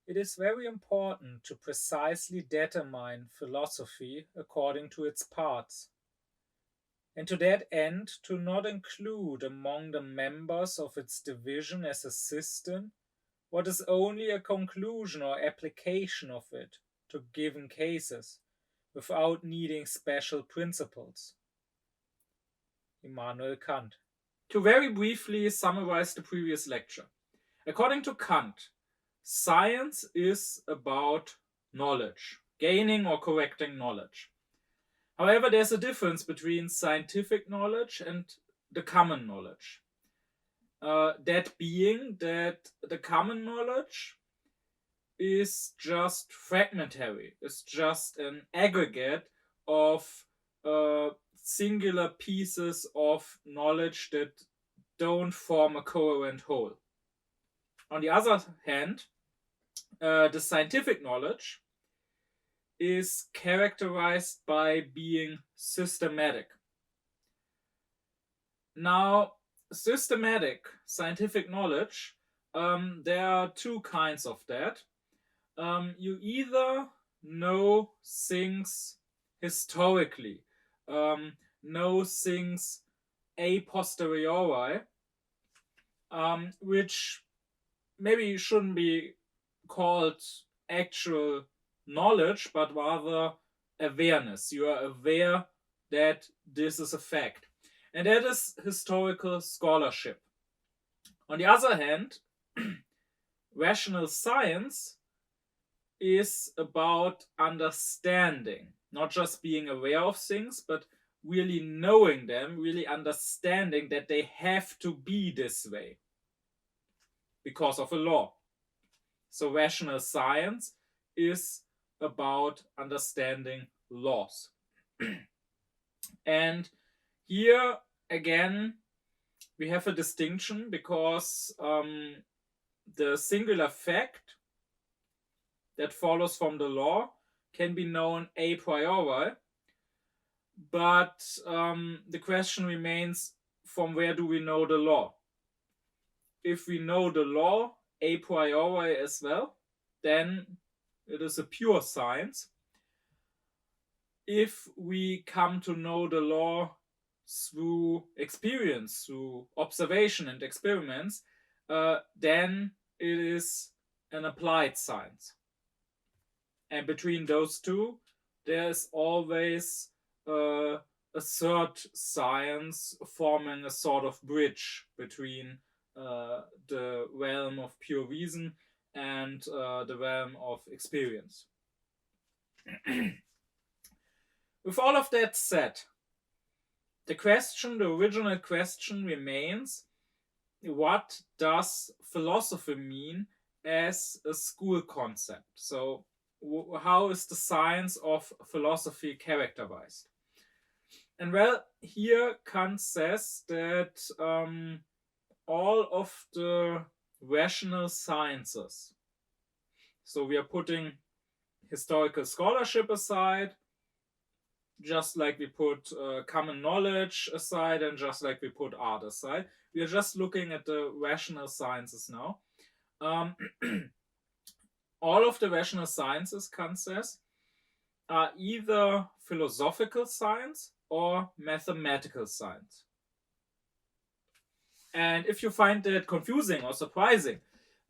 It is very important to precisely determine philosophy according to its parts, and to that end to not include among the members of its division as a system what is only a conclusion or application of it to given cases, without needing special principles. Immanuel Kant. To very briefly summarize the previous lecture. According to Kant, science is about knowledge, gaining or correcting knowledge. However, there's a difference between scientific knowledge and the common knowledge. That being that the common knowledge is just fragmentary, it's just an aggregate of singular pieces of knowledge that don't form a coherent whole. On the other hand, the scientific knowledge is characterized by being systematic. Now, systematic scientific knowledge, there are two kinds of that. You either know things historically, know things a posteriori, which maybe shouldn't be called actual knowledge, but rather awareness. You are aware that this is a fact. And that is historical scholarship. On the other hand, rational science is about understanding, not just being aware of things, but really knowing them, really understanding that they have to be this way because of a law. So rational science is about understanding laws. And here again we have a distinction because the singular fact that follows from the law can be known a priori, but the question remains, from where do we know the law? If we know the law a priori as well, then it is a pure science. If we come to know the law through experience, through observation and experiments, then it is an applied science. And between those two, there's always a third science forming a sort of bridge between the realm of pure reason and the realm of experience. With all of that said, the original question remains, what does philosophy mean as a school concept? So how is the science of philosophy characterized? And well, here Kant says that all of the rational sciences, so we are putting historical scholarship aside, just like we put common knowledge aside, and just like we put art aside, we are just looking at the rational sciences now. All of the rational sciences, Kant says, are either philosophical science or mathematical science. And if you find that confusing or surprising,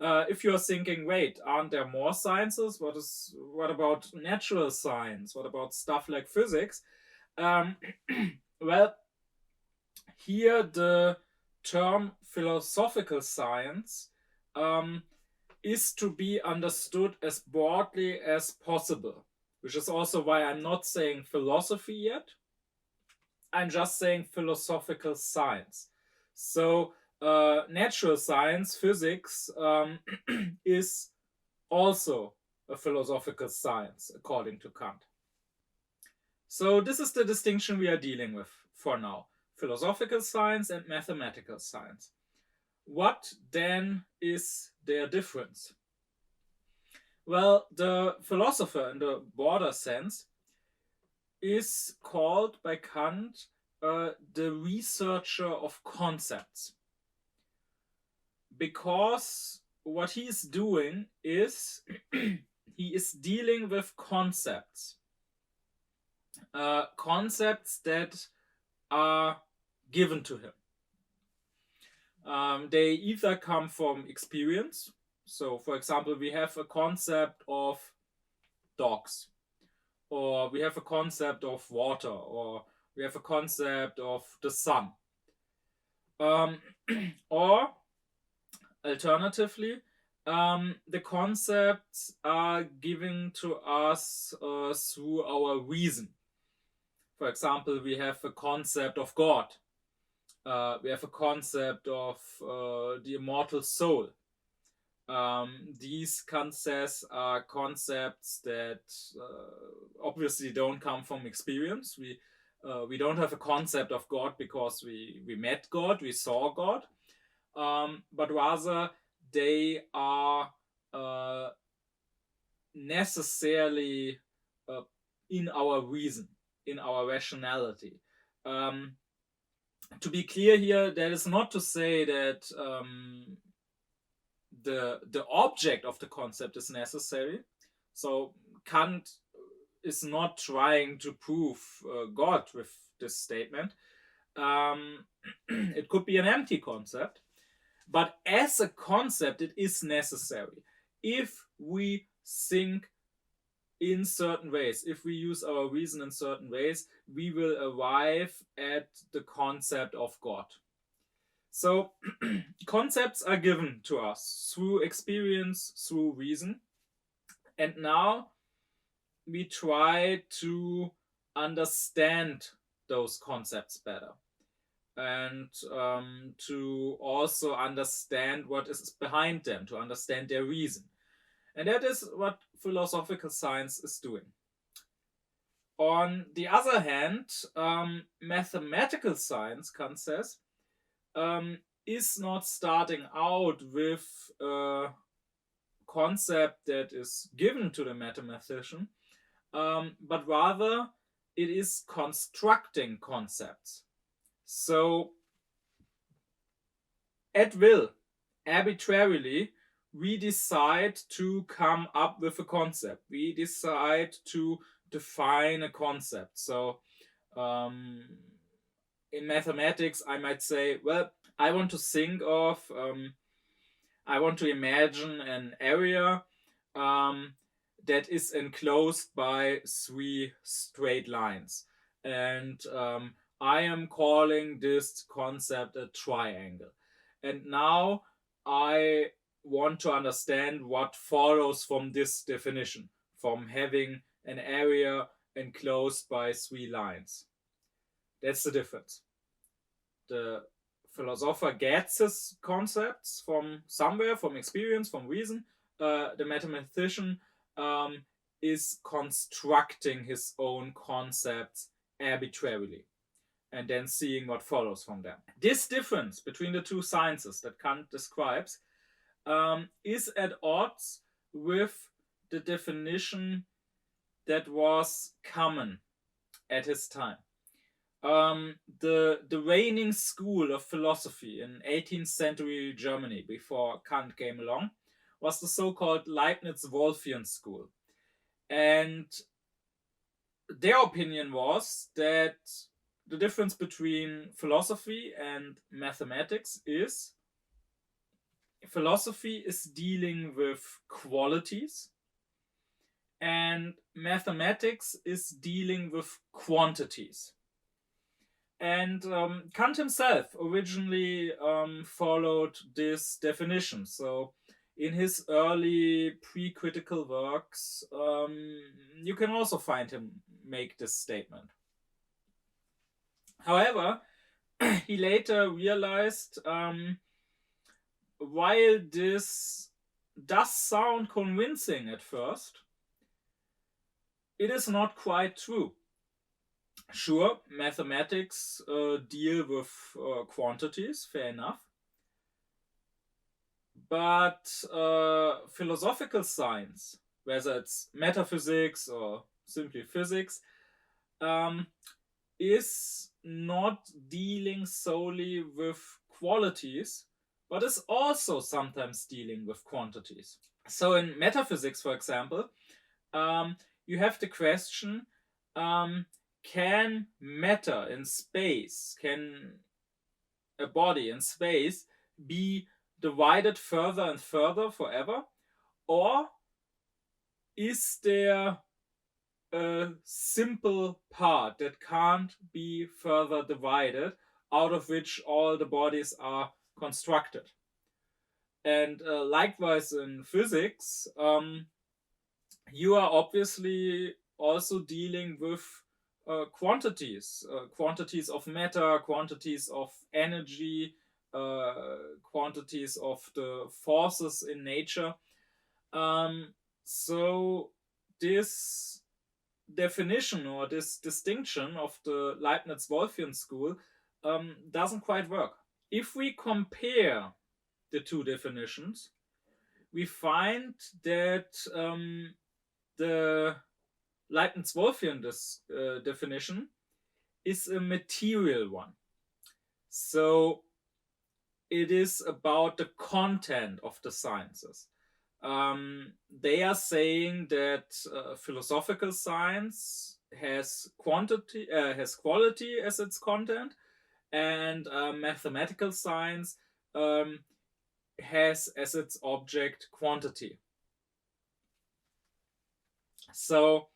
if you're thinking, wait, aren't there more sciences? What about natural science? What about stuff like physics? Well, here the term philosophical science is to be understood as broadly as possible, which is also why I'm not saying philosophy yet. I'm just saying philosophical science. So natural science, physics, is also a philosophical science, according to Kant. So this is the distinction we are dealing with for now. Philosophical science and mathematical science. What then is their difference? Well, the philosopher, in the broader sense, is called by Kant the researcher of concepts, because what he's doing is he is dealing with concepts. Concepts that are given to him. They either come from experience. So, for example, we have a concept of dogs, or we have a concept of water, or we have a concept of the sun. Or alternatively, the concepts are given to us through our reason. For example, we have a concept of God. We have a concept of the immortal soul. These concepts are concepts that obviously don't come from experience. We don't have a concept of God because we met God, we saw God, but rather they are necessarily in our reason, in our rationality. To be clear here, that is not to say that the object of the concept is necessary. So Kant is not trying to prove God with this statement. It could be an empty concept, but as a concept, it is necessary. If we think in certain ways, if we use our reason in certain ways, we will arrive at the concept of God. So concepts are given to us through experience, through reason. And now we try to understand those concepts better, and to also understand what is behind them, to understand their reason. And that is what philosophical science is doing. On the other hand, mathematical science, Kant says, is not starting out with a concept that is given to the mathematician, but rather it is constructing concepts. So, at will, arbitrarily, we decide to come up with a concept. We decide to define a concept. So, in mathematics, I might say, well, I want to imagine an area that is enclosed by 3 straight lines. And I am calling this concept a triangle. And now I want to understand what follows from this definition, from having an area enclosed by 3 lines. That's the difference. The philosopher gets his concepts from somewhere, from experience, from reason. The mathematician is constructing his own concepts arbitrarily and then seeing what follows from them. This difference between the two sciences that Kant describes is at odds with the definition that was common at his time. The reigning school of philosophy in 18th century Germany, before Kant came along, was the so-called Leibniz-Wolffian school. And their opinion was that the difference between philosophy and mathematics is philosophy is dealing with qualities and mathematics is dealing with quantities. And Kant himself originally followed this definition. So in his early pre-critical works, you can also find him make this statement. However, he later realized, while this does sound convincing at first, it is not quite true. Sure, mathematics deal with quantities, fair enough. But philosophical science, whether it's metaphysics or simply physics, is not dealing solely with qualities, but is also sometimes dealing with quantities. So in metaphysics, for example, you have the question, can matter in space, can a body in space be divided further and further forever? Or is there a simple part that can't be further divided, out of which all the bodies are constructed? And likewise in physics, you are obviously also dealing with quantities of matter, quantities of energy, quantities of the forces in nature. So this definition or this distinction of the Leibniz-Wolffian school doesn't quite work. If we compare the two definitions, we find that the Leibniz-Wolffian definition is a material one. So it is about the content of the sciences. They are saying that philosophical science has quality as its content, and mathematical science has as its object quantity. So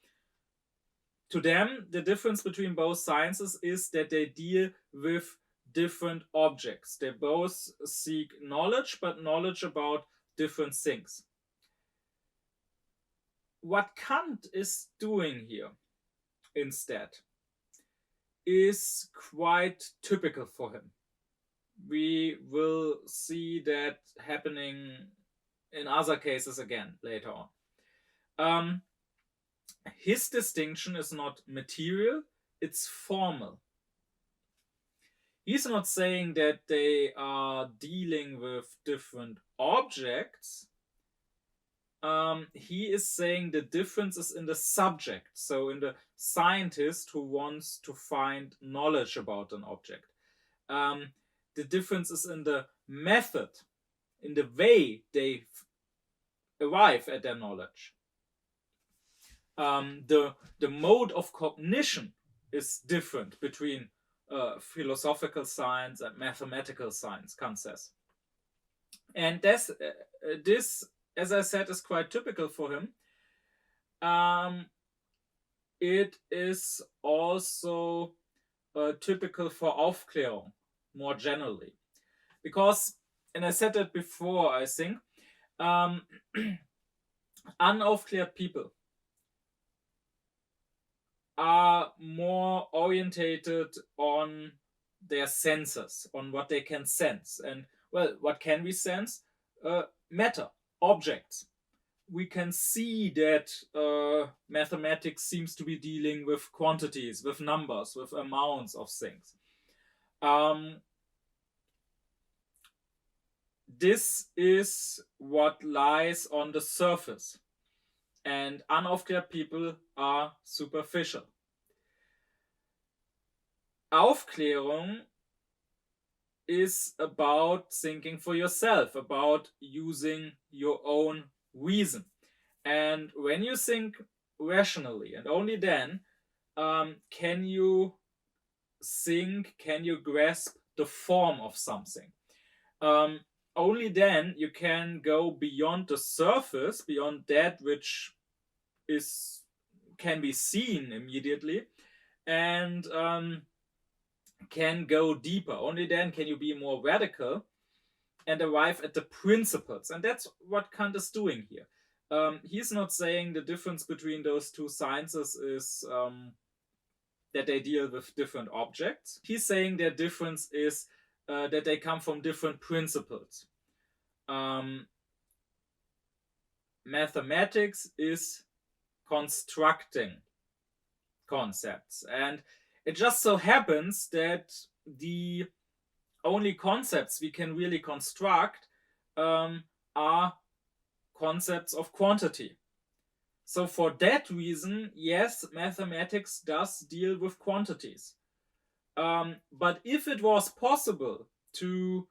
to them, the difference between both sciences is that they deal with different objects. They both seek knowledge, but knowledge about different things. What Kant is doing here instead is quite typical for him. We will see that happening in other cases again later on. His distinction is not material, it's formal. He's not saying that they are dealing with different objects. He is saying the difference is in the subject, so in the scientist who wants to find knowledge about an object. The difference is in the method, in the way they arrive at their knowledge. The mode of cognition is different between philosophical science and mathematical science, Kant says. And this, as I said, is quite typical for him. It is also typical for Aufklärung, more generally. Because, and I said that before, I think, unaufkläred people are more orientated on their senses, on what they can sense. And, well, what can we sense? Matter, objects. We can see that mathematics seems to be dealing with quantities, with numbers, with amounts of things. This is what lies on the surface. And unaufkläred people are superficial. Aufklärung is about thinking for yourself, about using your own reason. And when you think rationally, and only then can you grasp the form of something. Only then you can go beyond the surface, beyond that which can be seen immediately, and can go deeper. Only then can you be more radical and arrive at the principles. And that's what Kant is doing here. He's not saying the difference between those two sciences is that they deal with different objects. He's saying their difference is that they come from different principles. Mathematics is constructing concepts, and it just so happens that the only concepts we can really construct are concepts of quantity. So for that reason, yes, mathematics does deal with quantities. But if it was possible to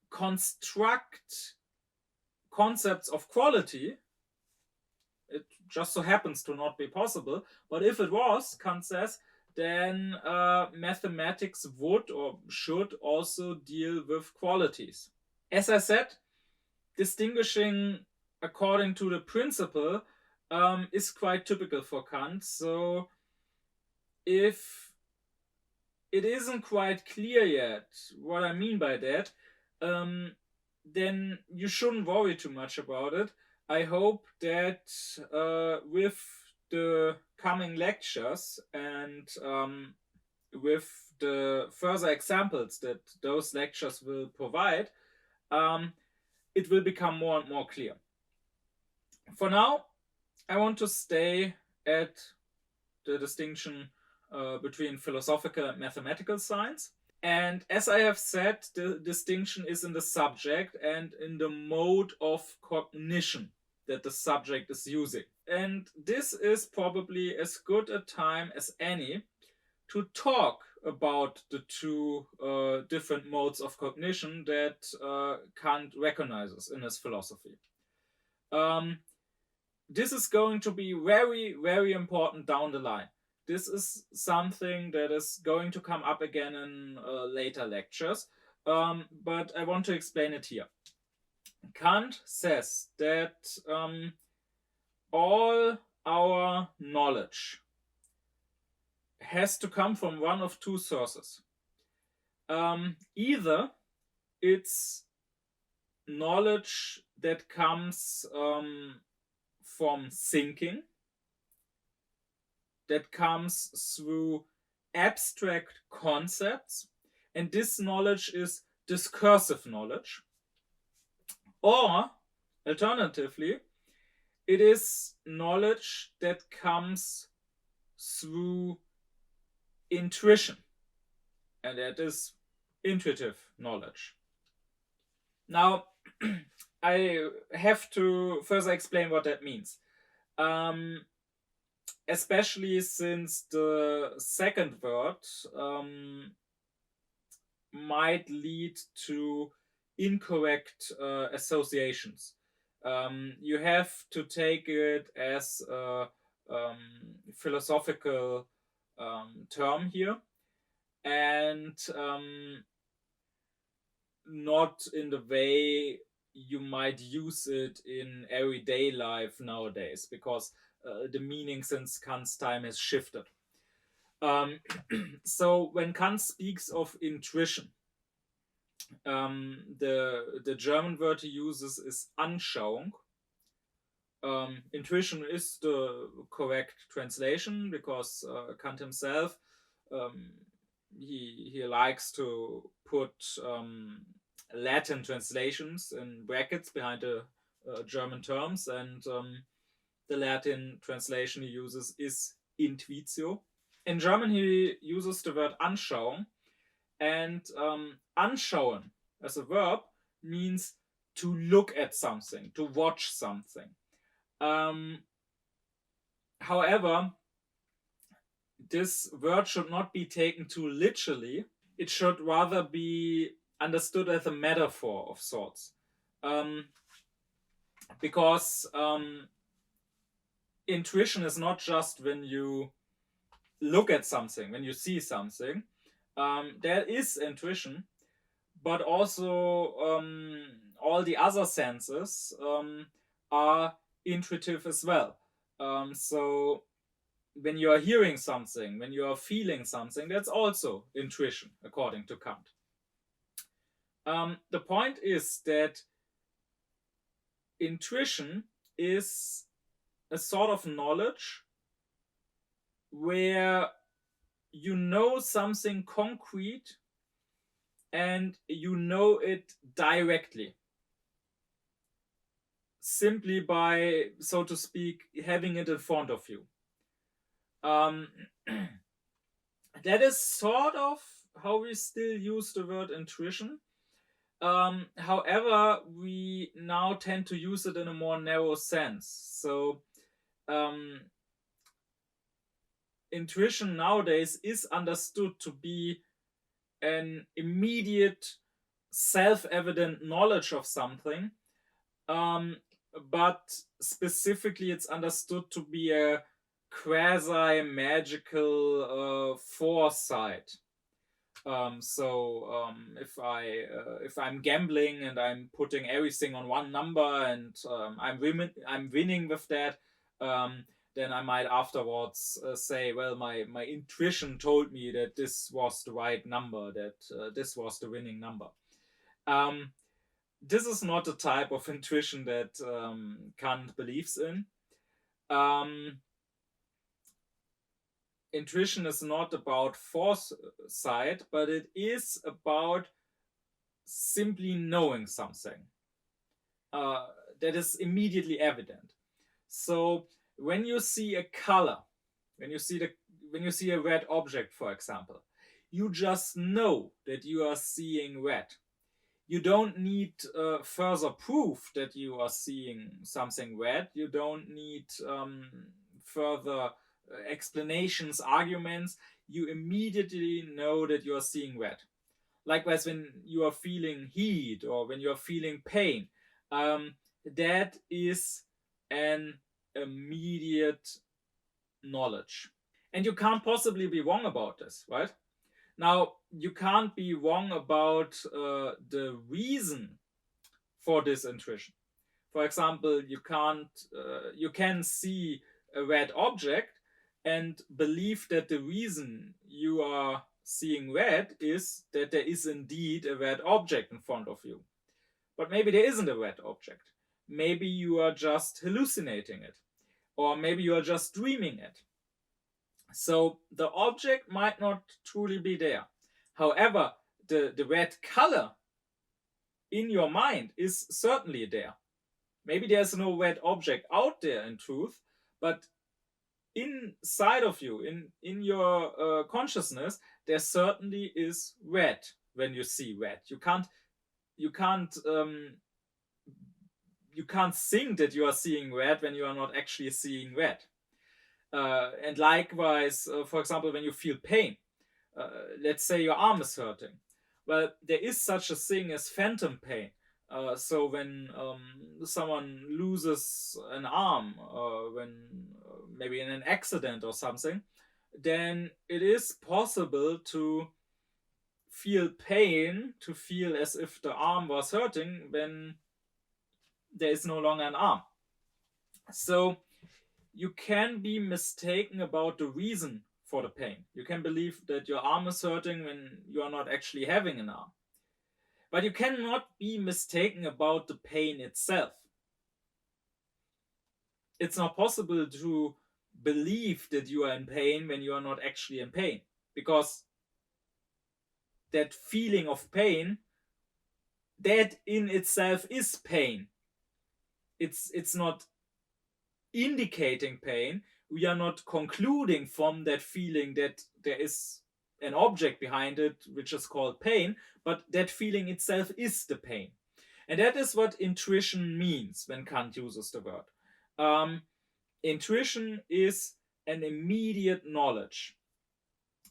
construct concepts of quality, it just so happens to not be possible, but if it was, Kant says, then mathematics would or should also deal with qualities. As I said, distinguishing according to the principle is quite typical for Kant. So if it isn't quite clear yet what I mean by that, then you shouldn't worry too much about it. I hope that with the coming lectures and with the further examples that those lectures will provide, it will become more and more clear. For now, I want to stay at the distinction between philosophical and mathematical science. And as I have said, the distinction is in the subject and in the mode of cognition that the subject is using. And this is probably as good a time as any to talk about the two different modes of cognition that Kant recognizes in his philosophy. This is going to be very, very important down the line. This is something that is going to come up again in later lectures, but I want to explain it here. Kant says that all our knowledge has to come from one of two sources. Either it's knowledge that comes from thinking, that comes through abstract concepts, and this knowledge is discursive knowledge. Or, alternatively, it is knowledge that comes through intuition, and that is intuitive knowledge. Now, I have to further explain what that means. Especially since the second word might lead to incorrect associations. You have to take it as a philosophical term here, and not in the way you might use it in everyday life nowadays, because the meaning since Kant's time has shifted. So when Kant speaks of intuition, the German word he uses is Anschauung. Intuition is the correct translation, because Kant himself, he likes to put Latin translations in brackets behind the German terms, and the Latin translation he uses is intuitio. In German he uses the word Anschauung, and anschauen as a verb means to look at something, to watch something. However, this word should not be taken too literally. It should rather be understood as a metaphor of sorts. Because intuition is not just when you look at something, when you see something. There is intuition, but also all the other senses are intuitive as well. So when you are hearing something, when you are feeling something, that's also intuition, according to Kant. The point is that intuition is a sort of knowledge where you know something concrete and you know it directly, simply by, so to speak, having it in front of you. That is sort of how we still use the word intuition. However, we now tend to use it in a more narrow sense. So intuition nowadays is understood to be an immediate, self-evident knowledge of something, but specifically it's understood to be a quasi-magical foresight. If I'm gambling and I'm putting everything on one number and I'm winning with that, then I might afterwards say, well, my intuition told me that this was the right number, that this was the winning number. This is not the type of intuition that Kant believes in. Intuition is not about foresight, but it is about simply knowing something that is immediately evident. So when you see a color, when you see a red object, for example, you just know that you are seeing red. You don't need further proof that you are seeing something red. You don't need further explanations, arguments. You immediately know that you are seeing red. Likewise, when you are feeling heat or when you are feeling pain, that is an immediate knowledge. And you can't possibly be wrong about this, right? Now, you can't be wrong about the reason for this intuition. For example, you can see a red object and believe that the reason you are seeing red is that there is indeed a red object in front of you. But maybe there isn't a red object. Maybe you are just hallucinating it. Or maybe you are just dreaming it. So the object might not truly be there. However, the red color in your mind is certainly there. Maybe there's no red object out there in truth, but inside of you, in your consciousness, there certainly is red when you see red. You can't think that you are seeing red when you are not actually seeing red. And likewise, for example, when you feel pain, let's say your arm is hurting. Well, there is such a thing as phantom pain. So when someone loses an arm, when maybe in an accident or something, then it is possible to feel pain, to feel as if the arm was hurting when there is no longer an arm. So you can be mistaken about the reason for the pain. You can believe that your arm is hurting when you are not actually having an arm. But you cannot be mistaken about the pain itself. It's not possible to believe that you are in pain when you are not actually in pain, because that feeling of pain, that in itself is pain. It's not indicating pain. We are not concluding from that feeling that there is an object behind it which is called pain, but that feeling itself is the pain. And that is what intuition means when Kant uses the word. Intuition is an immediate knowledge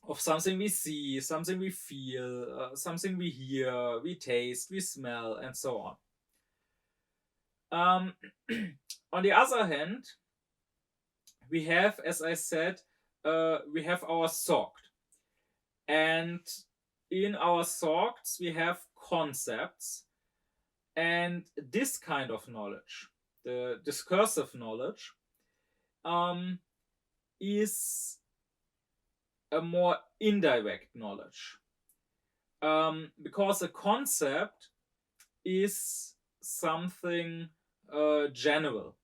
of something we see, something we feel, something we hear, we taste, we smell, and so on. On the other hand, we have, as I said, we have our thought. And in our thoughts, we have concepts. And this kind of knowledge, the discursive knowledge, is a more indirect knowledge. Because a concept is something general.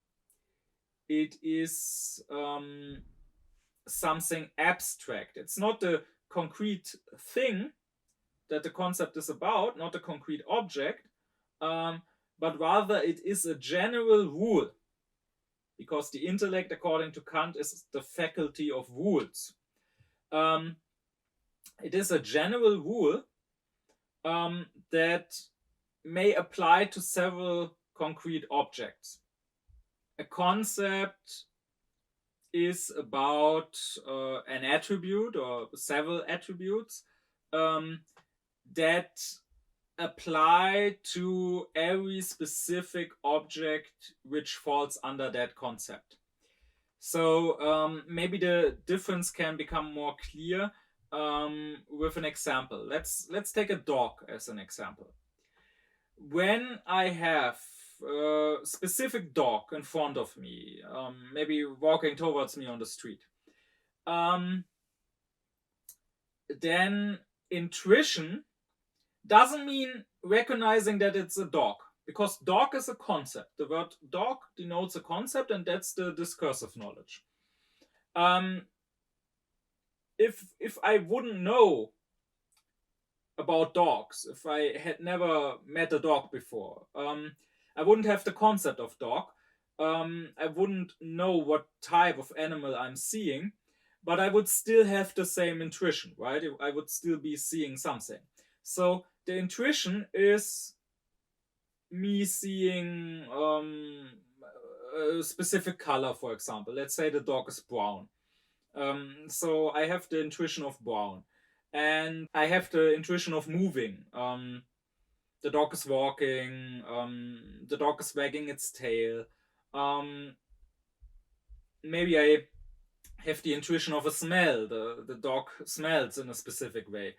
It is something abstract. It's not the concrete thing that the concept is about, not a concrete object, but rather it is a general rule. Because the intellect, according to Kant, is the faculty of rules. It is a general rule that may apply to several concrete objects. A concept is about an attribute or several attributes that apply to every specific object which falls under that concept. So maybe the difference can become more clear with an example. Let's take a dog as an example. When I have a specific dog in front of me, maybe walking towards me on the street, then intuition doesn't mean recognizing that it's a dog, because dog is a concept. The word dog denotes a concept, and that's the discursive knowledge. If I wouldn't know about dogs, if I had never met a dog before, I wouldn't have the concept of dog. I wouldn't know what type of animal I'm seeing, but I would still have the same intuition, right? I would still be seeing something. So the intuition is me seeing a specific color, for example. Let's say the dog is brown. So I have the intuition of brown. And I have the intuition of moving. The dog is walking. The dog is wagging its tail. Maybe I have the intuition of a smell. The dog smells in a specific way.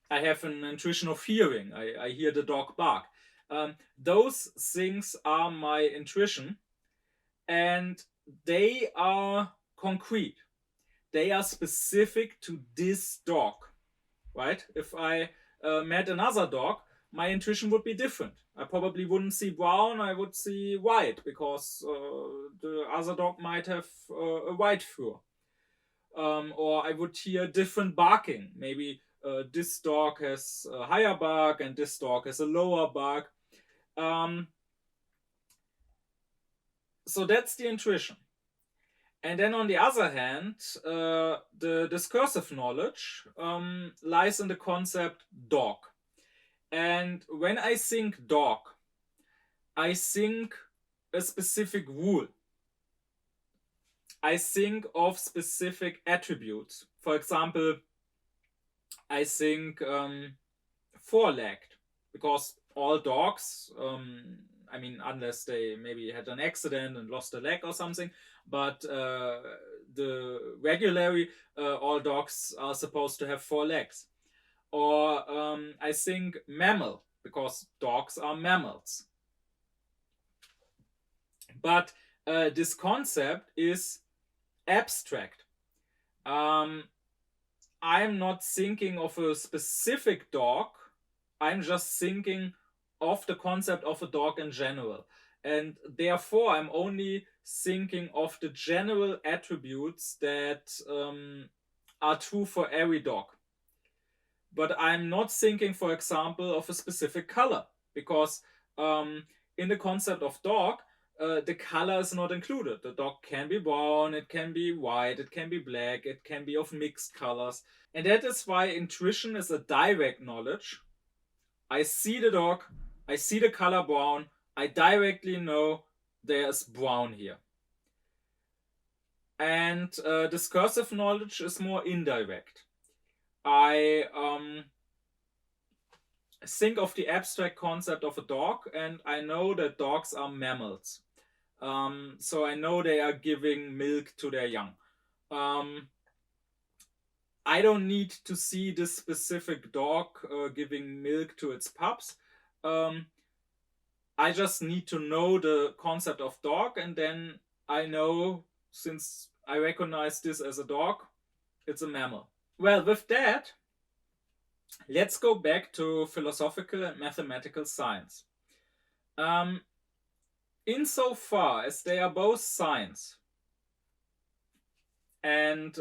I have an intuition of hearing. I hear the dog bark. Those things are my intuition, and they are concrete. They are specific to this dog, right? If I met another dog, my intuition would be different. I probably wouldn't see brown, I would see white, because the other dog might have a white fur. Or I would hear different barking. Maybe this dog has a higher bark and this dog has a lower bark. So that's the intuition. And then on the other hand, the discursive knowledge lies in the concept dog. And when I think dog, I think a specific rule. I think of specific attributes. For example, I think four-legged, because all dogs, unless they maybe had an accident and lost a leg or something, but regularly all dogs are supposed to have four legs. Or I think mammal, because dogs are mammals. But this concept is abstract. I'm not thinking of a specific dog. I'm just thinking of the concept of a dog in general. And therefore, I'm only thinking of the general attributes that are true for every dog. But I'm not thinking, for example, of a specific color, because in the concept of dog, the color is not included. The dog can be brown, it can be white, it can be black, it can be of mixed colors. And that is why intuition is a direct knowledge. I see the dog, I see the color brown, I directly know there's brown here. And discursive knowledge is more indirect. I think of the abstract concept of a dog, and I know that dogs are mammals. So I know they are giving milk to their young. I don't need to see this specific dog giving milk to its pups. I just need to know the concept of dog, and then I know, since I recognize this as a dog, it's a mammal. Well, with that, let's go back to philosophical and mathematical science. Insofar as they are both science, and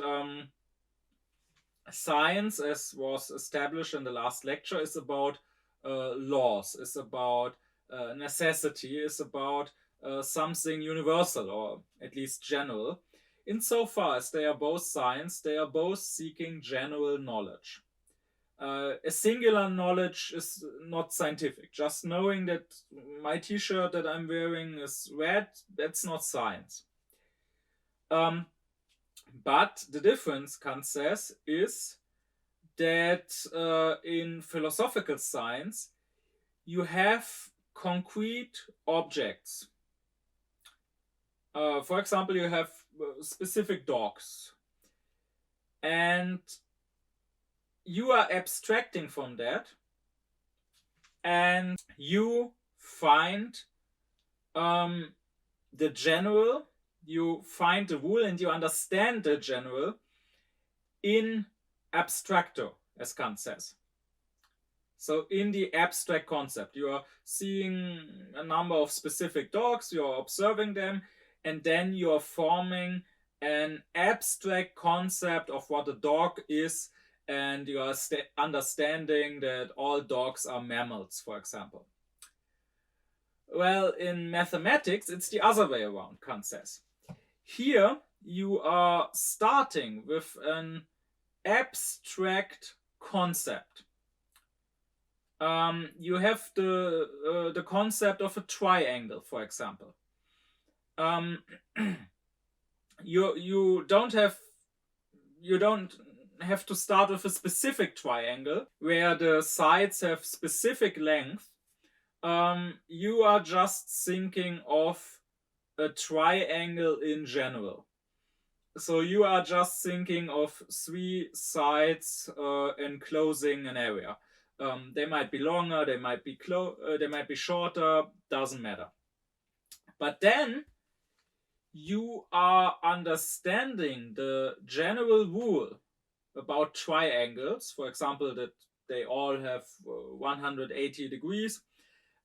science, as was established in the last lecture, is about laws, is about necessity, is about something universal, or at least general. Insofar as they are both science, they are both seeking general knowledge. A singular knowledge is not scientific. Just knowing that my t-shirt that I'm wearing is red, that's not science. But the difference, Kant says, is that in philosophical science you have concrete objects. For example, you have specific dogs, and you are abstracting from that, and you find the general, you find the rule, and you understand the general in abstracto, as Kant says. So in the abstract concept, you are seeing a number of specific dogs, you are observing them, and then you are forming an abstract concept of what a dog is, and you are understanding that all dogs are mammals, for example. Well, in mathematics, it's the other way around, Kant says. Here, you are starting with an abstract concept. You have the concept of a triangle, for example. You don't have to start with a specific triangle where the sides have specific length. You are just thinking of a triangle in general. So you are just thinking of three sides enclosing an area. They might be longer, they might be shorter, doesn't matter. But then you are understanding the general rule about triangles, for example, that they all have 180 degrees,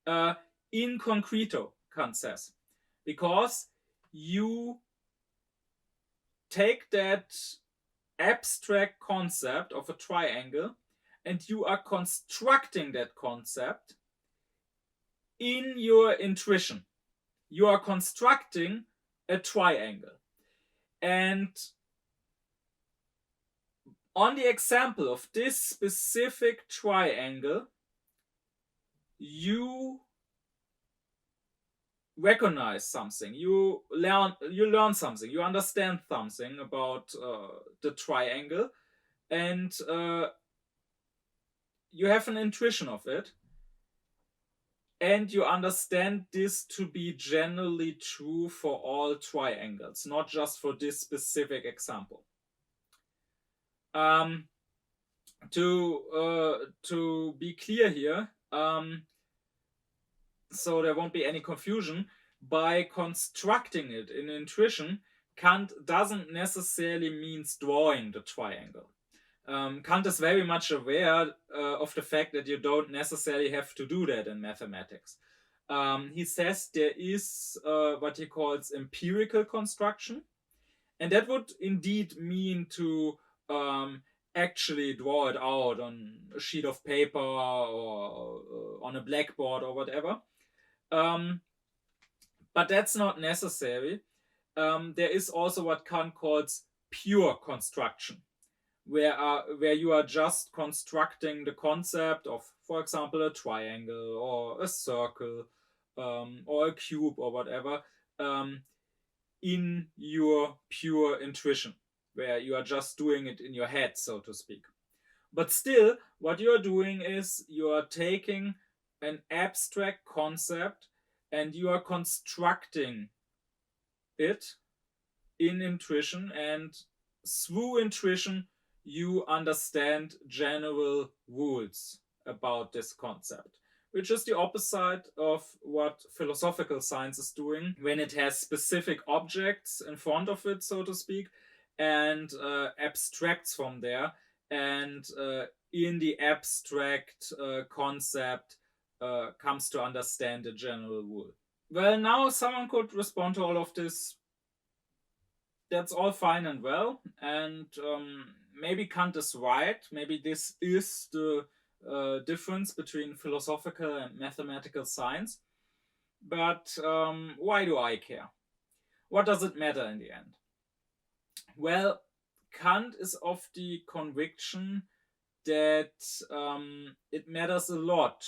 in concreto, Kant says, because you take that abstract concept of a triangle and you are constructing that concept in your intuition. You are constructing a triangle. And on the example of this specific triangle, you recognize something, you learn something, you understand something about the triangle, and you have an intuition of it, and you understand this to be generally true for all triangles, not just for this specific example. To be clear here, so there won't be any confusion, by constructing it in intuition, Kant doesn't necessarily mean drawing the triangle. Kant is very much aware of the fact that you don't necessarily have to do that in mathematics. He says there is what he calls empirical construction, and that would indeed mean to actually draw it out on a sheet of paper or on a blackboard or whatever. But that's not necessary. There is also what Kant calls pure construction, where you are just constructing the concept of, for example, a triangle or a circle or a cube or whatever in your pure intuition, where you are just doing it in your head, so to speak. But still, what you are doing is you are taking an abstract concept and you are constructing it in intuition, and through intuition you understand general rules about this concept, which is the opposite of what philosophical science is doing when it has specific objects in front of it, so to speak, and abstracts from there, and in the abstract concept comes to understand the general rule. Well, now someone could respond to all of this. That's all fine and well, and maybe Kant is right. Maybe this is the difference between philosophical and mathematical science. But why do I care? What does it matter in the end? Well, Kant is of the conviction that it matters a lot.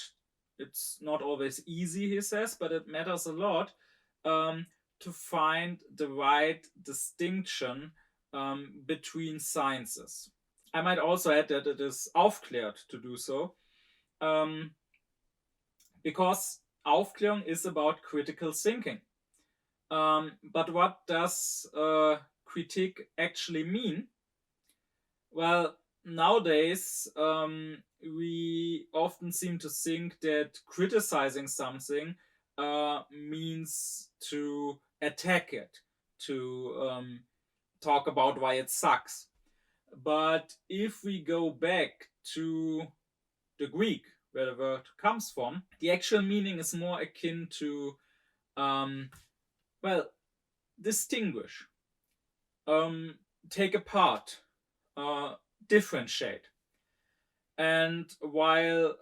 It's not always easy, he says, but it matters a lot to find the right distinction between sciences. I might also add that it is aufkläred to do so, because Aufklärung is about critical thinking. But what does critique actually mean? Well, nowadays we often seem to think that criticizing something means to attack it, to talk about why it sucks. But if we go back to the Greek, where the word comes from, the actual meaning is more akin to, well, distinguish, take apart, differentiate. And while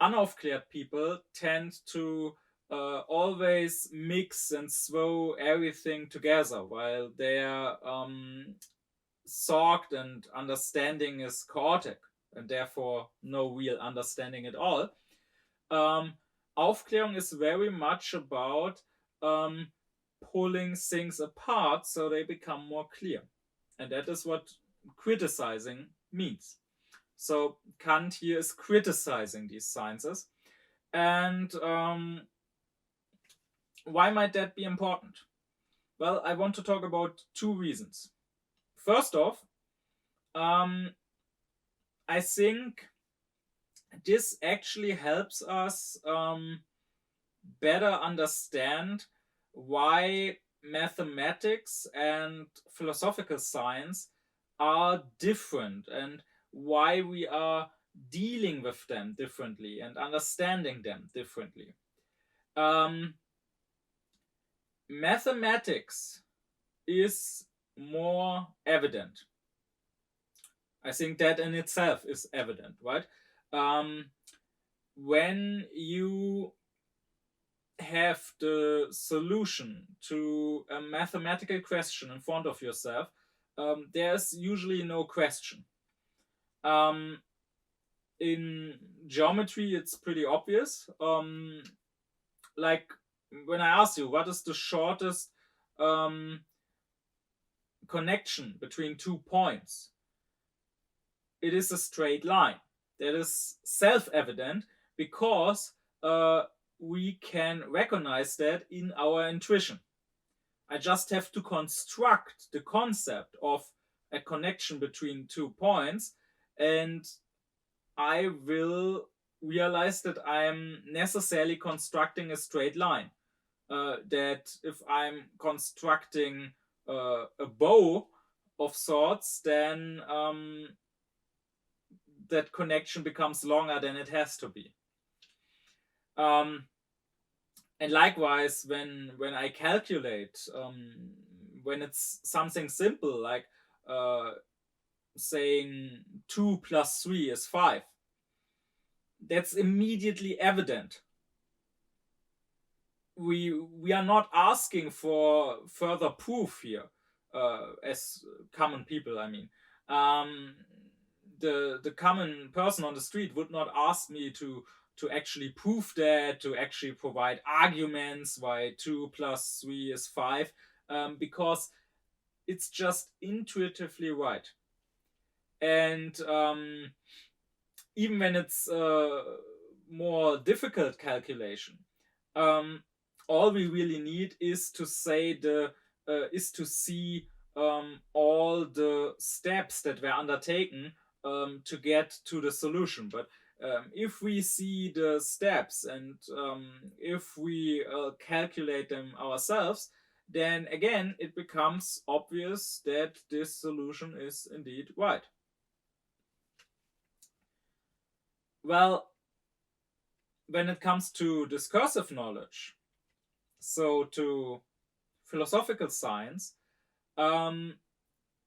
unaufkläred people tend to always mix and throw everything together, while their thought and understanding is chaotic and therefore no real understanding at all, Aufklärung is very much about pulling things apart so they become more clear. And that is what criticizing means. So Kant here is criticizing these sciences. And why might that be important? Well, I want to talk about two reasons. First off, I think this actually helps us better understand why mathematics and philosophical science are different and why we are dealing with them differently and understanding them differently. Mathematics is more evident. I think that in itself is evident, right? When you have the solution to a mathematical question in front of yourself, there's usually no question. In geometry, it's pretty obvious. Like when I ask you, what is the shortest connection between 2 points? It is a straight line. That is self-evident because we can recognize that in our intuition. I just have to construct the concept of a connection between 2 points, and I will realize that I'm necessarily constructing a straight line. That if I'm constructing a bow of sorts, then that connection becomes longer than it has to be. And likewise, when I calculate, when it's something simple like saying 2 plus 3 is 5, that's immediately evident. We are not asking for further proof here, as common people, I mean. The common person on the street would not ask me to actually prove that, to actually provide arguments why 2 plus 3 is 5, because it's just intuitively right. And even when it's more difficult calculation, all we really need is to say see all the steps that were undertaken to get to the solution. But if we see the steps and if we calculate them ourselves, then again it becomes obvious that this solution is indeed right. Well, when it comes to discursive knowledge, so to philosophical science,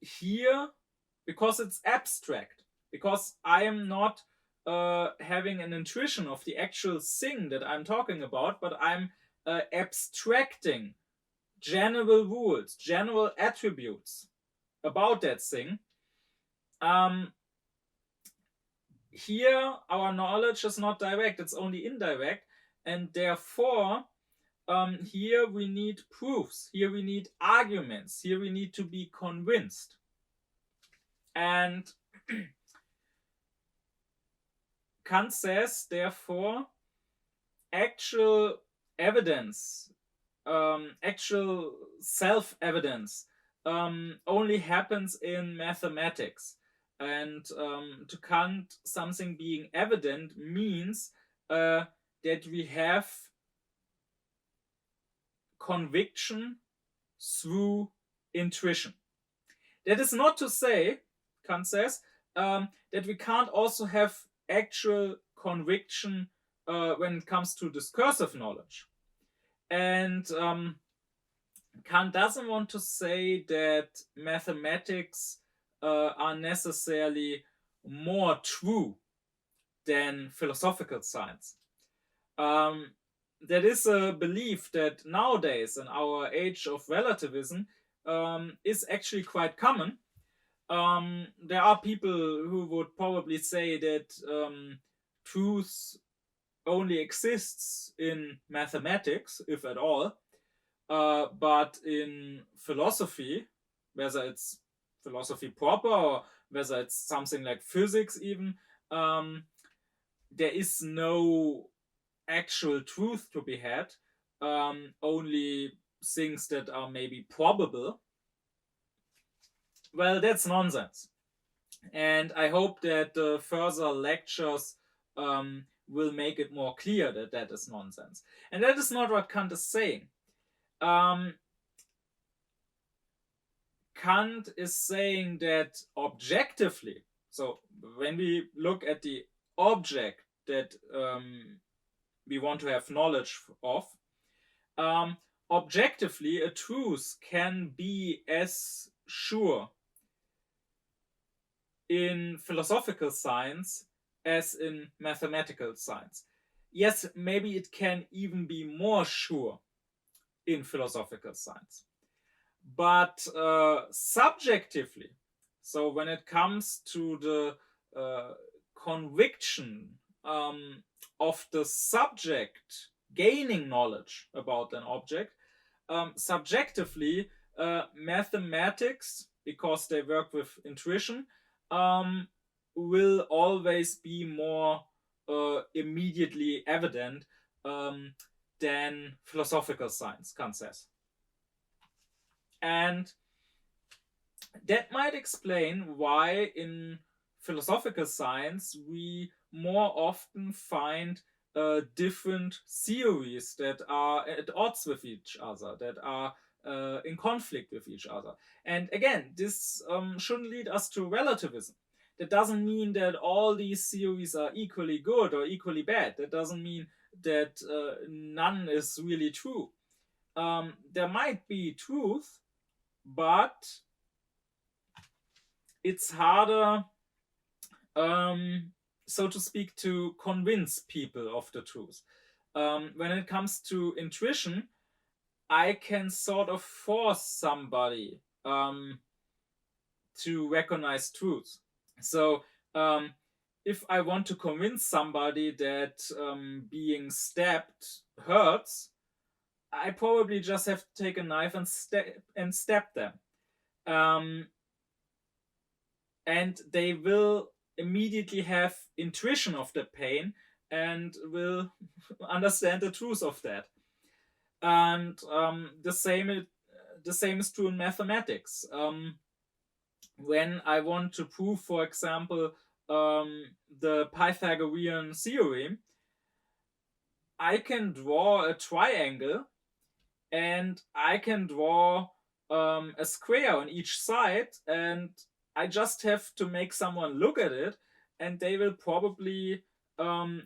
here, because it's abstract, because I am not having an intuition of the actual thing that I'm talking about, but I'm abstracting general rules, general attributes about that thing. Here, our knowledge is not direct, it's only indirect, and therefore, here we need proofs, here we need arguments, here we need to be convinced. And Kant says, therefore, actual evidence, actual self-evidence, only happens in mathematics. And to Kant, something being evident means that we have conviction through intuition. That is not to say, Kant says, that we can't also have actual conviction when it comes to discursive knowledge. And Kant doesn't want to say that mathematics are necessarily more true than philosophical science. There is a belief that nowadays, in our age of relativism, is actually quite common. There are people who would probably say that truth only exists in mathematics, if at all, but in philosophy, whether it's philosophy proper or whether it's something like physics even, there is no actual truth to be had, only things that are maybe probable. Well, that's nonsense. And I hope that further lectures will make it more clear that that is nonsense. And that is not what Kant is saying. Kant is saying that objectively, so when we look at the object that we want to have knowledge of, objectively a truth can be as sure in philosophical science as in mathematical science. Yes, maybe it can even be more sure in philosophical science. But subjectively, so when it comes to the conviction of the subject gaining knowledge about an object, subjectively, mathematics, because they work with intuition, will always be more immediately evident than philosophical science, Kant says. And that might explain why in philosophical science we more often find different theories that are at odds with each other, that are in conflict with each other. And again, this shouldn't lead us to relativism. That doesn't mean that all these theories are equally good or equally bad. That doesn't mean that none is really true. There might be truth, but it's harder, so to speak, to convince people of the truth. When it comes to intuition, I can sort of force somebody to recognize truth. So if I want to convince somebody that being stabbed hurts, I probably just have to take a knife and stab them. And they will immediately have intuition of the pain and will understand the truth of that. And the same is true in mathematics. When I want to prove, for example, the Pythagorean theorem, I can draw a triangle and I can draw a square on each side, and I just have to make someone look at it, and they will probably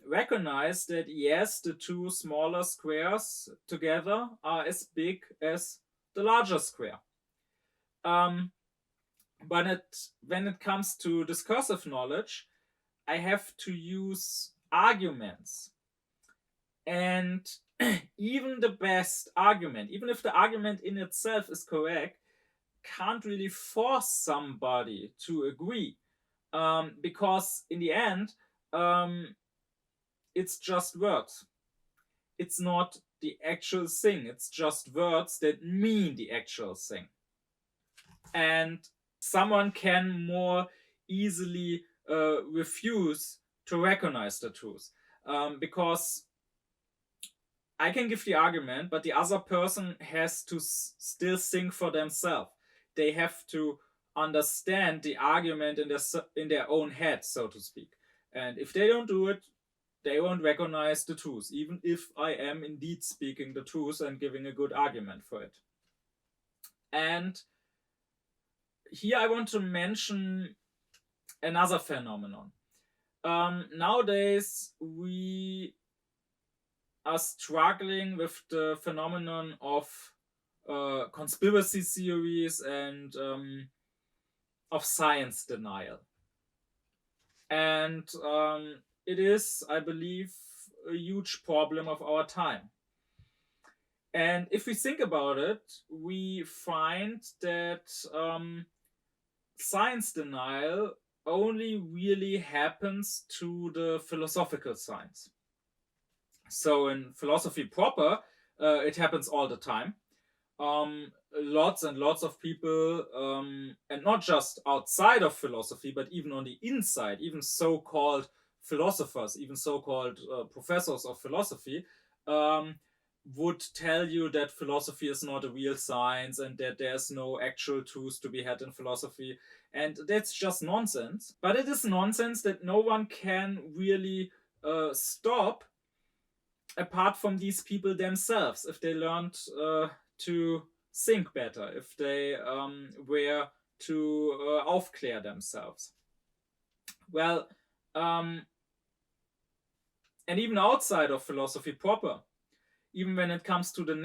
recognize that yes, the two smaller squares together are as big as the larger square. But when it comes to discursive knowledge, I have to use arguments. And even the best argument, even if the argument in itself is correct, can't really force somebody to agree. Because in the end, it's just words. It's not the actual thing. It's just words that mean the actual thing. And someone can more easily refuse to recognize the truth, because I can give the argument, but the other person has to still think for themselves. They have to understand the argument in their own head, so to speak. And if they don't do it, they won't recognize the truth, even if I am indeed speaking the truth and giving a good argument for it. And here I want to mention another phenomenon. Nowadays, we are struggling with the phenomenon of conspiracy theories and of science denial. And it is, I believe, a huge problem of our time. And if we think about it, we find that science denial only really happens to the philosophical science. So in philosophy proper, it happens all the time. Lots and lots of people, and not just outside of philosophy, but even on the inside, even so-called philosophers, even so-called professors of philosophy, would tell you that philosophy is not a real science and that there's no actual truth to be had in philosophy. And that's just nonsense. But it is nonsense that no one can really stop apart from these people themselves, if they learned to think better, if they were to aufkläred themselves. Well, and even outside of philosophy proper, even when it comes to the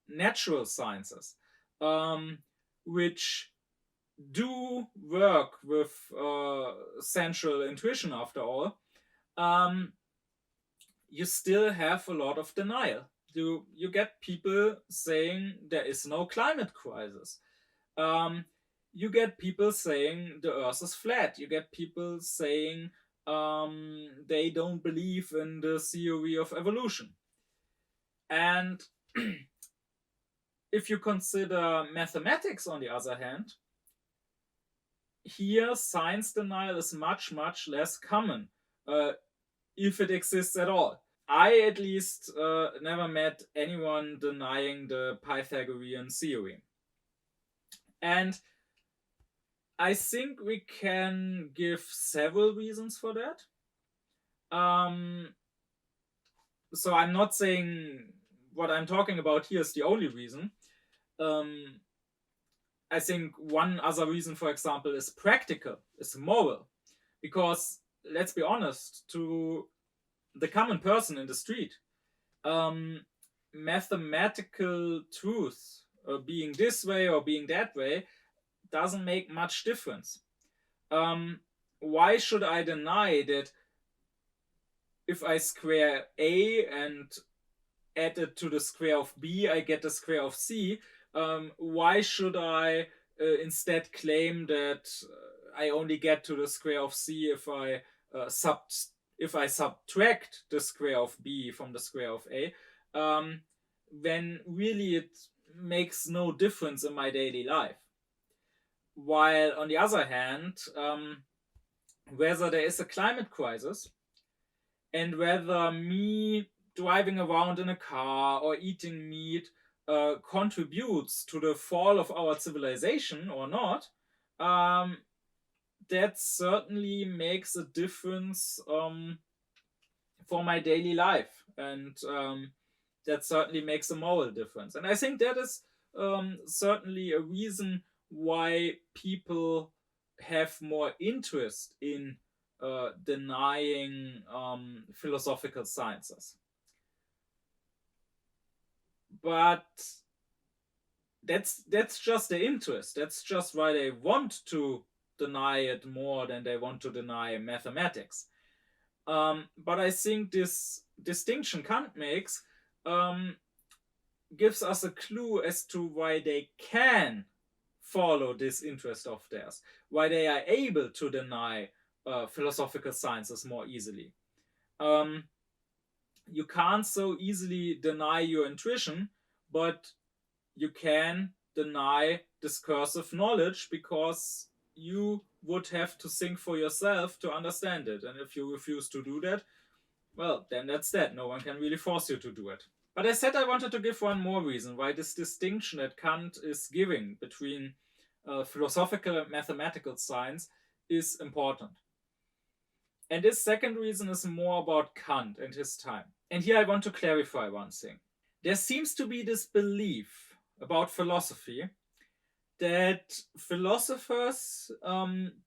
natural sciences, which do work with sensual intuition after all, you still have a lot of denial. You get people saying there is no climate crisis. You get people saying the earth is flat. You get people saying they don't believe in the theory of evolution. And if you consider mathematics, on the other hand, here science denial is much, much less common, if it exists at all. I at least never met anyone denying the Pythagorean theorem. And I think we can give several reasons for that. So I'm not saying what I'm talking about here is the only reason. I think one other reason, for example, is practical, is moral. Because, let's be honest, to the common person in the street, mathematical truth, being this way or being that way, doesn't make much difference. Why should I deny that if I square a and add it to the square of b, I get the square of c? Why should I instead claim that I only get to the square of c if I subtract the square of b from the square of a, when really it makes no difference in my daily life? While on the other hand, whether there is a climate crisis and whether me driving around in a car or eating meat contributes to the fall of our civilization or not, that certainly makes a difference for my daily life, and that certainly makes a moral difference. And I think that is certainly a reason why people have more interest in denying philosophical sciences. But that's just the interest. That's just why they want to deny it more than they want to deny mathematics. But I think this distinction Kant makes gives us a clue as to why they can follow this interest of theirs, why they are able to deny philosophical sciences more easily. You can't so easily deny your intuition, but you can deny discursive knowledge because you would have to think for yourself to understand it. And if you refuse to do that, well, then that's that. No one can really force you to do it. But I said I wanted to give one more reason why this distinction that Kant is giving between philosophical and mathematical science is important. And this second reason is more about Kant and his time. And here I want to clarify one thing. There seems to be this belief about philosophy that philosophers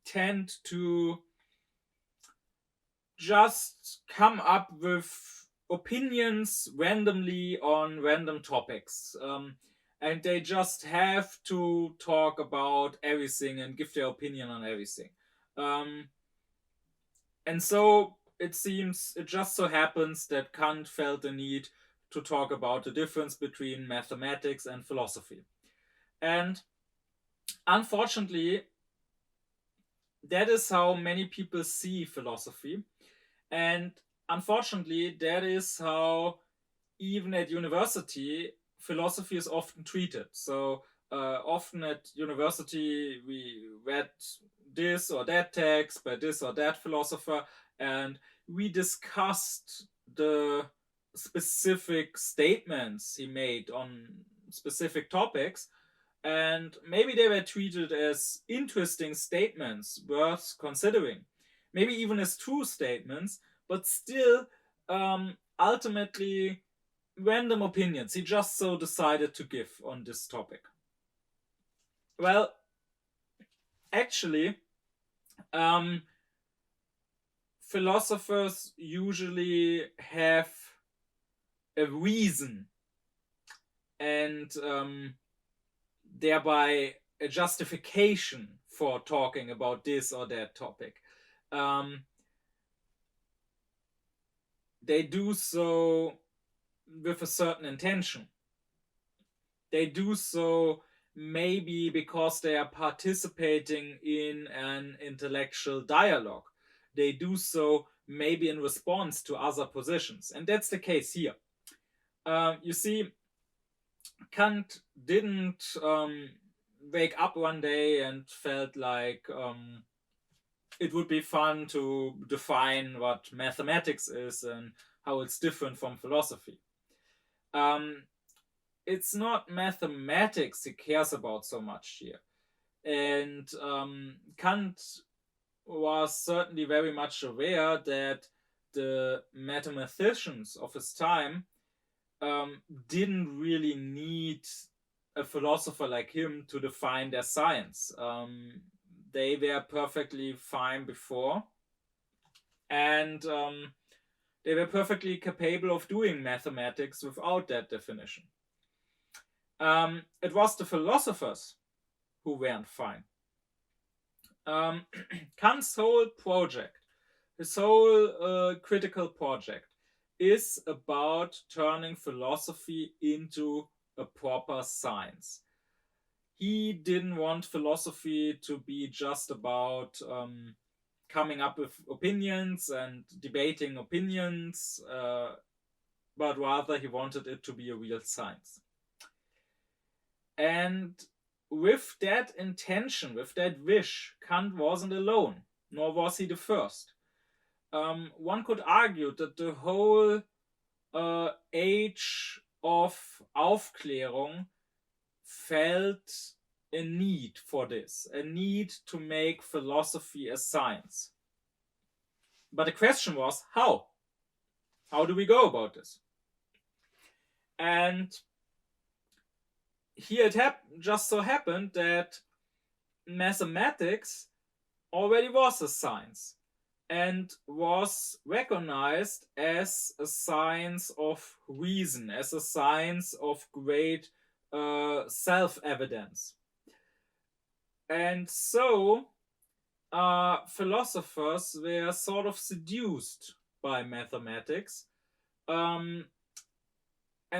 tend to just come up with opinions randomly on random topics. And they just have to talk about everything and give their opinion on everything. And so it just so happens that Kant felt the need to talk about the difference between mathematics and philosophy. And unfortunately, that is how many people see philosophy. And unfortunately, that is how, even at university, philosophy is often treated. So often at university, we read this or that text by this or that philosopher, and we discussed the specific statements he made on specific topics, and maybe they were treated as interesting statements worth considering, maybe even as true statements, but still ultimately random opinions he just so decided to give on this topic. Well, actually, philosophers usually have a reason and thereby a justification for talking about this or that topic. They do so with a certain intention. They do so maybe because they are participating in an intellectual dialogue. They do so maybe in response to other positions. And that's the case here. You see, Kant didn't wake up one day and felt like it would be fun to define what mathematics is and how it's different from philosophy. It's not mathematics he cares about so much here. And Kant was certainly very much aware that the mathematicians of his time didn't really need a philosopher like him to define their science. They were perfectly fine before, and they were perfectly capable of doing mathematics without that definition. It was the philosophers who weren't fine. Kant's whole project, his whole critical project, is about turning philosophy into a proper science. He didn't want philosophy to be just about coming up with opinions and debating opinions, but rather he wanted it to be a real science. And with that intention, with that wish, Kant wasn't alone, nor was he the first. One could argue that the whole age of Aufklärung felt a need for this, a need to make philosophy a science. But the question was, how? How do we go about this? And here it just so happened that mathematics already was a science and was recognized as a science of reason, as a science of great self-evidence. And so philosophers were sort of seduced by mathematics and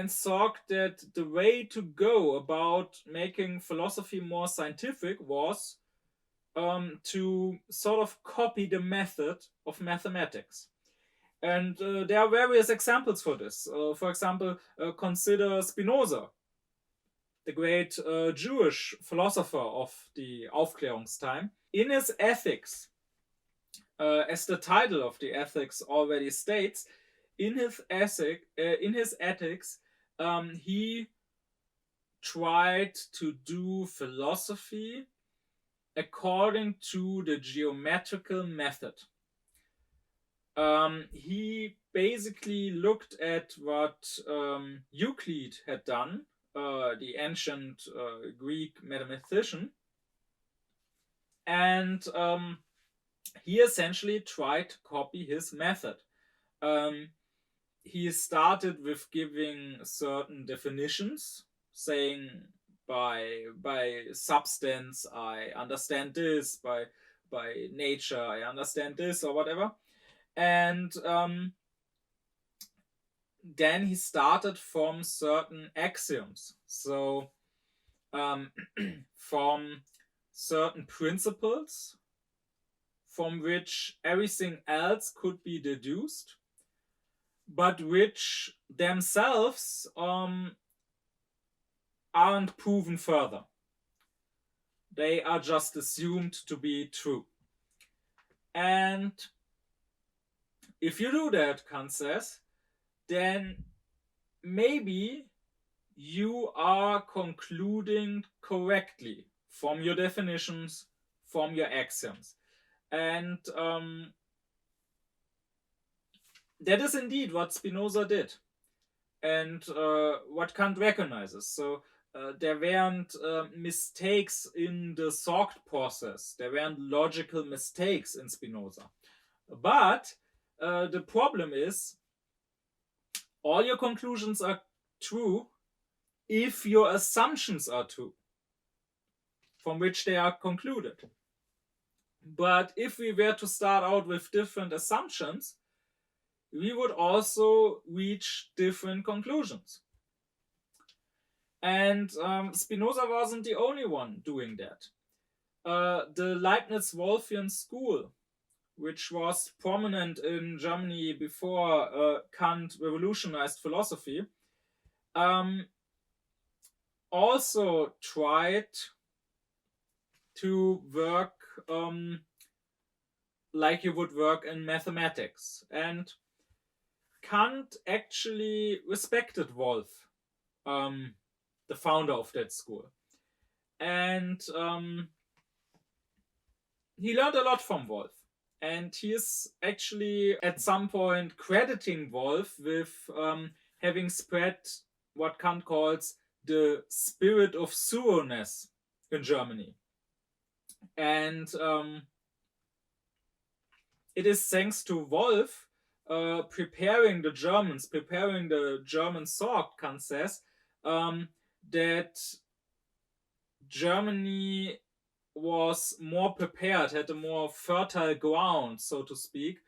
thought that the way to go about making philosophy more scientific was to sort of copy the method of mathematics. And there are various examples for this. For example, consider Spinoza, the great Jewish philosopher of the Aufklärungstime. In his ethics, as the title of the ethics already states, in his ethics, he tried to do philosophy according to the geometrical method. He basically looked at what Euclid had done, the ancient Greek mathematician, and he essentially tried to copy his method. He started with giving certain definitions, saying by substance I understand this, by nature I understand this, or whatever. And then he started from certain axioms. So from certain principles from which everything else could be deduced, but which themselves aren't proven further. They are just assumed to be true. And if you do that, Kant says, then maybe you are concluding correctly from your definitions, from your axioms. And that is indeed what Spinoza did, and what Kant recognizes. So there weren't mistakes in the thought process. There weren't logical mistakes in Spinoza. But the problem is, all your conclusions are true if your assumptions are true, from which they are concluded. But if we were to start out with different assumptions, we would also reach different conclusions. And Spinoza wasn't the only one doing that. The Leibniz-Wolffian school, which was prominent in Germany before Kant revolutionized philosophy, also tried to work like you would work in mathematics. And Kant actually respected Wolff, the founder of that school. And he learned a lot from Wolff. And he is actually at some point crediting Wolff with having spread what Kant calls the spirit of thoroughness in Germany. And it is thanks to Wolff preparing the German thought, Kant says, that Germany was more prepared, had a more fertile ground, so to speak,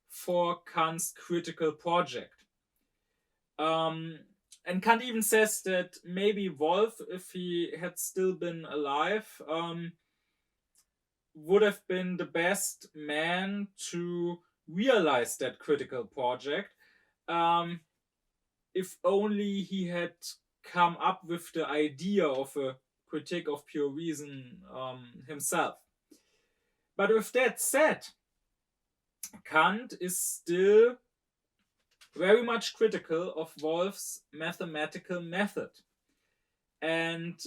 for Kant's critical project. And Kant even says that maybe Wolff, if he had still been alive, would have been the best man to realize that critical project, if only he had come up with the idea of a critique of pure reason himself. But with that said, Kant is still very much critical of Wolff's mathematical method. And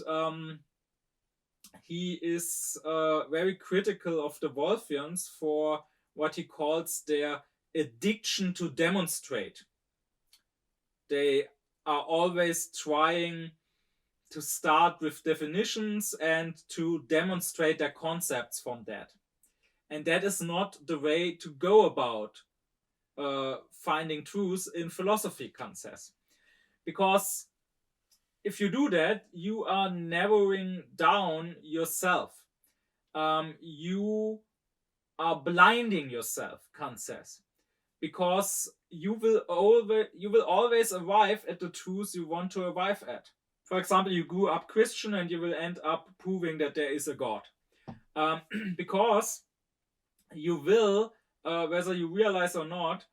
he is very critical of the Wolffians for what he calls their addiction to demonstrate. They are always trying to start with definitions and to demonstrate their concepts from that. And that is not the way to go about finding truth in philosophy, Kant says. Because if you do that, you are narrowing down yourself. You are blinding yourself, Kant says. Because you will always arrive at the truth you want to arrive at. For example, you grew up Christian and you will end up proving that there is a God. Because you will, whether you realize or not,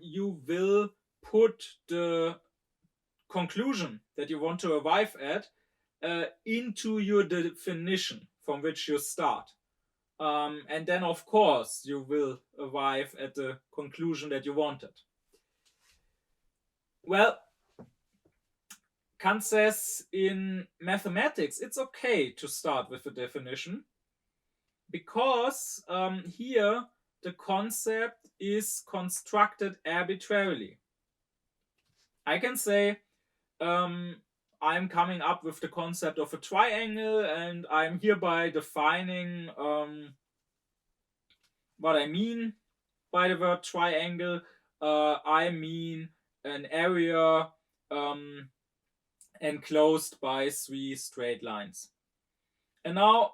you will put the conclusion that you want to arrive at into your definition from which you start. And then, of course, you will arrive at the conclusion that you wanted. Well, Kant says in mathematics it's okay to start with a definition because here the concept is constructed arbitrarily. I can say I'm coming up with the concept of a triangle and I'm hereby defining what I mean by the word triangle. I mean an area enclosed by 3 straight lines. And now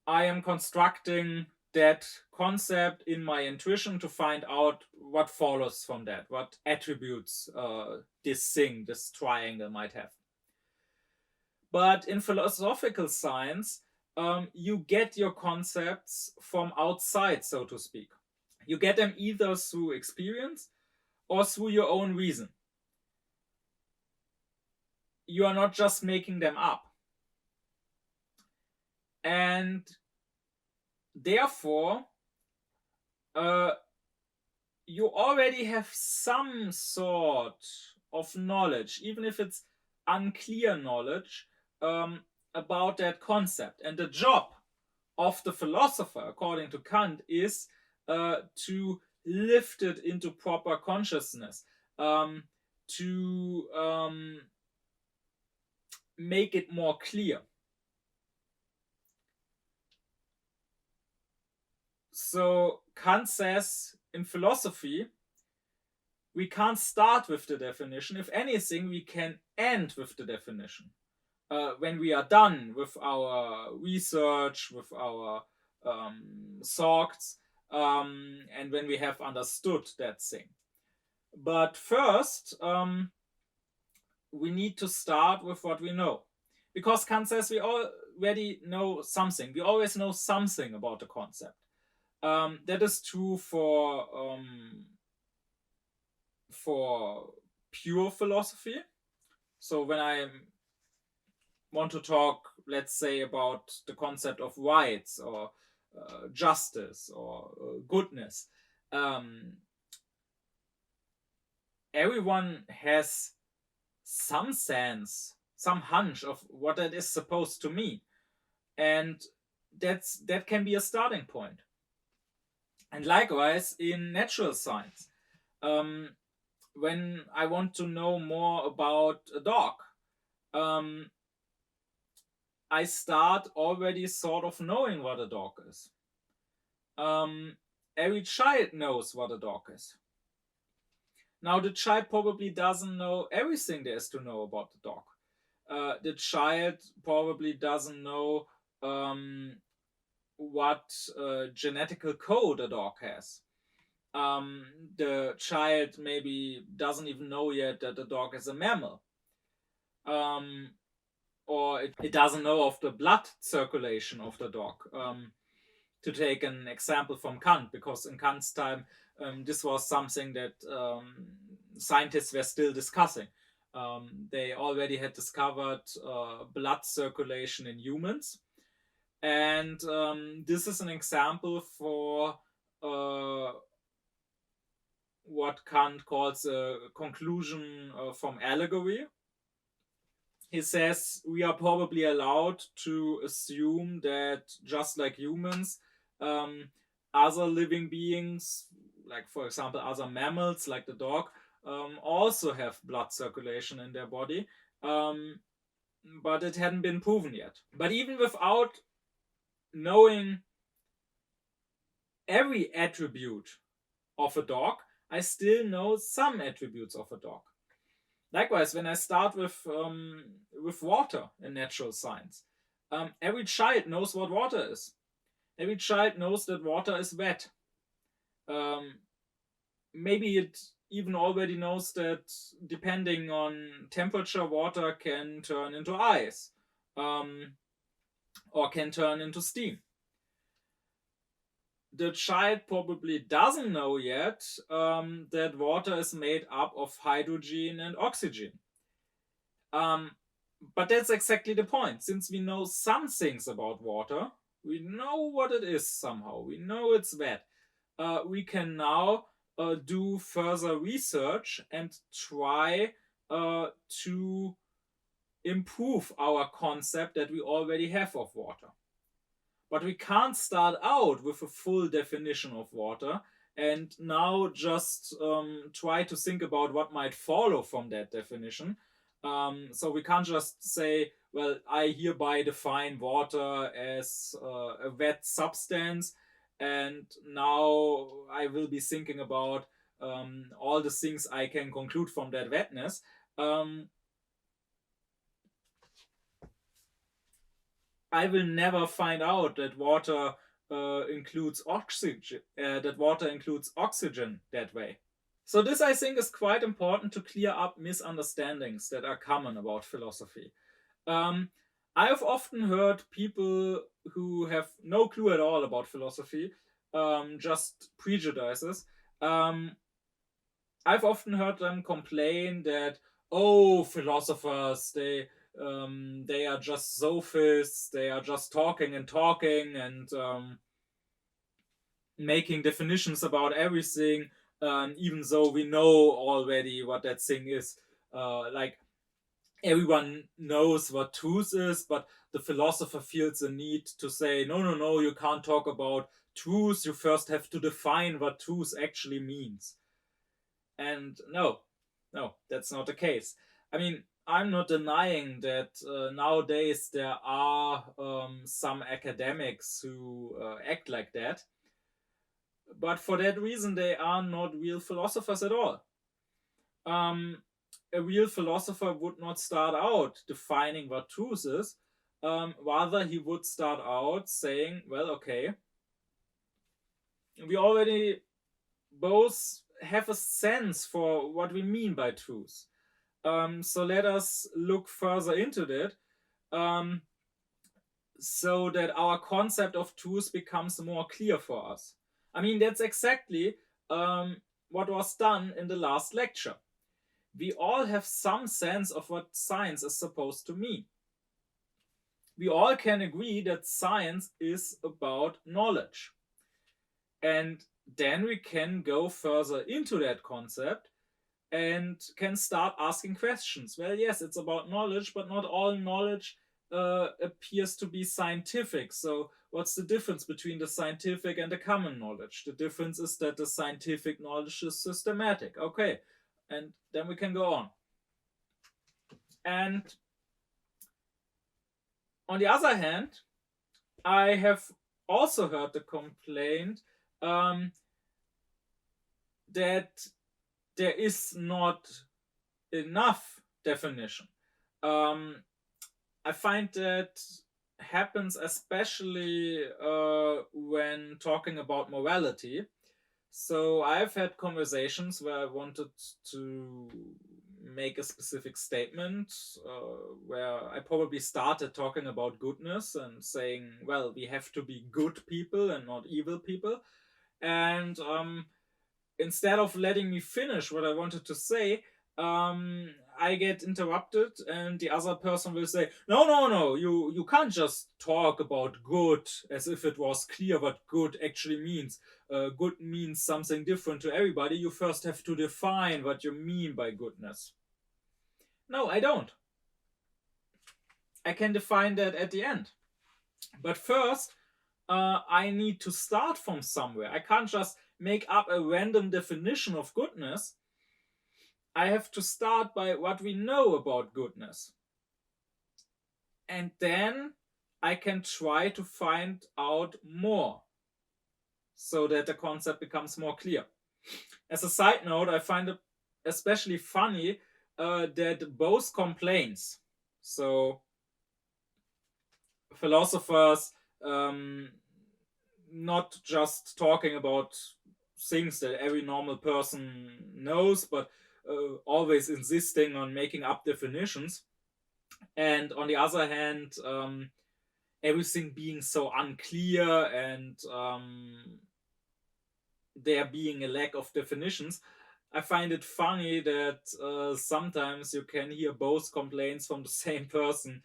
I am constructing that concept in my intuition to find out what follows from that, what attributes this triangle might have. But in philosophical science, you get your concepts from outside, so to speak. You get them either through experience or through your own reason. You are not just making them up. And therefore, you already have some sort of knowledge, even if it's unclear knowledge, about that concept. And the job of the philosopher, according to Kant, is to lift it into proper consciousness, to make it more clear. So Kant says in philosophy, we can't start with the definition. If anything, we can end with the definition. When we are done with our research, with our thoughts, and when we have understood that thing. But first, we need to start with what we know. Because Kant says we already know something. We always know something about the concept. That is true for pure philosophy. So when I want to talk, let's say, about the concept of rights or justice or goodness, everyone has some sense, some hunch of what that is supposed to mean, and that can be a starting point. And likewise in natural science, when I want to know more about a dog, I start already sort of knowing what a dog is. Every child knows what a dog is. Now, the child probably doesn't know everything there is to know about the dog. The child probably doesn't know what genetical code a dog has. The child maybe doesn't even know yet that the dog is a mammal. Or it doesn't know of the blood circulation of the dog. To take an example from Kant, because in Kant's time, this was something that scientists were still discussing. They already had discovered blood circulation in humans. And this is an example for what Kant calls a conclusion from allegory. He says we are probably allowed to assume that just like humans, other living beings, like for example other mammals like the dog, also have blood circulation in their body, but it hadn't been proven yet. But even without knowing every attribute of a dog, I still know some attributes of a dog. Likewise, when I start with water in natural science, every child knows what water is. Every child knows that water is wet. Maybe it even already knows that depending on temperature, water can turn into ice, or can turn into steam. The child probably doesn't know yet that water is made up of hydrogen and oxygen. But that's exactly the point. Since we know some things about water, We know what it is somehow. We know it's that. We can now do further research and try to improve our concept that we already have of water. But we can't start out with a full definition of water and now just try to think about what might follow from that definition. So we can't just say, well, I hereby define water as a wet substance, and now I will be thinking about all the things I can conclude from that wetness. I will never find out that water includes oxygen. That water includes oxygen that way. So this, I think, is quite important to clear up misunderstandings that are common about philosophy. Um, I've often heard people who have no clue at all about philosophy, just prejudices. Um, I've often heard them complain that, oh, philosophers, they are just sophists, they are just talking and talking and making definitions about everything, even though we know already what that thing is. Like, everyone knows what truth is, but the philosopher feels the need to say, no, no, no, you can't talk about truth. You first have to define what truth actually means. And no, that's not the case. I mean, I'm not denying that nowadays there are some academics who act like that, but for that reason, they are not real philosophers at all. Um, a real philosopher would not start out defining what truth is. Rather, he would start out saying, well, okay, we already both have a sense for what we mean by truth. So let us look further into that, um, so that our concept of truth becomes more clear for us. I mean, that's exactly what was done in the last lecture. We all have some sense of what science is supposed to mean. We all can agree that science is about knowledge. And then we can go further into that concept and can start asking questions. Well, yes, it's about knowledge, but not all knowledge appears to be scientific. So, what's the difference between the scientific and the common knowledge? The difference is that the scientific knowledge is systematic. Okay, and then we can go on. And on the other hand, I have also heard the complaint that there is not enough definition. I find that happens especially when talking about morality. So I've had conversations where I wanted to make a specific statement, where I probably started talking about goodness and saying, well, we have to be good people and not evil people. And instead of letting me finish what I wanted to say, I get interrupted, and the other person will say, "No, no, no! You can't just talk about good as if it was clear what good actually means. Good means something different to everybody. You first have to define what you mean by goodness." No, I don't. I can define that at the end. But first, I need to start from somewhere. I can't just make up a random definition of goodness. I have to start by what we know about goodness. And then I can try to find out more so that the concept becomes more clear. As a side note, I find it especially funny that both complaints, so philosophers not just talking about things that every normal person knows, but always insisting on making up definitions. And on the other hand, everything being so unclear and there being a lack of definitions. I find it funny that sometimes you can hear both complaints from the same person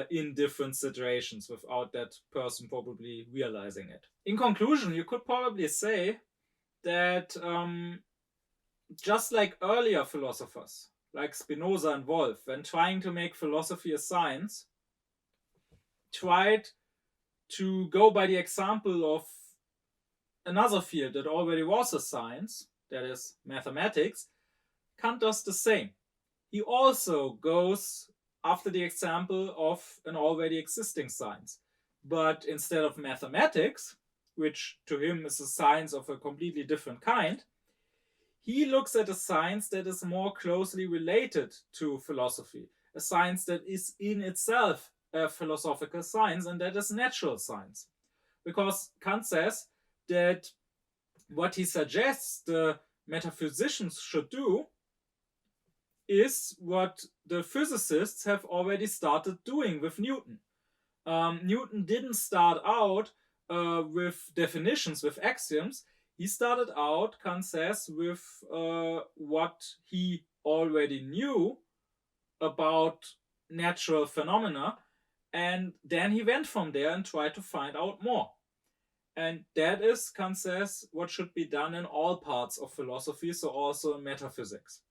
in different situations without that person probably realizing it. In conclusion, you could probably say that just like earlier philosophers, like Spinoza and Wolff, when trying to make philosophy a science, tried to go by the example of another field that already was a science, that is mathematics, Kant does the same. He also goes after the example of an already existing science. But instead of mathematics, which to him is a science of a completely different kind, he looks at a science that is more closely related to philosophy, a science that is in itself a philosophical science, and that is natural science. Because Kant says that what he suggests the metaphysicians should do is what the physicists have already started doing with Newton. Newton didn't start out with definitions, with axioms. He started out, Kant says, with what he already knew about natural phenomena, and then he went from there and tried to find out more. And that is, Kant says, what should be done in all parts of philosophy, so also in metaphysics.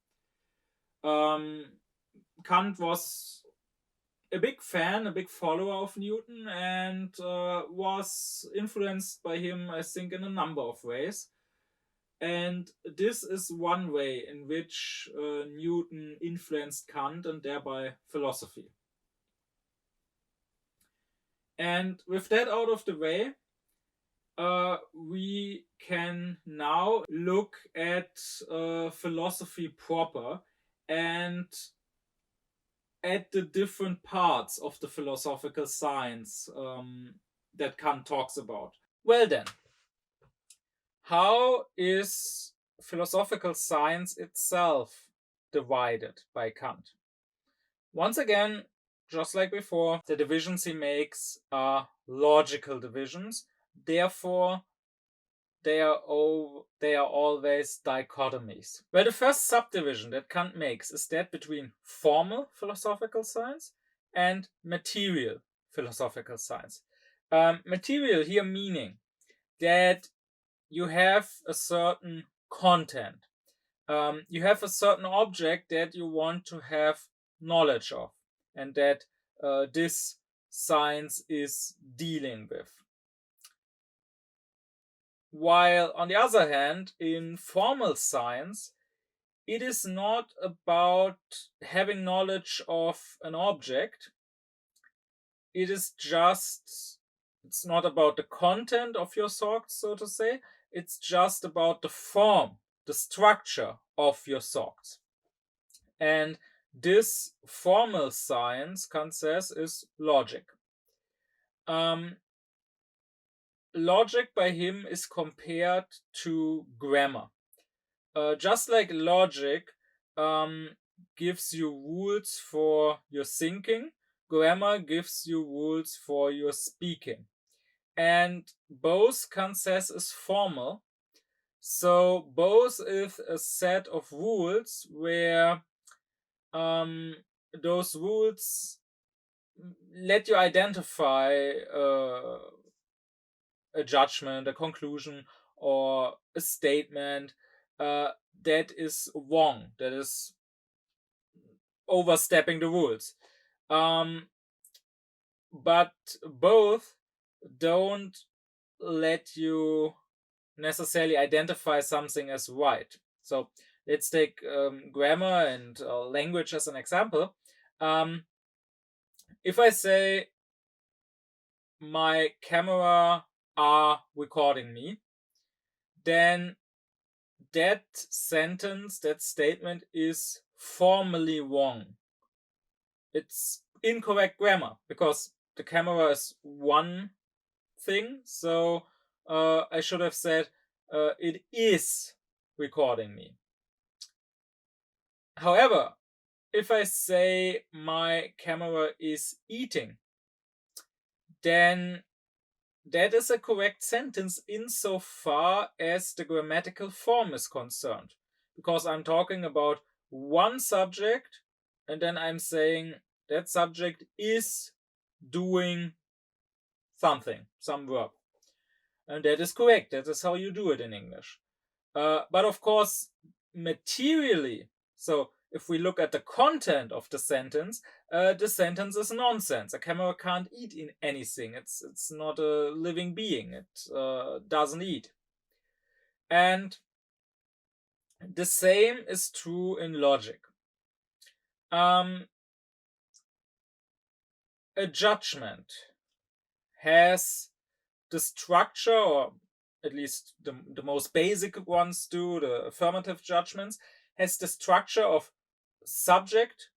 Kant was a big fan, a big follower of Newton, and was influenced by him, I think, in a number of ways. And this is one way in which Newton influenced Kant and thereby philosophy. And with that out of the way, we can now look at philosophy proper and at the different parts of the philosophical science that Kant talks about. Well then, how is philosophical science itself divided by Kant? Once again, just like before, the divisions he makes are logical divisions. Therefore, they are always dichotomies. Well, the first subdivision that Kant makes is that between formal philosophical science and material philosophical science. Material here meaning that you have a certain content. You have a certain object that you want to have knowledge of, and that this science is dealing with. While on the other hand, in formal science, it is not about having knowledge of an object. It's not about the content of your thoughts, so to say. It's just about the form, the structure of your thoughts. And this formal science, Kant says, is logic. Logic by him is compared to grammar. Just like logic gives you rules for your thinking, grammar gives you rules for your speaking. And both, Kant says, is formal. So both is a set of rules where those rules let you identify a judgment, a conclusion, or a statement that is wrong, that is overstepping the rules. But both don't let you necessarily identify something as right. So let's take grammar and language as an example. If I say my camera are recording me, then that sentence, that statement is formally wrong. It's incorrect grammar because the camera is one thing, so I should have said it is recording me. However, if I say my camera is eating, then that is a correct sentence insofar as the grammatical form is concerned, because I'm talking about one subject and then I'm saying that subject is doing something, some work. And that is correct. That is how you do it in English. But of course, materially, so if we look at the content of the sentence is nonsense. A camera can't eat in anything. It's not a living being. It doesn't eat. And the same is true in logic. A judgment has the structure, or at least the most basic ones do, the affirmative judgments, has the structure of subject,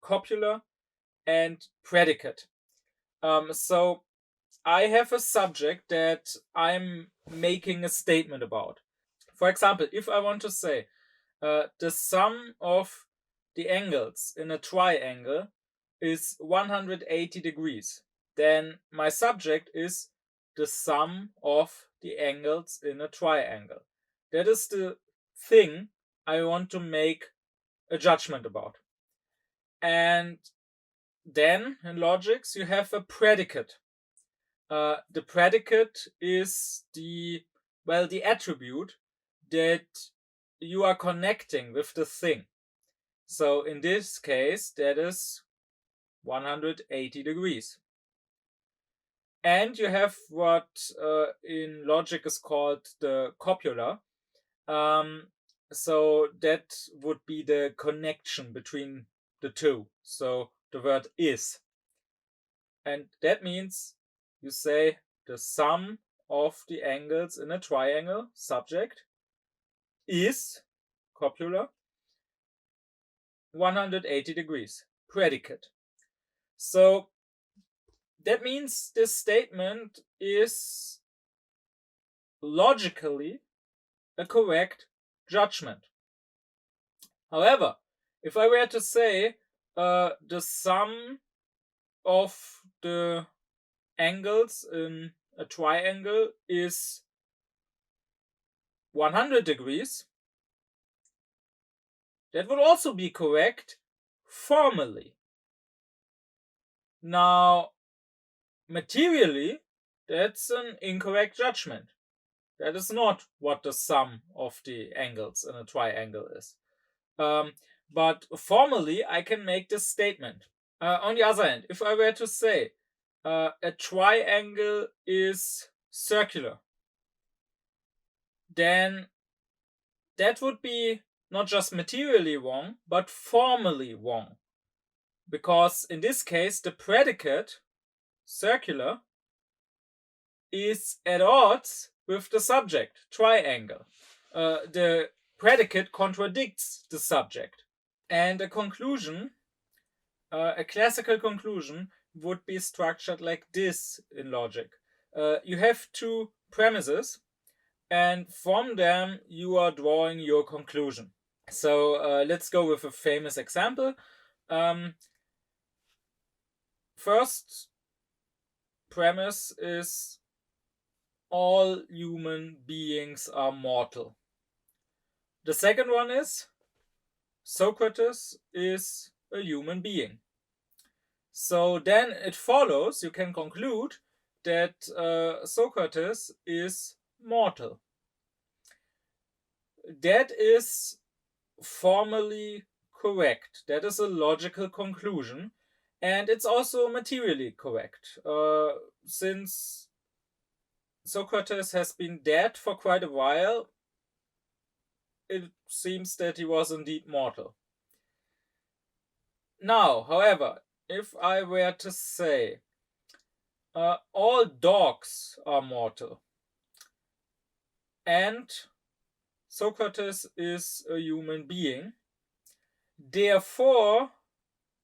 copula, and predicate. So I have a subject that I'm making a statement about. For example, if I want to say the sum of the angles in a triangle is 180 degrees, then my subject is the sum of the angles in a triangle. That is the thing I want to make a judgment about. And then in logics you have a predicate. The predicate is the attribute that you are connecting with the thing. So in this case, that is 180 degrees. And you have what in logic is called the copula. So that would be the connection between the two. So the word is. And that means you say the sum of the angles in a triangle, subject, is, copula, 180 degrees, predicate. So that means this statement is logically a correct judgment. However, if I were to say the sum of the angles in a triangle is 100 degrees, that would also be correct formally. Now, materially, that's an incorrect judgment. That is not what the sum of the angles in a triangle is. But formally, I can make this statement. On the other hand, if I were to say a triangle is circular, then that would be not just materially wrong, but formally wrong. Because in this case, the predicate, circular, is at odds with the subject, triangle. The predicate contradicts the subject. And a conclusion, a classical conclusion, would be structured like this in logic. You have two premises, and from them you are drawing your conclusion. So let's go with a famous example. First premise is all human beings are mortal. The second one is Socrates is a human being. So then it follows, you can conclude that Socrates is mortal. That is formally correct. That is a logical conclusion. And it's also materially correct. Since Socrates has been dead for quite a while, it seems that he was indeed mortal. Now, however, if I were to say all dogs are mortal and Socrates is a human being, therefore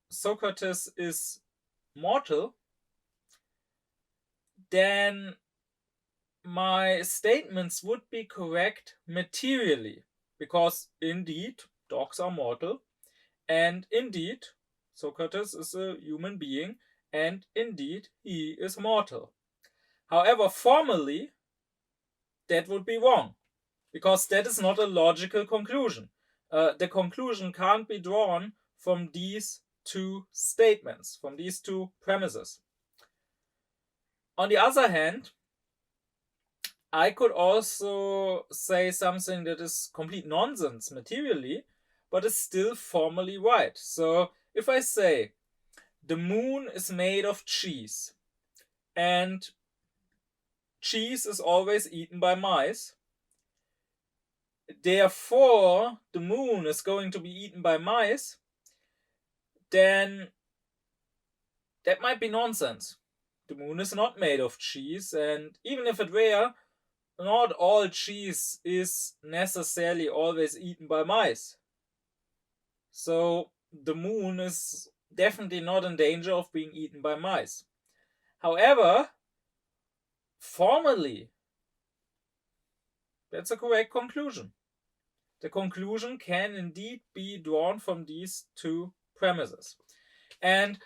Socrates is mortal, then my statements would be correct materially, because indeed dogs are mortal, and indeed Socrates is a human being, and indeed he is mortal. However, formally that would be wrong, because that is not a logical conclusion. The conclusion can't be drawn from these two statements, from these two premises. On the other hand, I could also say something that is complete nonsense materially, but is still formally right. So if I say the moon is made of cheese, and cheese is always eaten by mice, therefore the moon is going to be eaten by mice, then that might be nonsense. The moon is not made of cheese, and even if it were, not all cheese is necessarily always eaten by mice. So the moon is definitely not in danger of being eaten by mice. However, formally, that's a correct conclusion. The conclusion can indeed be drawn from these two premises. And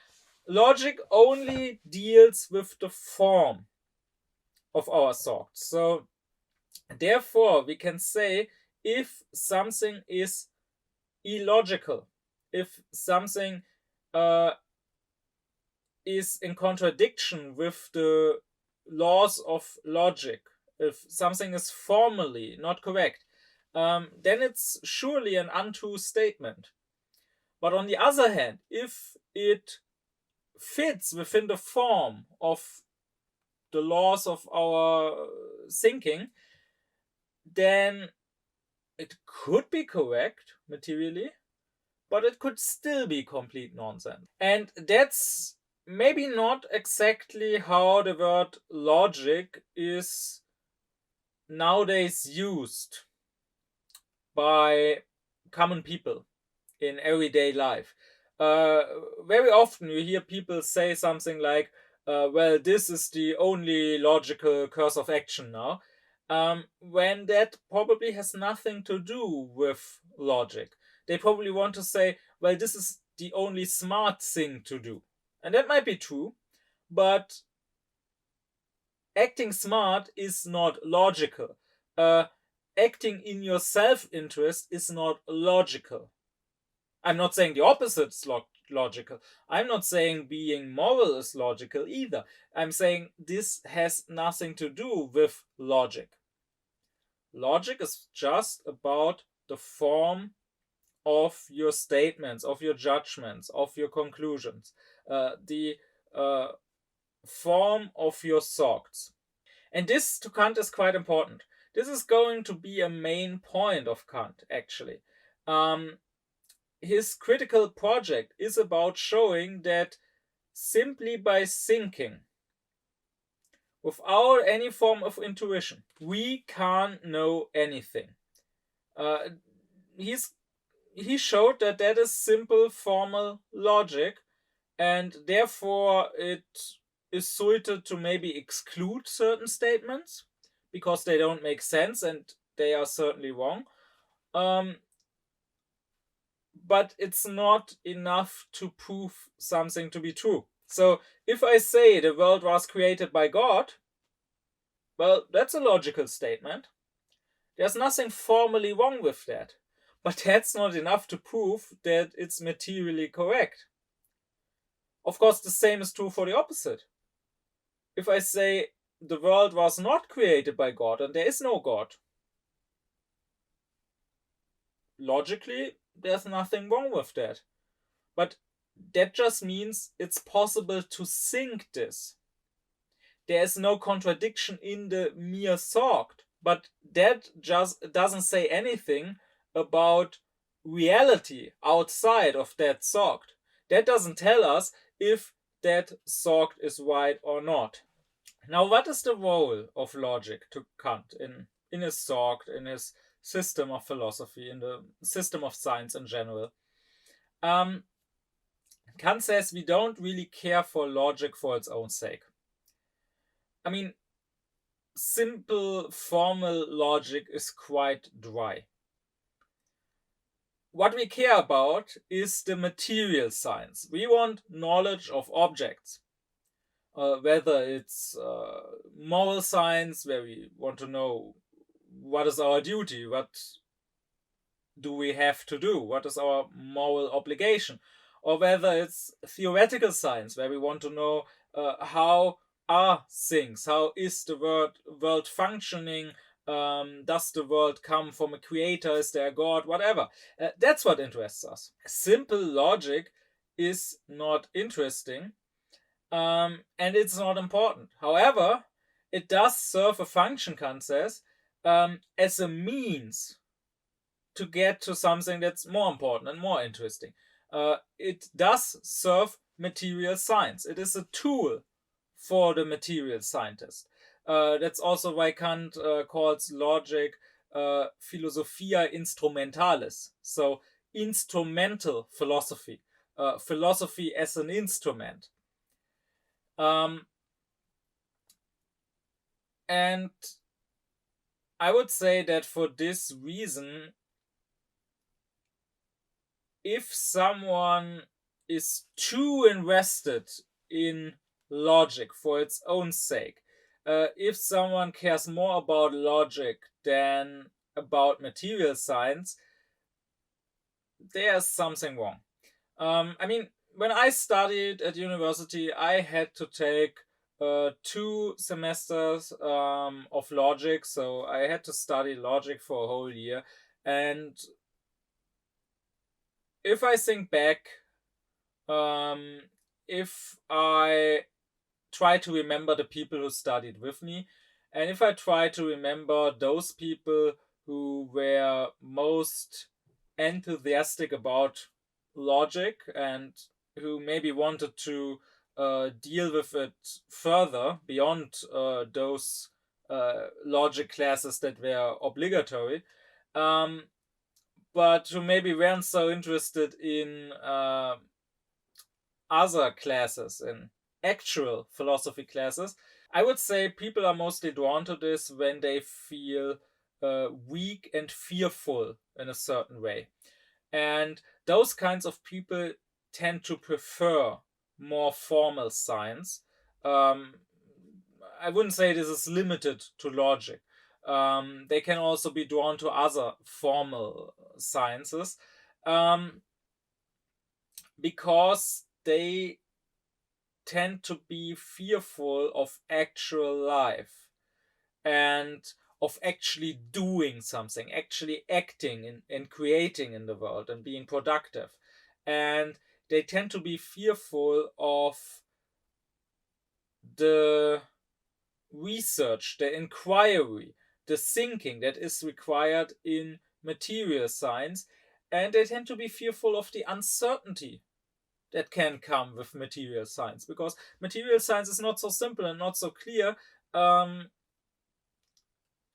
logic only deals with the form of our thoughts. So therefore, we can say if something is illogical, if something is in contradiction with the laws of logic, if something is formally not correct, then it's surely an untrue statement. But on the other hand, if it fits within the form of the laws of our thinking, then it could be correct materially, but it could still be complete nonsense. And that's maybe not exactly how the word logic is nowadays used by common people in everyday life. Very often you hear people say something like, well, this is the only logical course of action now, when that probably has nothing to do with logic. They probably want to say, well, this is the only smart thing to do. And that might be true, but acting smart is not logical. Acting in your self-interest is not logical. I'm not saying the opposite is logical. I'm not saying being moral is logical either. I'm saying this has nothing to do with logic. Logic is just about the form of your statements, of your judgments, of your conclusions, the form of your thoughts. And this to Kant is quite important. This is going to be a main point of Kant, actually. His critical project is about showing that simply by thinking, without any form of intuition, we can't know anything. He showed that that is simple formal logic, and therefore it is suited to maybe exclude certain statements because they don't make sense and they are certainly wrong. But it's not enough to prove something to be true. So if I say the world was created by God, well, that's a logical statement. There's nothing formally wrong with that. But that's not enough to prove that it's materially correct. Of course, the same is true for the opposite. If I say the world was not created by God and there is no God, logically, there's nothing wrong with that. But that just means it's possible to think this. There is no contradiction in the mere thought, but that just doesn't say anything about reality outside of that thought. That doesn't tell us if that thought is right or not. Now, what is the role of logic to Kant in his thought, in his system of philosophy, in the system of science in general? Kant says we don't really care for logic for its own sake. I mean, simple formal logic is quite dry. What we care about is the material science. We want knowledge of objects. Whether it's moral science, where we want to know what is our duty, what do we have to do, what is our moral obligation, or whether it's theoretical science, where we want to know how are things? How is the world functioning? Does the world come from a creator? Is there a God? Whatever. That's what interests us. Simple logic is not interesting, and it's not important. However, it does serve a function, Kant says, as a means to get to something that's more important and more interesting. It does serve material science. It is a tool for the material scientist. That's also why Kant calls logic philosophia instrumentalis, so instrumental philosophy, philosophy as an instrument. Um, and I would say that for this reason, if someone is too invested in logic for its own sake, if someone cares more about logic than about material science, there's something wrong. I mean, when I studied at university, I had to take 2 semesters of logic, so I had to study logic for a whole year. And if I think back, if I try to remember the people who studied with me, and if I try to remember those people who were most enthusiastic about logic and who maybe wanted to deal with it further beyond those logic classes that were obligatory, um, but who maybe weren't so interested in other classes, in actual philosophy classes, I would say people are mostly drawn to this when they feel weak and fearful in a certain way. And those kinds of people tend to prefer more formal science. Um, I wouldn't say this is limited to logic. They can also be drawn to other formal sciences, um, because they tend to be fearful of actual life and of actually doing something, actually acting and creating in the world and being productive. And they tend to be fearful of the research, the inquiry, the thinking that is required in material science. And they tend to be fearful of the uncertainty that can come with material science, because material science is not so simple and not so clear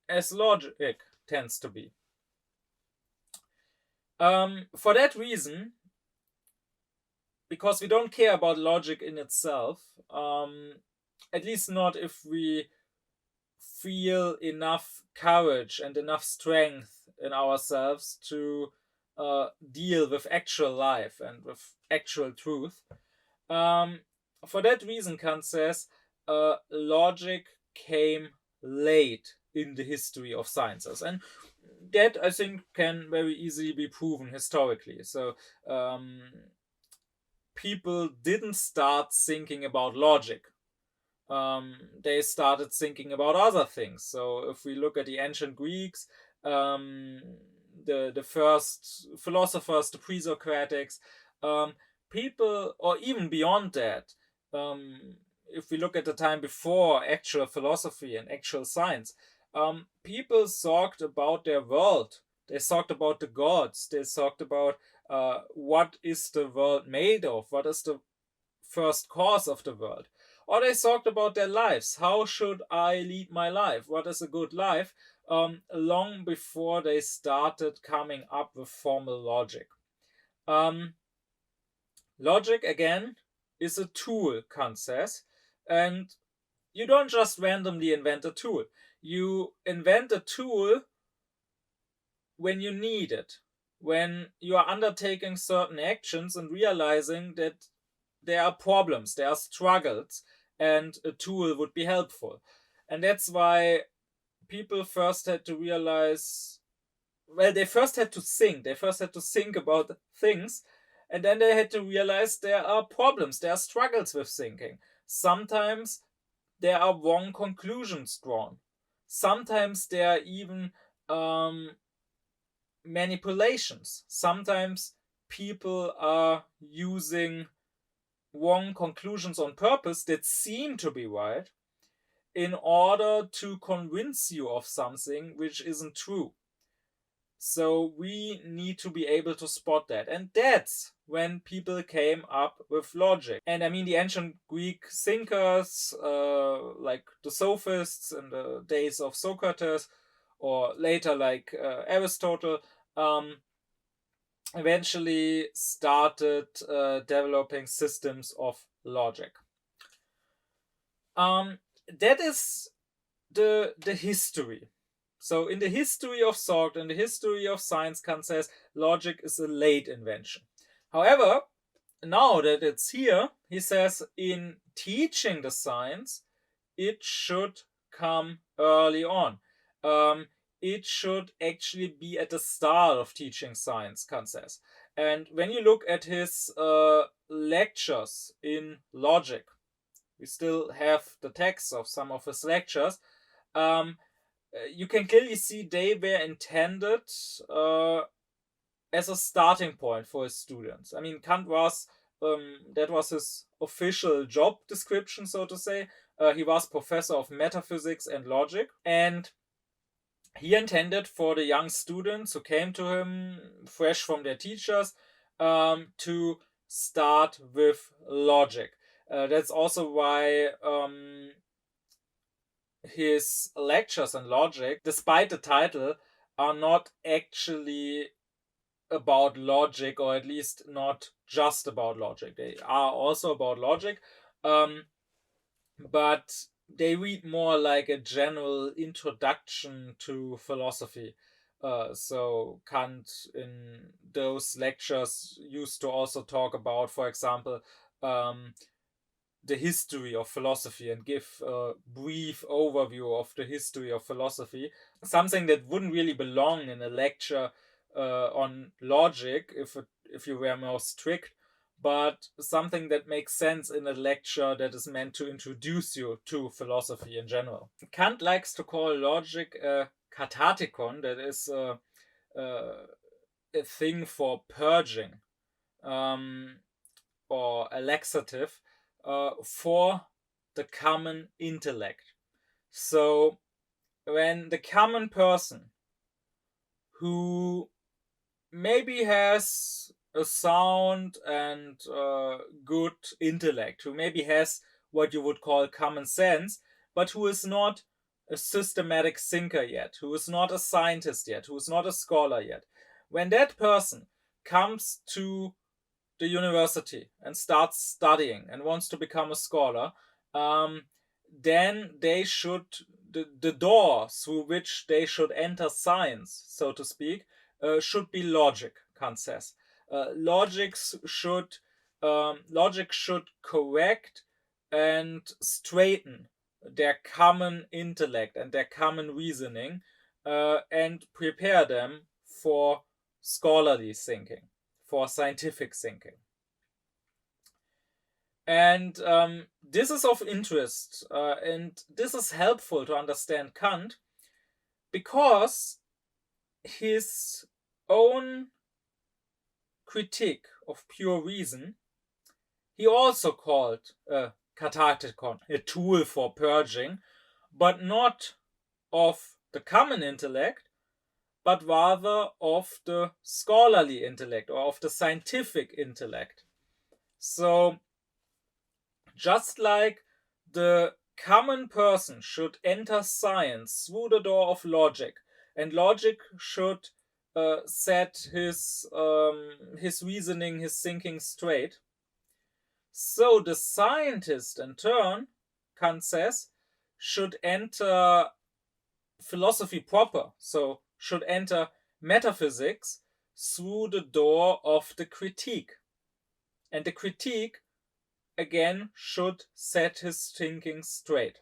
as logic tends to be. For that reason, because we don't care about logic in itself, at least not if we feel enough courage and enough strength in ourselves to deal with actual life and with actual truth. For that reason, Kant says, logic came late in the history of sciences. And that, I think, can very easily be proven historically. So, people didn't start thinking about logic. They started thinking about other things. So, if we look at the ancient Greeks, the first philosophers, the pre-Socratics, people, or even beyond that, if we look at the time before actual philosophy and actual science, people talked about their world. They talked about the gods. They talked about what is the world made of? What is the first cause of the world? Or they talked about their lives. How should I lead my life? What is a good life? Long before they started coming up with formal logic. Logic, again, is a tool, Kant says, and you don't just randomly invent a tool. You invent a tool when you need it, when you are undertaking certain actions and realizing that there are problems, there are struggles, and a tool would be helpful. And that's why people first had to realize, well, they first had to think about things, and then they had to realize there are problems, there are struggles with thinking. Sometimes there are wrong conclusions drawn. Sometimes there are even manipulations. Sometimes people are using wrong conclusions on purpose that seem to be right in order to convince you of something which isn't true. So we need to be able to spot that. And that's when people came up with logic. And I mean, the ancient Greek thinkers, like the sophists in the days of Socrates, or later like Aristotle, eventually started developing systems of logic. That is the history. So in the history of thought, in the history of science, Kant says logic is a late invention. However, now that it's here, he says in teaching the science, it should come early on. It should actually be at the start of teaching science, Kant says. And when you look at his lectures in logic, we still have the text of some of his lectures. You can clearly see they were intended as a starting point for his students. I mean, Kant was, that was his official job description, so to say. He was professor of metaphysics and logic, and he intended for the young students who came to him fresh from their teachers to start with logic. That's also why his lectures on logic, despite the title, are not actually about logic, or at least not just about logic. They are also about logic, but they read more like a general introduction to philosophy. So Kant in those lectures used to also talk about, for example, the history of philosophy, and give a brief overview of the history of philosophy. Something that wouldn't really belong in a lecture on logic if you were more strict, but something that makes sense in a lecture that is meant to introduce you to philosophy in general. Kant likes to call logic a kathartikon, that is a thing for purging, or a laxative for the common intellect. So when the common person who maybe has a sound and good intellect, who maybe has what you would call common sense, but who is not a systematic thinker yet, who is not a scientist yet, who is not a scholar yet, when that person comes to the university and starts studying and wants to become a scholar, then they should, the door through which they should enter science, so to speak, should be logic, Kant says. Logic should correct and straighten their common intellect and their common reasoning, and prepare them for scholarly thinking, for scientific thinking. And this is of interest, and this is helpful to understand Kant, because his own critique of pure reason, he also called kathartikon, a tool for purging, but not of the common intellect, but rather of the scholarly intellect, or of the scientific intellect. So just like the common person should enter science through the door of logic, and logic should set his reasoning, his thinking straight, so the scientist in turn, Kant says, should enter philosophy proper, so should enter metaphysics through the door of the critique. And the critique, again, should set his thinking straight.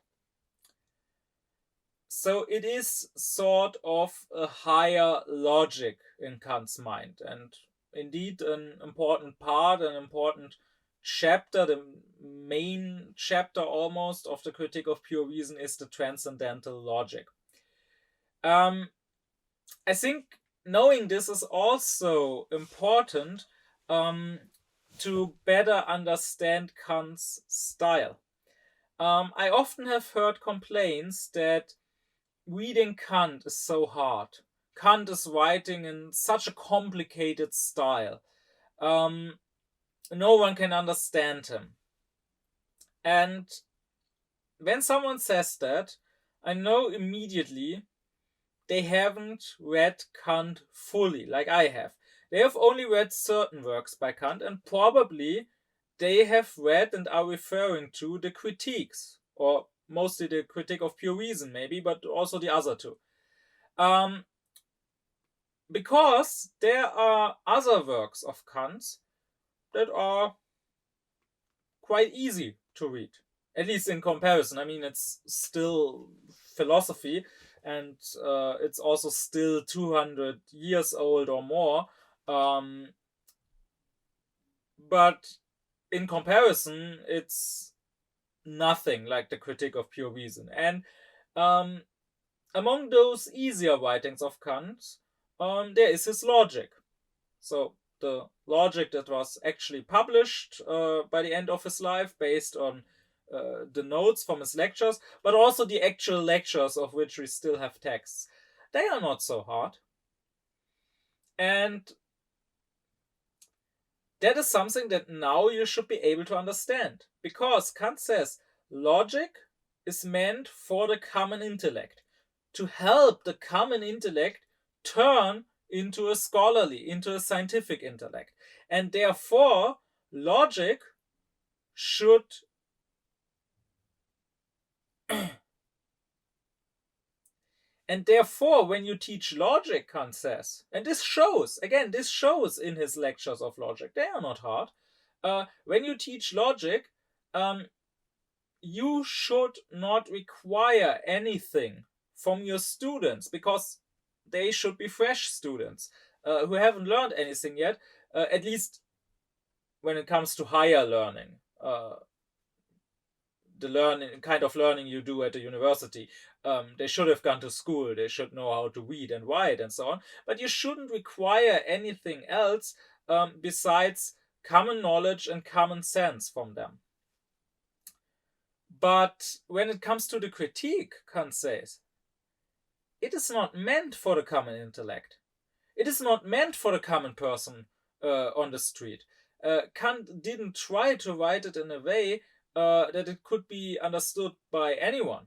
So it is sort of a higher logic in Kant's mind, and indeed an important part, an important chapter, the main chapter almost of the Critique of Pure Reason, is the transcendental logic. I think knowing this is also important to better understand Kant's style. I often have heard complaints that reading Kant is so hard. Kant is writing in such a complicated style. No one can understand him. And when someone says that, I know immediately they haven't read Kant fully, like I have. They have only read certain works by Kant, and probably they have read and are referring to the critiques, or mostly the Critique of Pure Reason, maybe, but also the other two. Because there are other works of Kant's that are quite easy to read, at least in comparison. I mean, it's still philosophy, and it's also still 200 years old or more. But in comparison, it's nothing like the Critique of Pure Reason. And among those easier writings of Kant, there is his logic. So the logic that was actually published by the end of his life, based on the notes from his lectures, but also the actual lectures of which we still have texts. They are not so hard. And that is something that now you should be able to understand. Because Kant says logic is meant for the common intellect, to help the common intellect turn into a scholarly, into a scientific intellect. And therefore, logic should and therefore, when you teach logic, Kant says, and this shows in his lectures of logic, they are not hard. When you teach logic, you should not require anything from your students, because they should be fresh students who haven't learned anything yet, at least when it comes to higher learning. The kind of learning you do at the university. They should have gone to school, they should know how to read and write and so on, but you shouldn't require anything else besides common knowledge and common sense from them. But when it comes to the critique, Kant says, it is not meant for the common intellect. It is not meant for the common person on the street. Kant didn't try to write it in a way that it could be understood by anyone.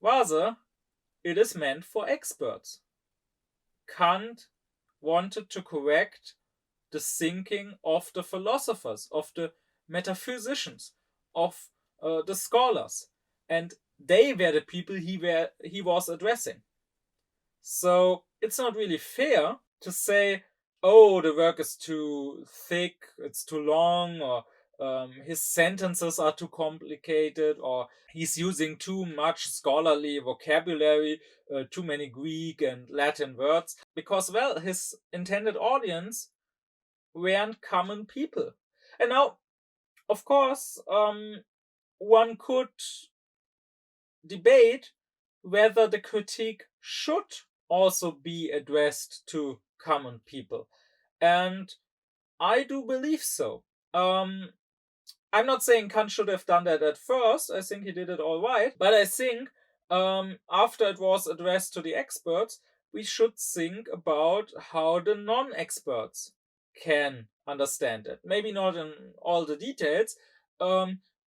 Rather, it is meant for experts. Kant wanted to correct the thinking of the philosophers, of the metaphysicians, of the scholars, and they were the people he was addressing. So it's not really fair to say, oh, the work is too thick, it's too long, or his sentences are too complicated, or he's using too much scholarly vocabulary, too many Greek and Latin words, because, well, his intended audience weren't common people. And now, of course, one could debate whether the critique should also be addressed to common people. And I do believe so. I'm not saying Kant should have done that at first. I think he did it all right. But I think after it was addressed to the experts, we should think about how the non-experts can understand it. Maybe not in all the details,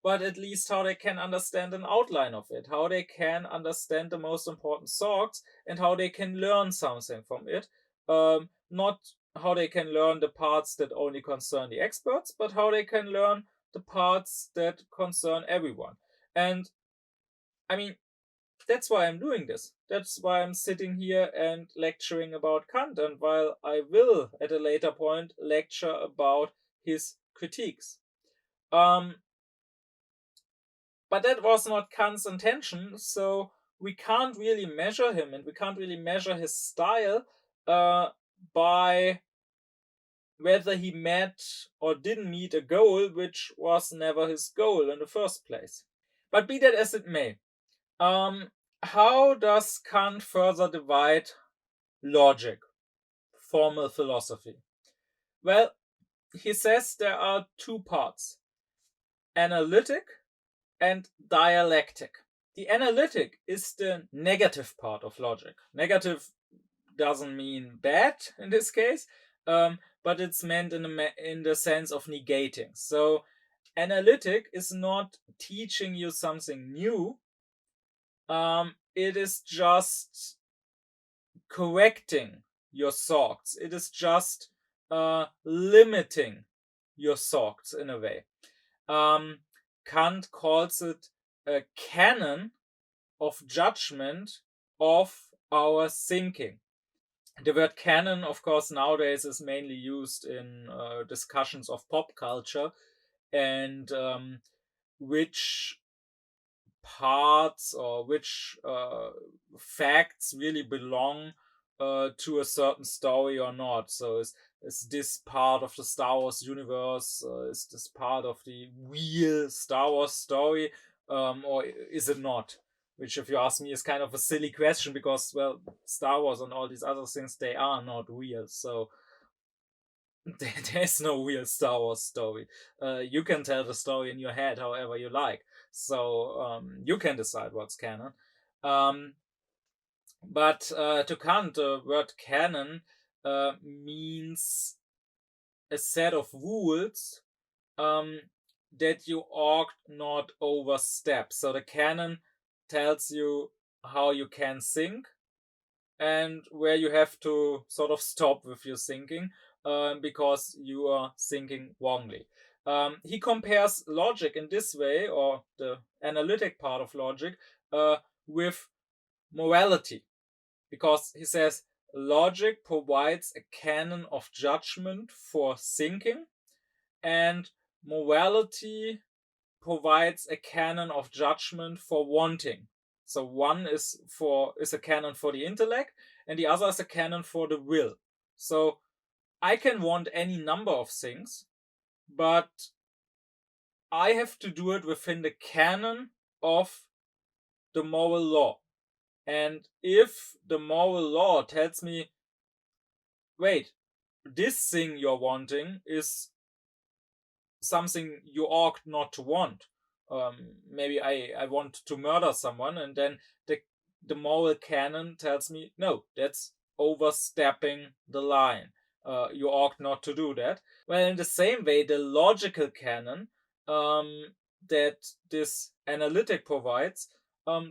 but at least how they can understand an outline of it, how they can understand the most important thoughts, and how they can learn something from it. Not how they can learn the parts that only concern the experts, but how they can learn the parts that concern everyone. And I mean, that's why I'm doing this. That's why I'm sitting here and lecturing about Kant, and while I will at a later point lecture about his critiques. But that was not Kant's intention, so we can't really measure him, and we can't really measure his style by whether he met or didn't meet a goal which was never his goal in the first place. But be that as it may, how does Kant further divide logic, formal philosophy? Well, he says there are two parts, analytic and dialectic. The analytic is the negative part of logic. Negative doesn't mean bad in this case, but it's meant in the sense of negating. So analytic is not teaching you something new. It is just correcting your thoughts. It is just limiting your thoughts in a way. Kant calls it a canon of judgment of our thinking. The word canon, of course, nowadays is mainly used in discussions of pop culture and which parts or which facts really belong to a certain story or not. So is this part of the Star Wars universe? Is this part of the real Star Wars story? Or is it not? Which, if you ask me, is kind of a silly question because, well, Star Wars and all these other things, they are not real. So there's no real Star Wars story. You can tell the story in your head however you like. So you can decide what's canon. But to Kant, the word canon means a set of rules that you ought not overstep. So the canon tells you how you can think and where you have to sort of stop with your thinking because you are thinking wrongly. He compares logic in this way, or the analytic part of logic, with morality, because he says logic provides a canon of judgment for thinking, and morality provides a canon of judgment for wanting. So one is a canon for the intellect, and the other is a canon for the will. So I can want any number of things, but I have to do it within the canon of the moral law. And if the moral law tells me, wait, this thing you're wanting is something you ought not to want. Maybe I want to murder someone, and then the moral canon tells me, no, that's overstepping the line. You ought not to do that. Well, in the same way, the logical canon that this analytic provides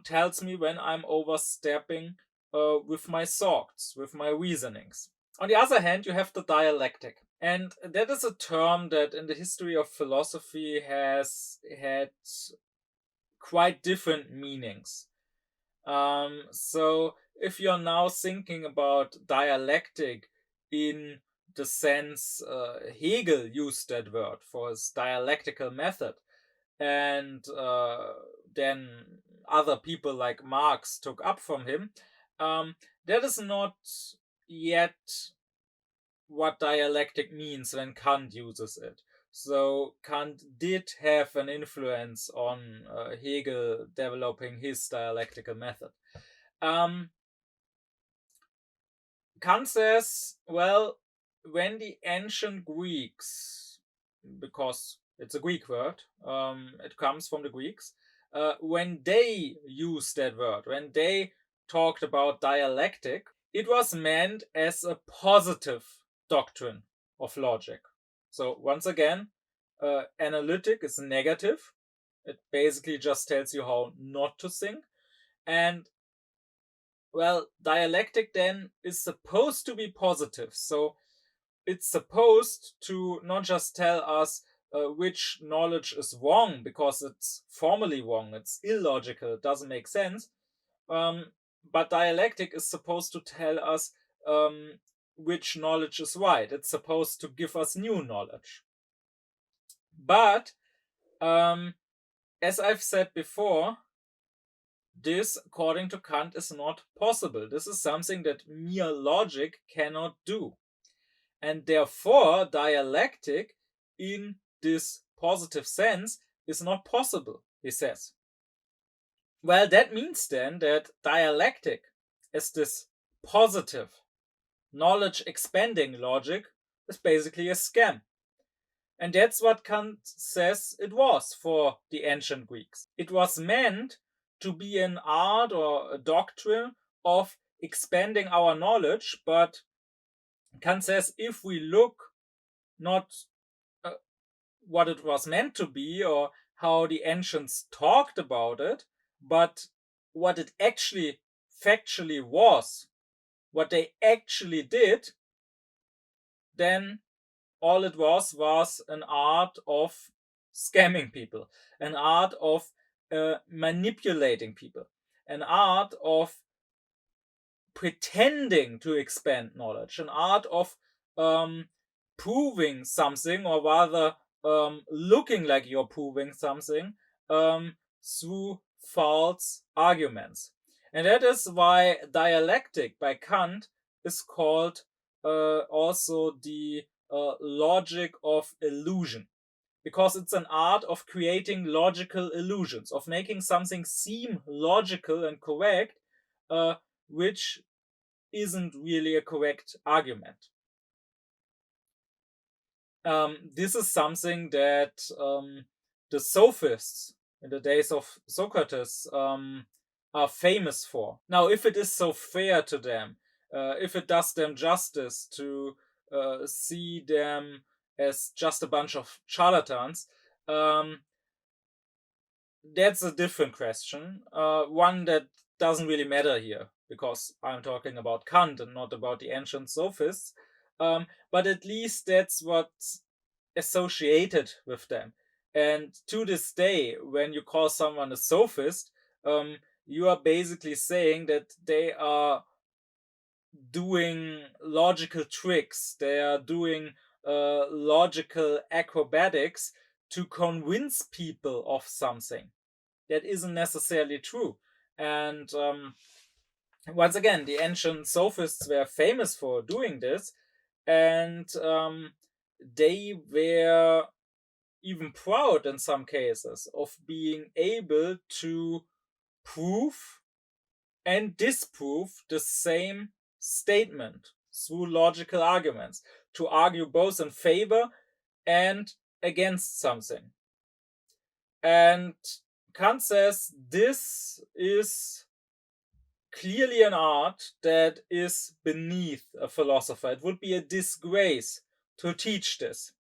tells me when I'm overstepping with my thoughts, with my reasonings. On the other hand, you have the dialectic. And that is a term that in the history of philosophy has had quite different meanings. So if you're now thinking about dialectic in the sense Hegel used that word for his dialectical method, and then other people like Marx took up from him, that is not yet what dialectic means when Kant uses it. So Kant did have an influence on Hegel developing his dialectical method. Kant says, well, when the ancient Greeks, because it's a Greek word, it comes from the Greeks, when they used that word, when they talked about dialectic, it was meant as a positive doctrine of logic. So once again, analytic is negative. It basically just tells you how not to think. And well, dialectic then is supposed to be positive. So it's supposed to not just tell us which knowledge is wrong because it's formally wrong, it's illogical, it doesn't make sense. But dialectic is supposed to tell us which knowledge is right. It's supposed to give us new knowledge. But as I've said before, this, according to Kant, is not possible. This is something that mere logic cannot do. And therefore, dialectic in this positive sense is not possible, he says. Well, that means then that dialectic as this positive, knowledge expanding logic is basically a scam. And that's what Kant says it was for the ancient Greeks. It was meant to be an art or a doctrine of expanding our knowledge, but Kant says if we look not what it was meant to be or how the ancients talked about it, but what it actually factually was, what they actually did, then all it was an art of scamming people, an art of manipulating people, an art of pretending to expand knowledge, an art of proving something, or rather looking like you're proving something through false arguments. And that is why dialectic by Kant is called also the logic of illusion, because it's an art of creating logical illusions, of making something seem logical and correct, which isn't really a correct argument. This is something that the sophists in the days of Socrates are famous for. Now, if it is so fair to them, if it does them justice to see them as just a bunch of charlatans, that's a different question. One that doesn't really matter here, because I'm talking about Kant and not about the ancient sophists. But at least that's what's associated with them. And to this day, when you call someone a sophist, you are basically saying that they are doing logical tricks, they are doing logical acrobatics to convince people of something that isn't necessarily true. And once again, the ancient sophists were famous for doing this, and they were even proud in some cases of being able to prove and disprove the same statement through logical arguments, to argue both in favor and against something. And Kant says this is clearly an art that is beneath a philosopher. It would be a disgrace to teach this.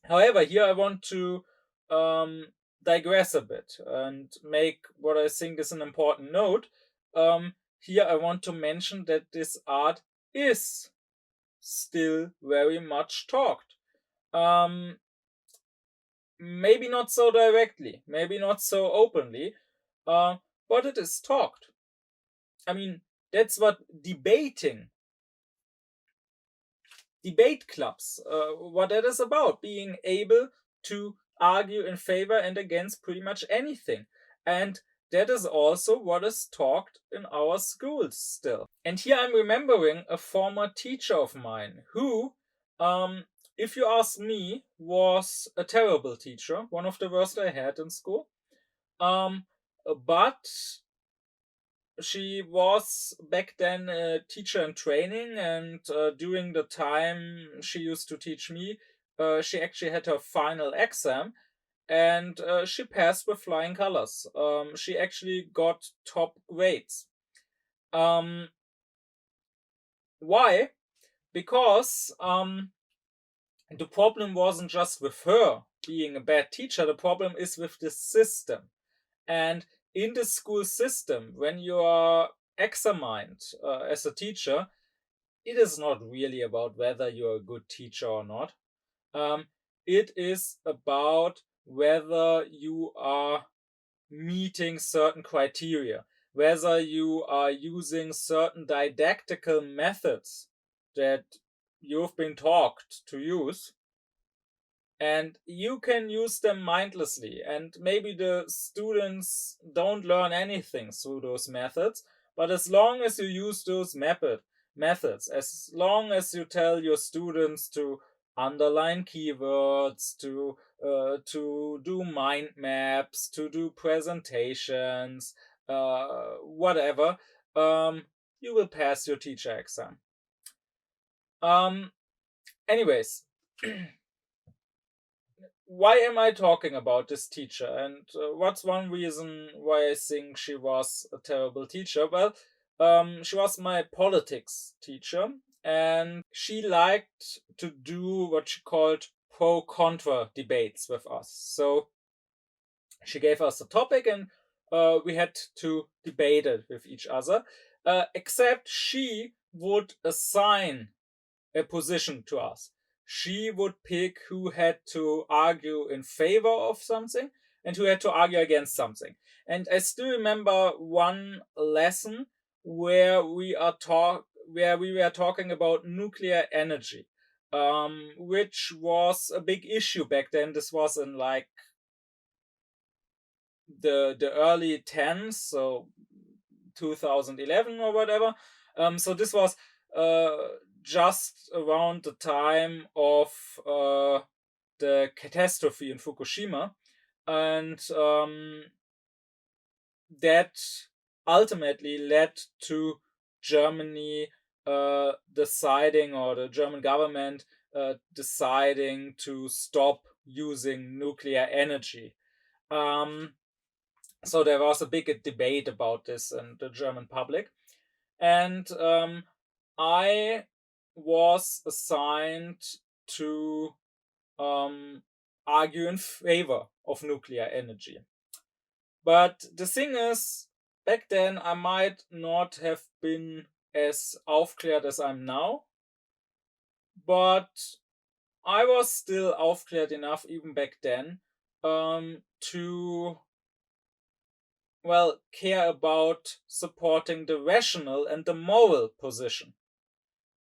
However, here I want to digress a bit and make what I think is an important note. Here I want to mention that this art is still very much talked. Maybe not so directly, maybe not so openly, but it is talked. I mean, that's what debate clubs, what that is about, being able to argue in favor and against pretty much anything. And that is also what is talked in our schools still. And here I'm remembering a former teacher of mine who, if you ask me, was a terrible teacher, one of the worst I had in school. But she was back then a teacher in training, and during the time she used to teach me, she actually had her final exam, and she passed with flying colors. She actually got top grades. Why? Because the problem wasn't just with her being a bad teacher, the problem is with the system. And in the school system, when you are examined as a teacher, it is not really about whether you're a good teacher or not. It is about whether you are meeting certain criteria, whether you are using certain didactical methods that you've been taught to use, and you can use them mindlessly, and maybe the students don't learn anything through those methods, but as long as you use those methods. As long as you tell your students to underline keywords, to do mind maps, to do presentations, whatever, you will pass your teacher exam. Anyways, why am I talking about this teacher, and what's one reason why I think she was a terrible teacher? Well, she was my politics teacher, and she liked to do what she called pro-contra debates with us. So she gave us a topic, and we had to debate it with each other, except she would assign a position to us. She would pick who had to argue in favor of something and who had to argue against something. And I still remember one lesson where we were talking about nuclear energy, which was a big issue back then. This was in like the early 10s, so 2011 or whatever. So this was just around the time of the catastrophe in Fukushima, and that ultimately led to Germany deciding, or the German government deciding to stop using nuclear energy. So there was a big debate about this in the German public, and I was assigned to argue in favor of nuclear energy. But the thing is, back then I might not have been as aufkläred as I'm now, but I was still aufkläred enough even back then to, well, care about supporting the rational and the moral position,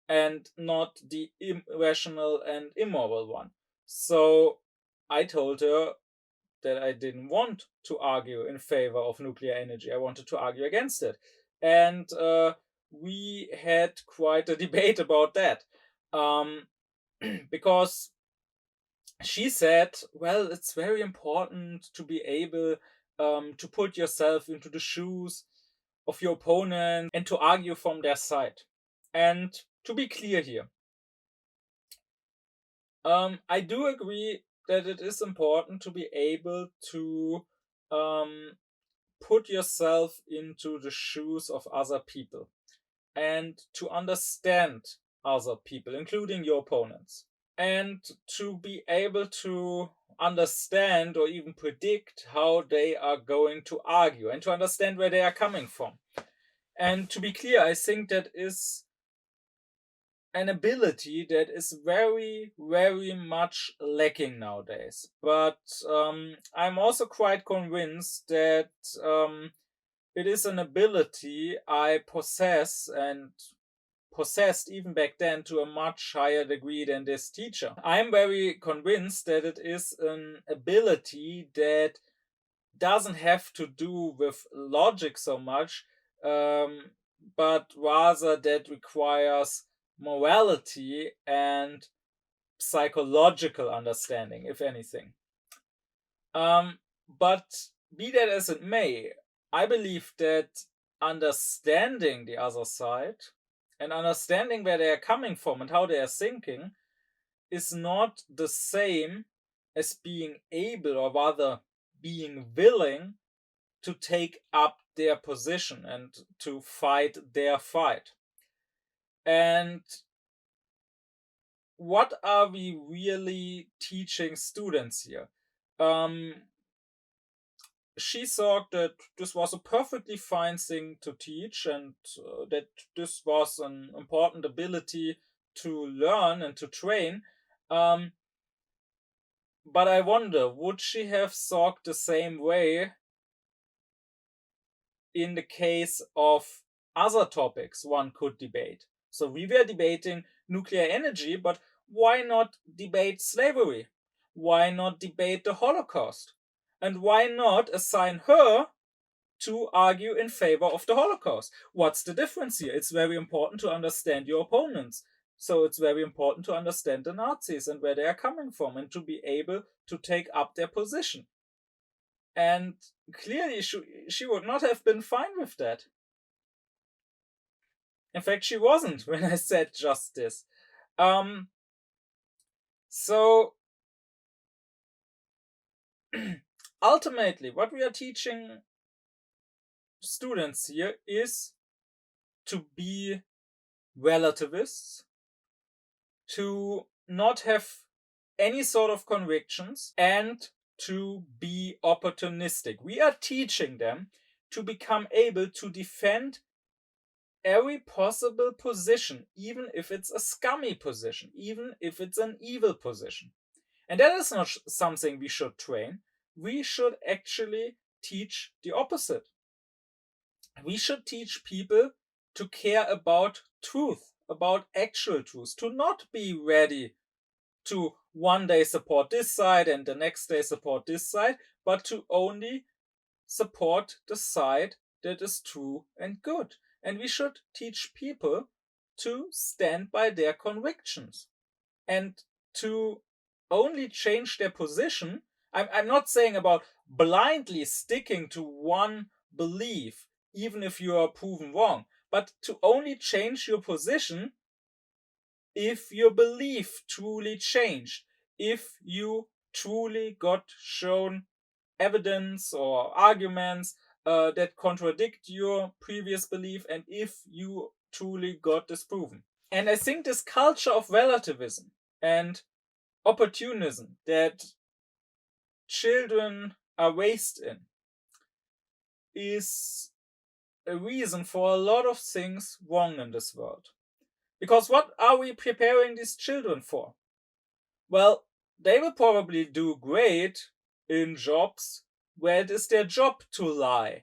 and not the irrational and immoral one. So I told her that I didn't want to argue in favor of nuclear energy. I wanted to argue against it. And we had quite a debate about that. Because she said, well, it's very important to be able to put yourself into the shoes of your opponent and to argue from their side. And to be clear here, I do agree that it is important to be able to put yourself into the shoes of other people and to understand other people, including your opponents, and to be able to understand or even predict how they are going to argue and to understand where they are coming from. And to be clear, I think that is an ability that is very, very much lacking nowadays. But I'm also quite convinced that it is an ability I possess and possessed even back then to a much higher degree than this teacher. I'm very convinced that it is an ability that doesn't have to do with logic so much, but rather that requires morality and psychological understanding, if anything. But be that as it may, I believe that understanding the other side and understanding where they are coming from and how they are thinking is not the same as being able, or rather being willing, to take up their position and to fight their fight. And what are we really teaching students here? She thought that this was a perfectly fine thing to teach, and that this was an important ability to learn and to train. But I wonder, would she have thought the same way in the case of other topics one could debate? So we were debating nuclear energy, but why not debate slavery? Why not debate the Holocaust? And why not assign her to argue in favor of the Holocaust. What's the difference here? It's very important to understand your opponents. So it's very important to understand the Nazis and where they are coming from and to be able to take up their position. And clearly she would not have been fine with that. In fact, she wasn't when I said just this. So ultimately, what we are teaching students here is to be relativists, to not have any sort of convictions, and to be opportunistic. We are teaching them to become able to defend every possible position, even if it's a scummy position, even if it's an evil position. And that is not something we should train. We should actually teach the opposite. We should teach people to care about truth, about actual truth, to not be ready to one day support this side and the next day support this side, but to only support the side that is true and good. And we should teach people to stand by their convictions and to only change their position. I'm not saying about blindly sticking to one belief, even if you are proven wrong, but to only change your position if your belief truly changed, if you truly got shown evidence or arguments that contradict your previous belief, and if you truly got disproven. And I think this culture of relativism and opportunism that children are raised in is a reason for a lot of things wrong in this world. Because what are we preparing these children for? Well, they will probably do great in jobs where it is their job to lie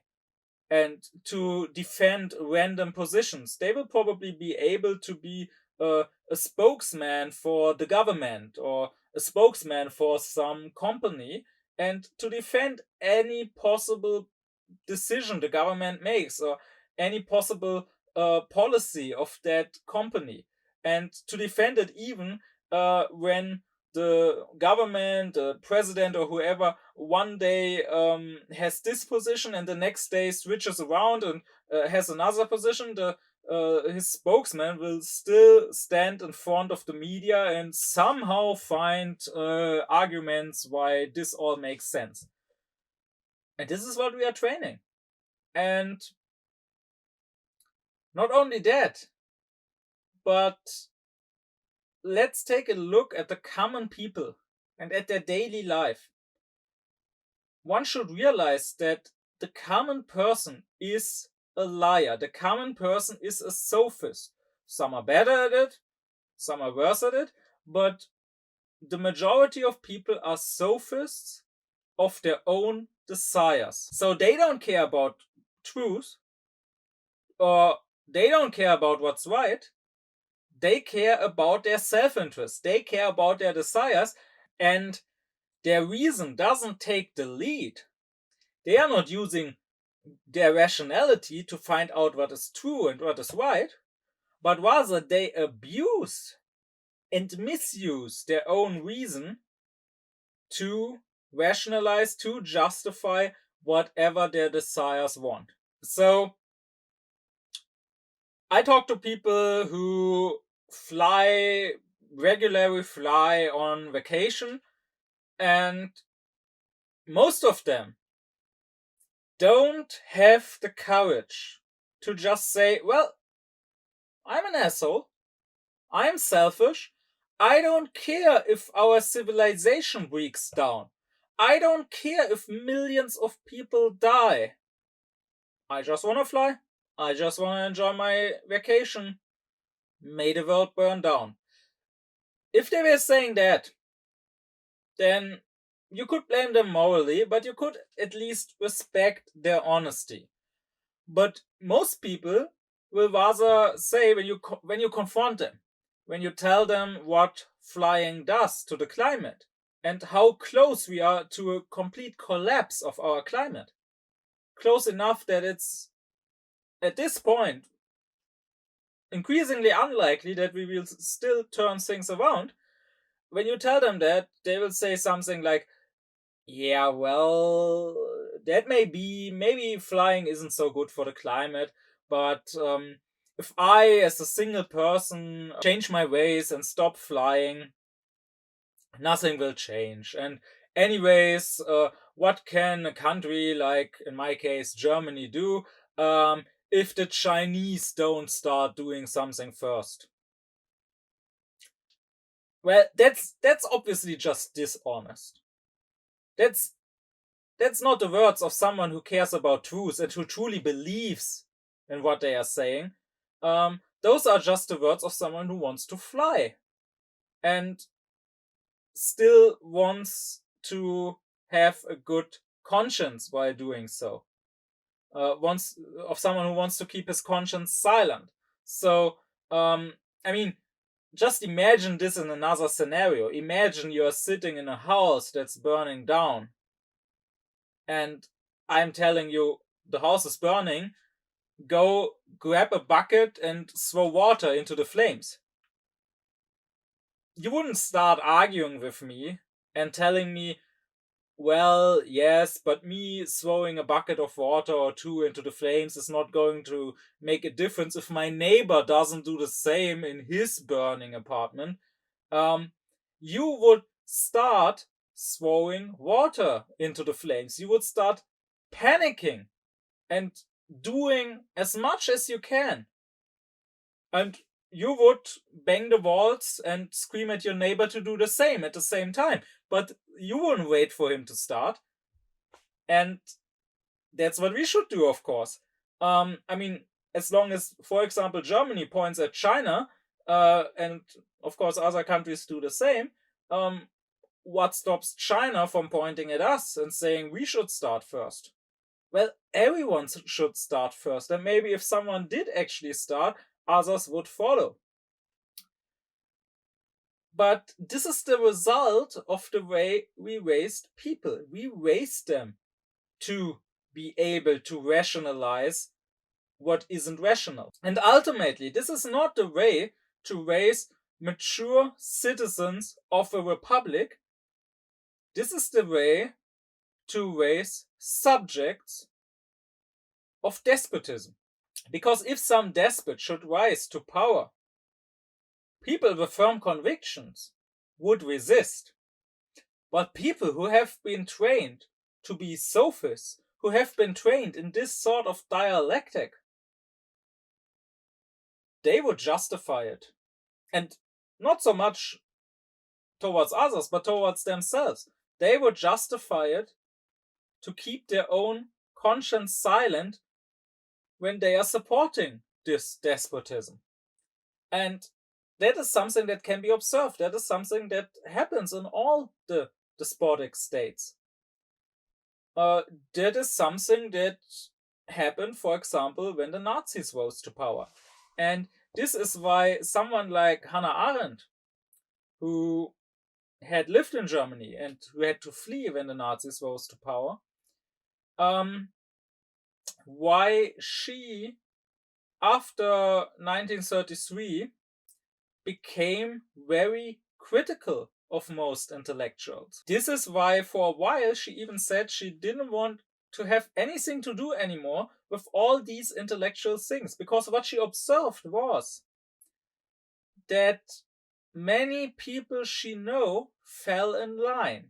and to defend random positions. They will probably be able to be a spokesman for the government or a spokesman for some company and to defend any possible decision the government makes or any possible policy of that company, and to defend it even when the government, the president, or whoever one day has this position and the next day switches around and has another position. His spokesman will still stand in front of the media and somehow find arguments why this all makes sense. And this is what we are training. And not only that, but let's take a look at the common people and at their daily life. One should realize that the common person is a liar. The common person is a sophist. Some are better at it, some are worse at it, but the majority of people are sophists of their own desires. So they don't care about truth, or they don't care about what's right. They care about their self-interest. They care about their desires, and their reason doesn't take the lead. They are not using their rationality to find out what is true and what is right, but rather they abuse and misuse their own reason to rationalize, to justify whatever their desires want. So I talk to people who regularly fly on vacation, and most of them don't have the courage to just say, well, I'm an asshole, I'm selfish, I don't care if our civilization breaks down, I don't care if millions of people die, I just want to fly, I just want to enjoy my vacation, may the world burn down. If they were saying that, then you could blame them morally, but you could at least respect their honesty. But most people will rather say, when you confront them, when you tell them what flying does to the climate and how close we are to a complete collapse of our climate. close enough that it's, at this point, increasingly unlikely that we will still turn things around. When you tell them that, they will say something like, yeah, well, that may be, maybe flying isn't so good for the climate, but if I, as a single person, change my ways and stop flying, nothing will change. And anyways, what can a country like, in my case, Germany, do if the Chinese don't start doing something first? Well, that's obviously just dishonest. That's not the words of someone who cares about truth and who truly believes in what they are saying. Those are just the words of someone who wants to fly and still wants to have a good conscience while doing so. Of someone who wants to keep his conscience silent. So, just imagine this in another scenario. Imagine you're sitting in a house that's burning down. And I'm telling you, the house is burning. Go grab a bucket and throw water into the flames. You wouldn't start arguing with me and telling me, well, yes, but me throwing a bucket of water or two into the flames is not going to make a difference if my neighbor doesn't do the same in his burning apartment. You would start throwing water into the flames. You would start panicking and doing as much as you can. And you would bang the walls and scream at your neighbor to do the same at the same time. But you wouldn't wait for him to start. And that's what we should do, of course. As long as, for example, Germany points at China, and of course other countries do the same, what stops China from pointing at us and saying we should start first? Well, everyone should start first. And maybe if someone did actually start, others would follow. But this is the result of the way we raised people. We raised them to be able to rationalize what isn't rational. And ultimately, this is not the way to raise mature citizens of a republic. This is the way to raise subjects of despotism. Because if some despot should rise to power, people with firm convictions would resist. But people who have been trained to be sophists, who have been trained in this sort of dialectic, they would justify it. And not so much towards others, but towards themselves. They would justify it to keep their own conscience silent when they are supporting this despotism. And that is something that can be observed. That is something that happens in all the despotic states. That is something that happened, for example, when the Nazis rose to power. And this is why someone like Hannah Arendt, who had lived in Germany and who had to flee when the Nazis rose to power, why she, after 1933, became very critical of most intellectuals. This is why for a while she even said she didn't want to have anything to do anymore with all these intellectual things, because what she observed was that many people she knew fell in line.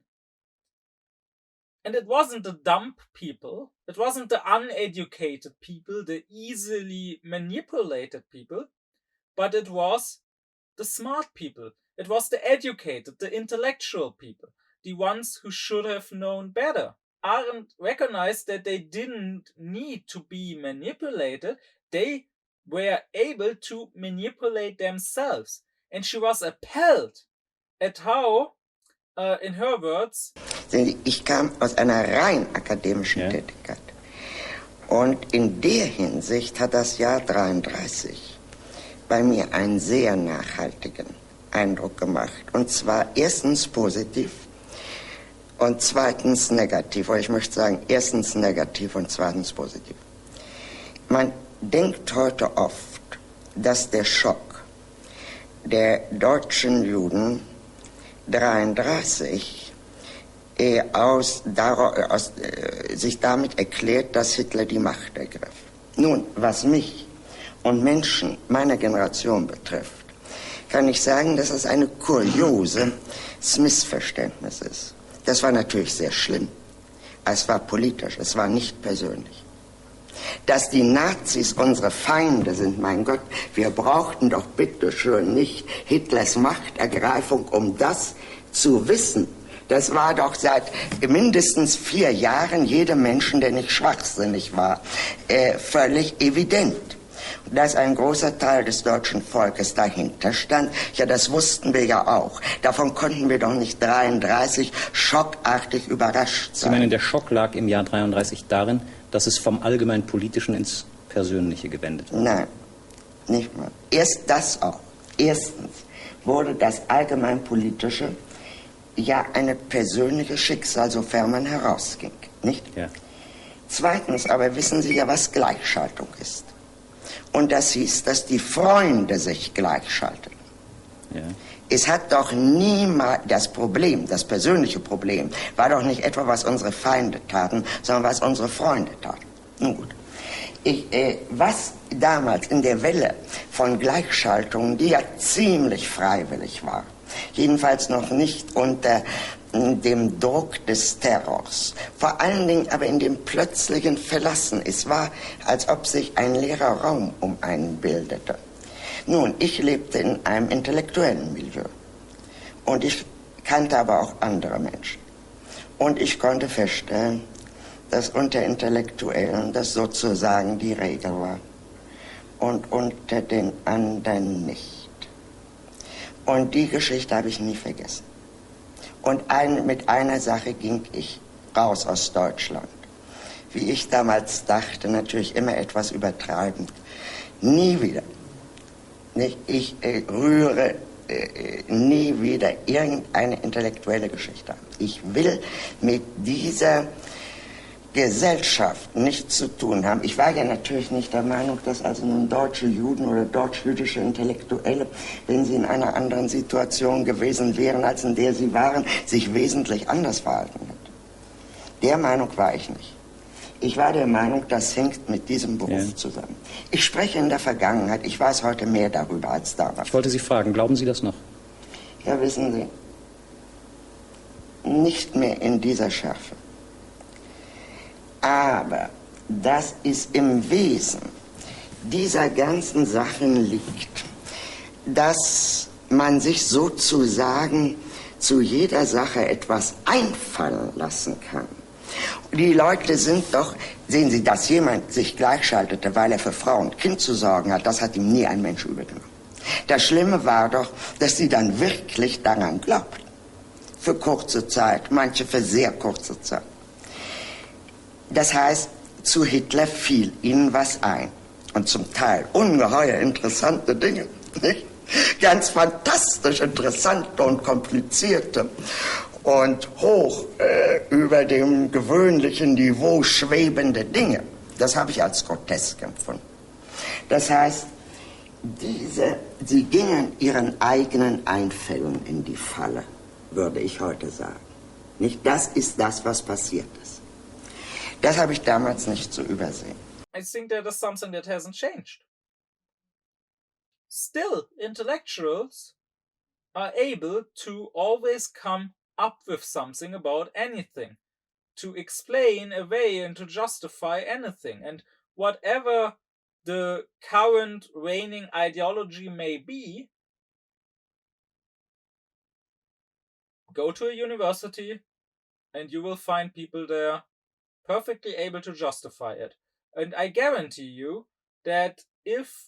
And it wasn't the dumb people, it wasn't the uneducated people, the easily manipulated people, but it was the smart people. It was the educated, the intellectual people, the ones who should have known better. Arendt recognized that they didn't need to be manipulated. They were able to manipulate themselves. And she was appalled at how, in her words, ich kam aus einer rein akademischen Tätigkeit. Und in der Hinsicht hat das Jahr 33 bei mir einen sehr nachhaltigen Eindruck gemacht. Und zwar erstens positiv, und zweitens negativ. Oder ich möchte sagen, erstens negativ und zweitens positiv. Man denkt heute oft, dass der Schock der deutschen Juden 1933 sich damit erklärt, dass Hitler die Macht ergriff. Nun, was mich und Menschen meiner Generation betrifft, kann ich sagen, dass es eine kuriose Missverständnis ist. Das war natürlich sehr schlimm. Es war politisch, es war nicht persönlich. Dass die Nazis unsere Feinde sind, mein Gott, wir brauchten doch bitteschön nicht Hitlers Machtergreifung, um das zu wissen. Das war doch seit mindestens 4 Jahren jedem Menschen, der nicht schwachsinnig war, völlig evident. Dass ein großer Teil des deutschen Volkes dahinter stand, ja, das wussten wir ja auch. Davon konnten wir doch nicht 1933 schockartig überrascht sein. Sie meinen, der Schock lag im Jahr 1933 darin, dass es vom allgemein Politischen ins Persönliche gewendet wurde? Nein, nicht mal. Erst das auch. Erstens wurde das allgemein Politische ja eine persönliche Schicksal, sofern man herausging, nicht? Ja. Zweitens aber wissen Sie ja, was Gleichschaltung ist. Und das hieß, dass die Freunde sich gleichschalteten. Ja. Es hat doch niemals das Problem, das persönliche Problem, war doch nicht etwa, was unsere Feinde taten, sondern was unsere Freunde taten. Nun gut. Was damals in der Welle von Gleichschaltungen, die ja ziemlich freiwillig war, jedenfalls noch nicht unter dem Druck des Terrors, vor allen Dingen aber in dem plötzlichen Verlassen. Es war, als ob sich ein leerer Raum um einen bildete. Nun, ich lebte in einem intellektuellen Milieu und ich kannte aber auch andere Menschen. Und ich konnte feststellen, dass unter Intellektuellen das sozusagen die Regel war und unter den anderen nicht. Und die Geschichte habe ich nie vergessen. Und mit einer Sache ging ich raus aus Deutschland. Wie ich damals dachte, natürlich immer etwas übertreibend. Nie wieder. Ich rühre nie wieder irgendeine intellektuelle Geschichte an. Ich will mit dieser Gesellschaft nichts zu tun haben. Ich war ja natürlich nicht der Meinung, dass also nun deutsche Juden oder deutsch-jüdische Intellektuelle, wenn sie in einer anderen Situation gewesen wären, als in der sie waren, sich wesentlich anders verhalten hätten. Der Meinung war ich nicht. Ich war der Meinung, das hängt mit diesem Beruf zusammen. Ich spreche in der Vergangenheit, ich weiß heute mehr darüber als damals. Ich wollte Sie fragen, glauben Sie das noch? Ja, wissen Sie, nicht mehr in dieser Schärfe. Aber dass es im Wesen dieser ganzen Sachen liegt, dass man sich sozusagen zu jeder Sache etwas einfallen lassen kann. Die Leute sind doch, sehen Sie, dass jemand sich gleichschaltete, weil er für Frau und Kind zu sorgen hat, das hat ihm nie ein Mensch übergenommen. Das Schlimme war doch, dass sie dann wirklich daran glaubten. Für kurze Zeit, manche für sehr kurze Zeit. Das heißt, zu Hitler fiel ihnen was ein. Und zum Teil ungeheuer interessante Dinge, nicht? Ganz fantastisch interessante und komplizierte und hoch über dem gewöhnlichen Niveau schwebende Dinge. Das habe ich als grotesk empfunden. Das heißt, sie gingen ihren eigenen Einfällen in die Falle, würde ich heute sagen. Nicht, das ist das, was passiert ist. Das habe ich damals nicht so übersehen. I think that is something that hasn't changed. Still, intellectuals are able to always come up with something about anything, to explain away and to justify anything. And whatever the current reigning ideology may be, go to a university and you will find people there perfectly able to justify it. And I guarantee you that if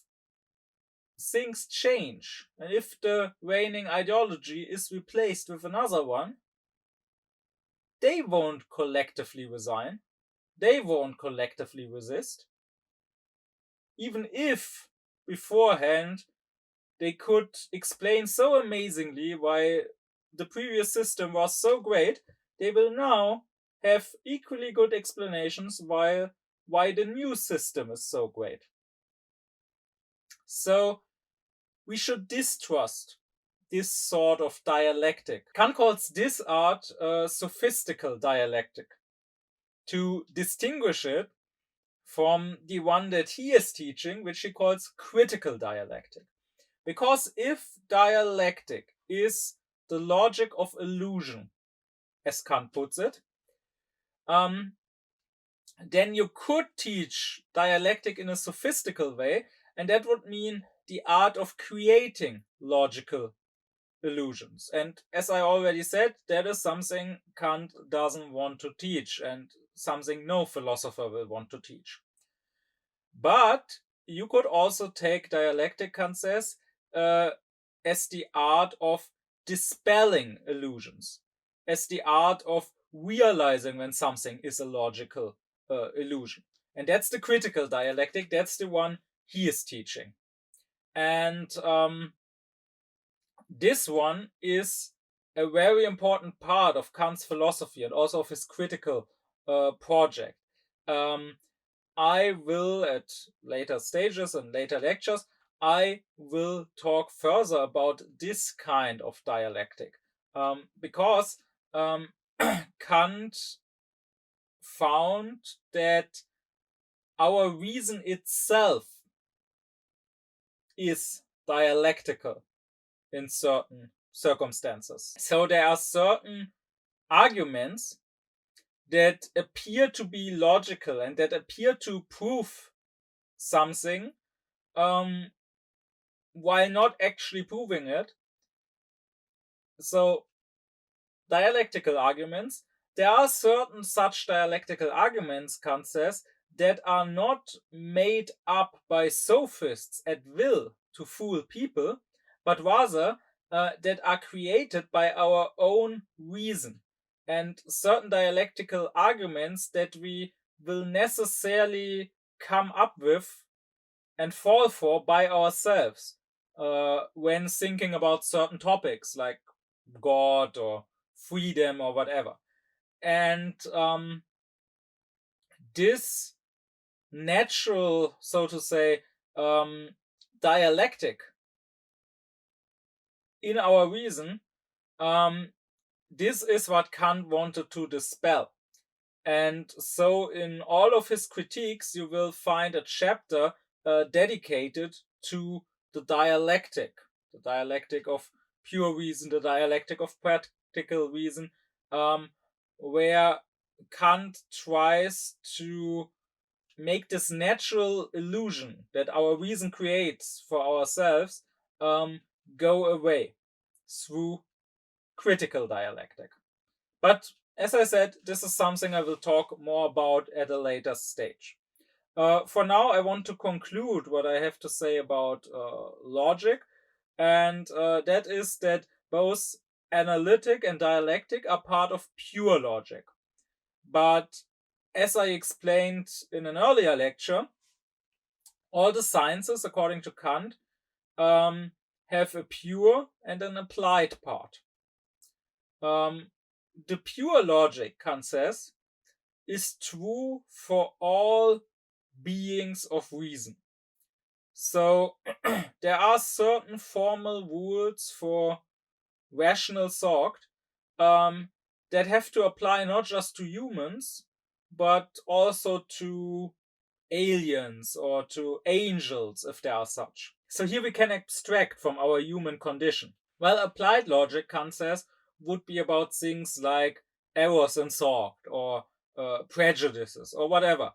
things change and if the reigning ideology is replaced with another one, they won't collectively resign. They won't collectively resist. Even if beforehand they could explain so amazingly why the previous system was so great, they will now have equally good explanations why the new system is so great. So we should distrust this sort of dialectic. Kant calls this art sophistical dialectic to distinguish it from the one that he is teaching, which he calls critical dialectic. Because if dialectic is the logic of illusion, as Kant puts it, then you could teach dialectic in a sophistical way, and that would mean the art of creating logical illusions. And as I already said, that is something Kant doesn't want to teach, and something no philosopher will want to teach. But you could also take dialectic, Kant says, as the art of dispelling illusions, as the art of realizing when something is a logical illusion. And that's the critical dialectic, that's the one he is teaching. And this one is a very important part of Kant's philosophy and also of his critical project. I will, at later stages and later lectures, I will talk further about this kind of dialectic, because Kant found that our reason itself is dialectical in certain circumstances. So there are certain arguments that appear to be logical and that appear to prove something, while not actually proving it. So dialectical arguments, there are certain such dialectical arguments, Kant says, that are not made up by sophists at will to fool people, but rather that are created by our own reason, and certain dialectical arguments that we will necessarily come up with and fall for by ourselves when thinking about certain topics like God or freedom or whatever. And this natural, so to say, dialectic in our reason, this is what Kant wanted to dispel. And so in all of his critiques, you will find a chapter dedicated to the dialectic of pure reason, the dialectic of practical reason, where Kant tries to make this natural illusion that our reason creates for ourselves go away through critical dialectic. But as I said, this is something I will talk more about at a later stage. For now, I want to conclude what I have to say about logic, and that is that both analytic and dialectic are part of pure logic. But as I explained in an earlier lecture, all the sciences, according to Kant, have a pure and an applied part. The pure logic, Kant says, is true for all beings of reason. So there are certain formal rules for rational thought that have to apply not just to humans, but also to aliens or to angels, if there are such. So here we can abstract from our human condition. Well, applied logic, Kant says, would be about things like errors in thought or prejudices or whatever.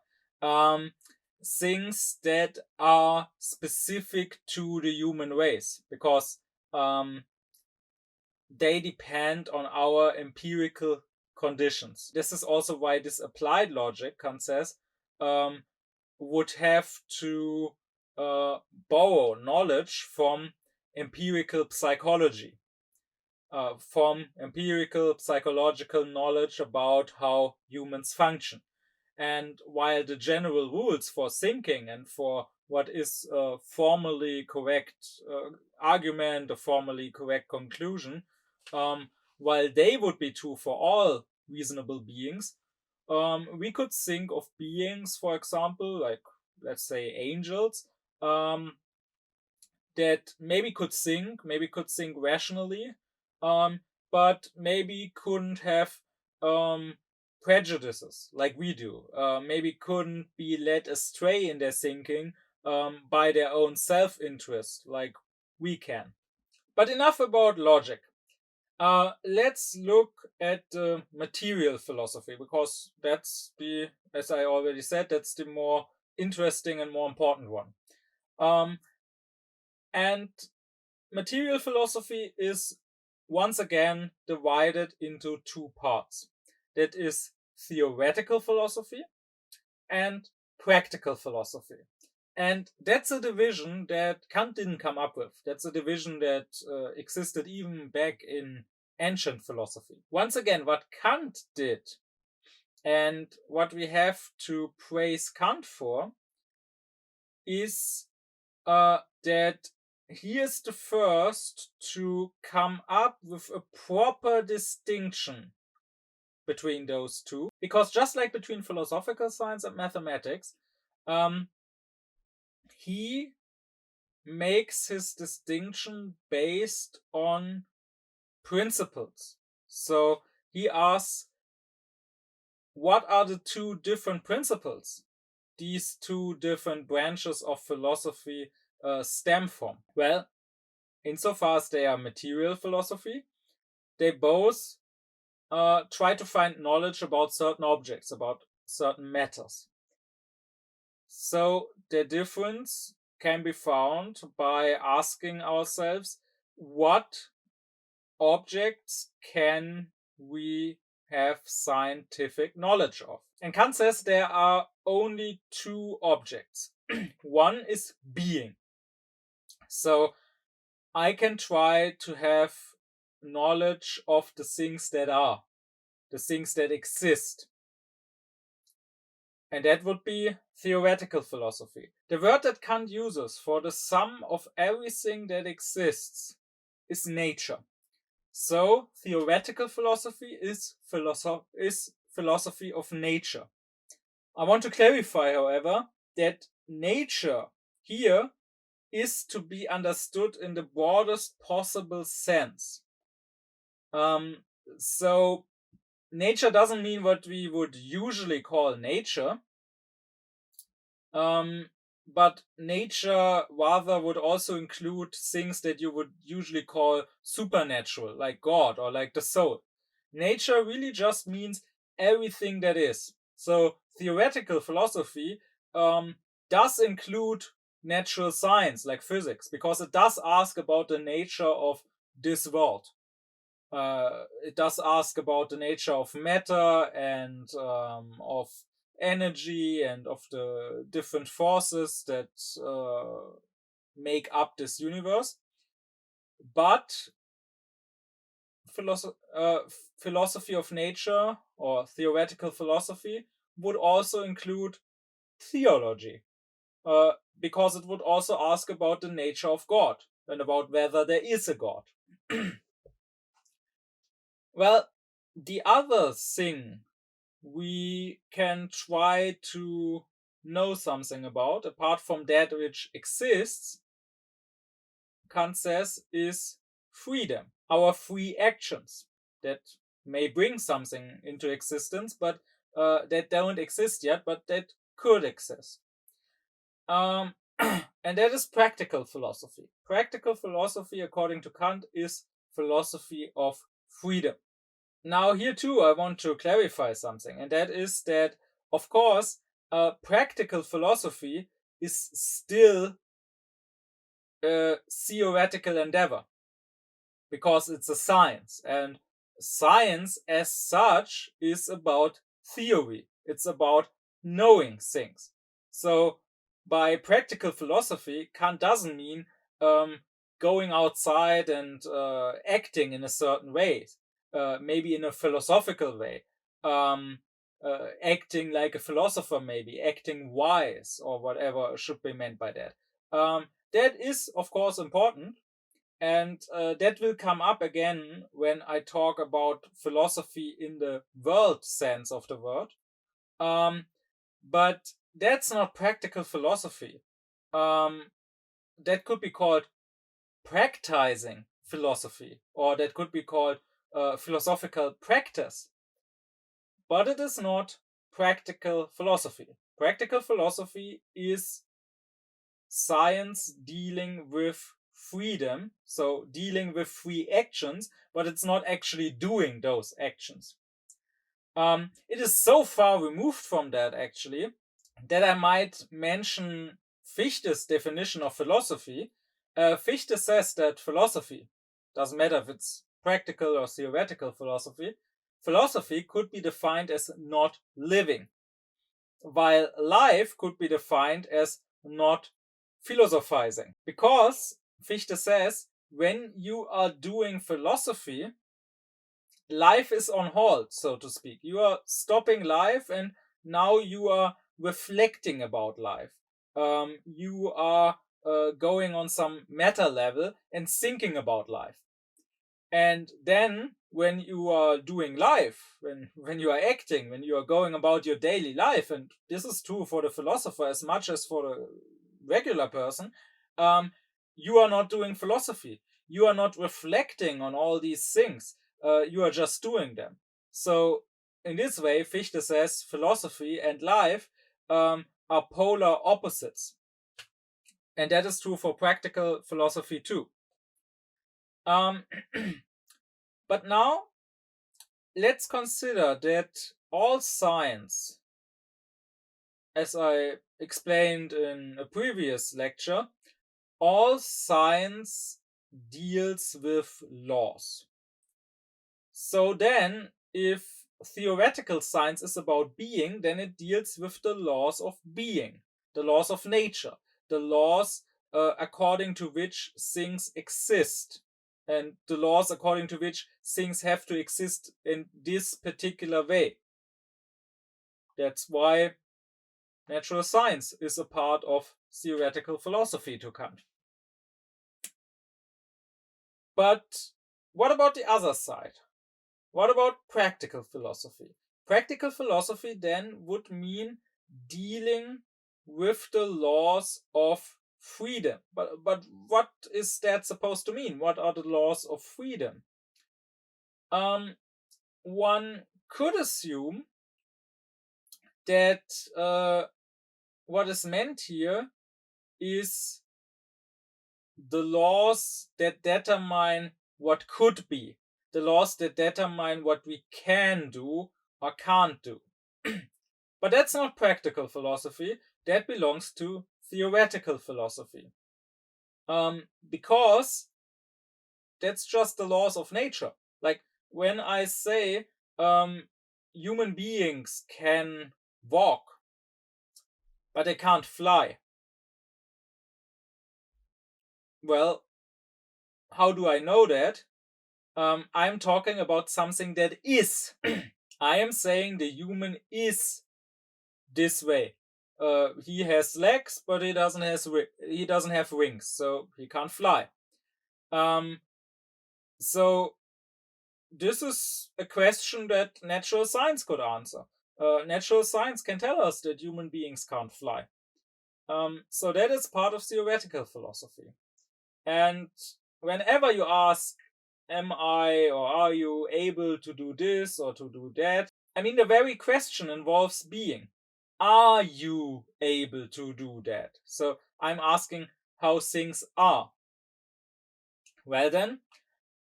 Things that are specific to the human race, because they depend on our empirical conditions. This is also why this applied logic, Kant says, would have to borrow knowledge from empirical psychology, from empirical psychological knowledge about how humans function. And while the general rules for thinking and for what is a formally correct argument, a formally correct conclusion, while they would be true for all reasonable beings. We could think of beings, for example, like, let's say, angels, that maybe could think rationally, but maybe couldn't have prejudices like we do. Maybe couldn't be led astray in their thinking by their own self-interest like we can. But enough about logic. Let's look at the material philosophy, because that's the, as I already said, that's the more interesting and more important one. And material philosophy is once again divided into two parts. That is theoretical philosophy and practical philosophy. And that's a division that Kant didn't come up with. That's a division that existed even back in ancient philosophy. Once again, what Kant did, and what we have to praise Kant for, is that he is the first to come up with a proper distinction between those two. Because just like between philosophical science and mathematics, he makes his distinction based on principles. So he asks, what are the two different principles these two different branches of philosophy stem from? Well, insofar as they are material philosophy, they both try to find knowledge about certain objects, about certain matters. So the difference can be found by asking ourselves, what objects can we have scientific knowledge of? And Kant says there are only two objects. One is being. So I can try to have knowledge of the things that are, the things that exist. And that would be theoretical philosophy. The word that Kant uses for the sum of everything that exists is nature. So theoretical philosophy is philosophy of nature. I want to clarify, however, that nature here is to be understood in the broadest possible sense. So nature doesn't mean what we would usually call nature, but nature rather would also include things that you would usually call supernatural, like God or like the soul. Nature really just means everything that is. So theoretical philosophy does include natural science, like physics, because it does ask about the nature of this world. It does ask about the nature of matter and of energy and of the different forces that make up this universe. But philosophy of nature or theoretical philosophy would also include theology, because it would also ask about the nature of God and about whether there is a God. Well, the other thing we can try to know something about, apart from that which exists, Kant says, is freedom. Our free actions that may bring something into existence, but that don't exist yet, but that could exist. And that is practical philosophy. Practical philosophy, according to Kant, is philosophy of freedom. Now, here too, I want to clarify something, and that is that, of course, practical philosophy is still a theoretical endeavor, because it's a science, and science as such is about theory. It's about knowing things. So by practical philosophy, Kant doesn't mean going outside and acting in a certain way, maybe in a philosophical way, acting like a philosopher, maybe acting wise, or whatever should be meant by that. That is, of course, important, And that will come up again when I talk about philosophy in the world sense of the word. But that's not practical philosophy. That could be called practicing philosophy, or that could be called philosophical practice. But it is not practical philosophy. Practical philosophy is science dealing with freedom, so dealing with free actions, but it's not actually doing those actions. It is so far removed from that, actually, that I might mention Fichte's definition of philosophy. Fichte says that philosophy, doesn't matter if it's practical or theoretical philosophy could be defined as not living, while life could be defined as not philosophizing. Because Fichte says, when you are doing philosophy, life is on hold, so to speak. You are stopping life and now you are reflecting about life. You are going on some meta level and thinking about life. And then when you are doing life, when you are acting, when you are going about your daily life, and this is true for the philosopher as much as for the regular person, you are not doing philosophy. You are not reflecting on all these things. You are just doing them. So in this way, Fichte says philosophy and life are polar opposites. And that is true for practical philosophy too. But now, let's consider that all science, as I explained in a previous lecture, all science deals with laws. So then, if theoretical science is about being, then it deals with the laws of being, the laws of nature, the laws according to which things exist, and the laws according to which things have to exist in this particular way. That's why natural science is a part of theoretical philosophy to Kant. But what about the other side? What about practical philosophy? Practical philosophy then would mean dealing with the laws of freedom. But what is that supposed to mean? What are the laws of freedom? One could assume that what is meant here is the laws that determine what could be, the laws that determine what we can do or can't do. But that's not practical philosophy, that belongs to theoretical philosophy. Because that's just the laws of nature. Like when I say human beings can walk, but they can't fly. Well, how do I know that? I'm talking about something that is. I am saying the human is this way. He has legs, but he doesn't have wings, so he can't fly. So this is a question that natural science could answer. Natural science can tell us that human beings can't fly. So that is part of theoretical philosophy. And whenever you ask, am I or are you able to do this or to do that? I mean, the very question involves being. Are you able to do that? So I'm asking how things are. Well then,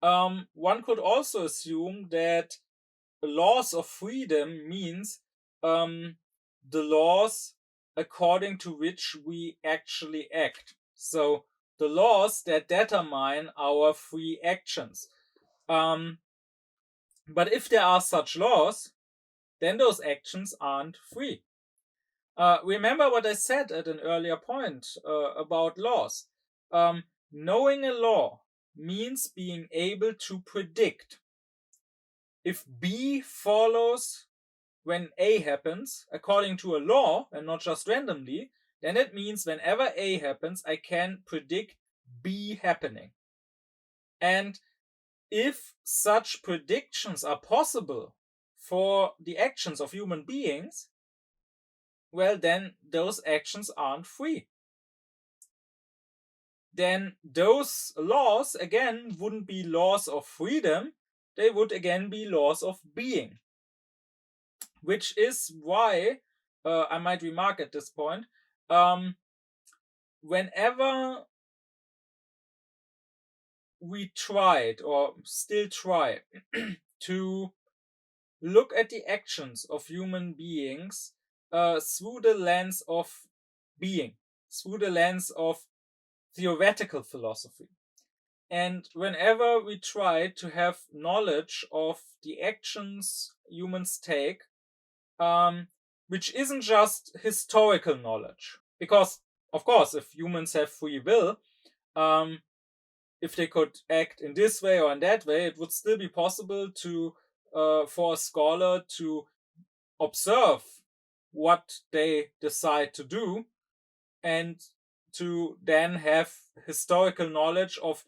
one could also assume that laws of freedom means the laws according to which we actually act. So the laws that determine our free actions. But if there are such laws, then those actions aren't free. Remember what I said at an earlier point about laws. Knowing a law means being able to predict. If B follows when A happens, according to a law and not just randomly, then it means whenever A happens, I can predict B happening. And if such predictions are possible for the actions of human beings, well, then those actions aren't free. Then those laws, again, wouldn't be laws of freedom, they would again be laws of being. Which is why, I might remark at this point, whenever we tried, or still try, to look at the actions of human beings through the lens of being, through the lens of theoretical philosophy. And whenever we try to have knowledge of the actions humans take, which isn't just historical knowledge, because, of course, if humans have free will, if they could act in this way or in that way, it would still be possible to for a scholar to observe what they decide to do and to then have historical knowledge of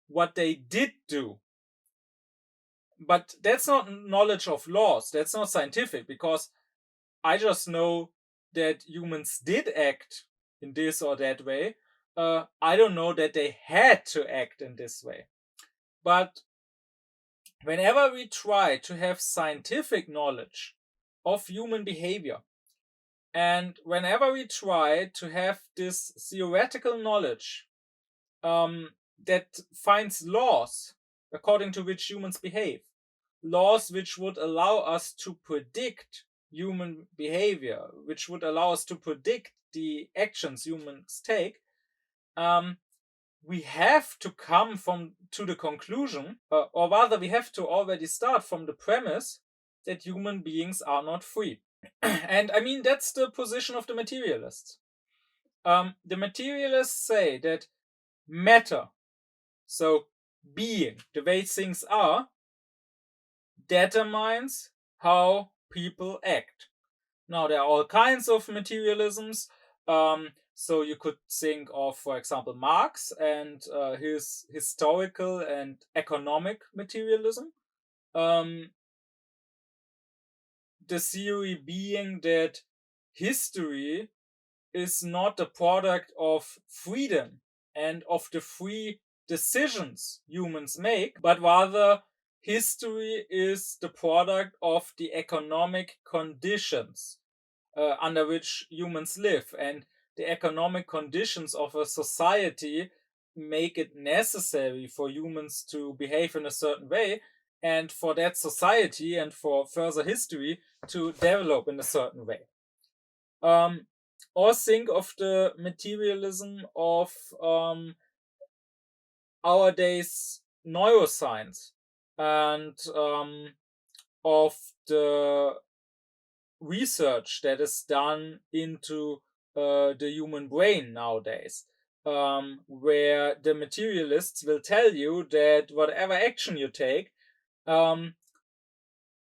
what they did do. But that's not knowledge of laws, that's not scientific, because I just know that humans did act in this or that way. I don't know that they had to act in this way. But whenever we try to have scientific knowledge of human behavior, and whenever we try to have this theoretical knowledge that finds laws according to which humans behave, laws which would allow us to predict human behavior, which would allow us to predict the actions humans take, we have to come to the conclusion, or rather we have to already start from the premise that human beings are not free. And I mean, that's the position of the materialists. The materialists say that matter, so being, the way things are, determines how people act. Now, there are all kinds of materialisms. So you could think of, for example, Marx and his historical and economic materialism. The theory being that history is not the product of freedom and of the free decisions humans make, but rather history is the product of the economic conditions under which humans live, and the economic conditions of a society make it necessary for humans to behave in a certain way, and for that society and for further history to develop in a certain way. Or think of the materialism of our days neuroscience, and of the research that is done into the human brain nowadays, where the materialists will tell you that whatever action you take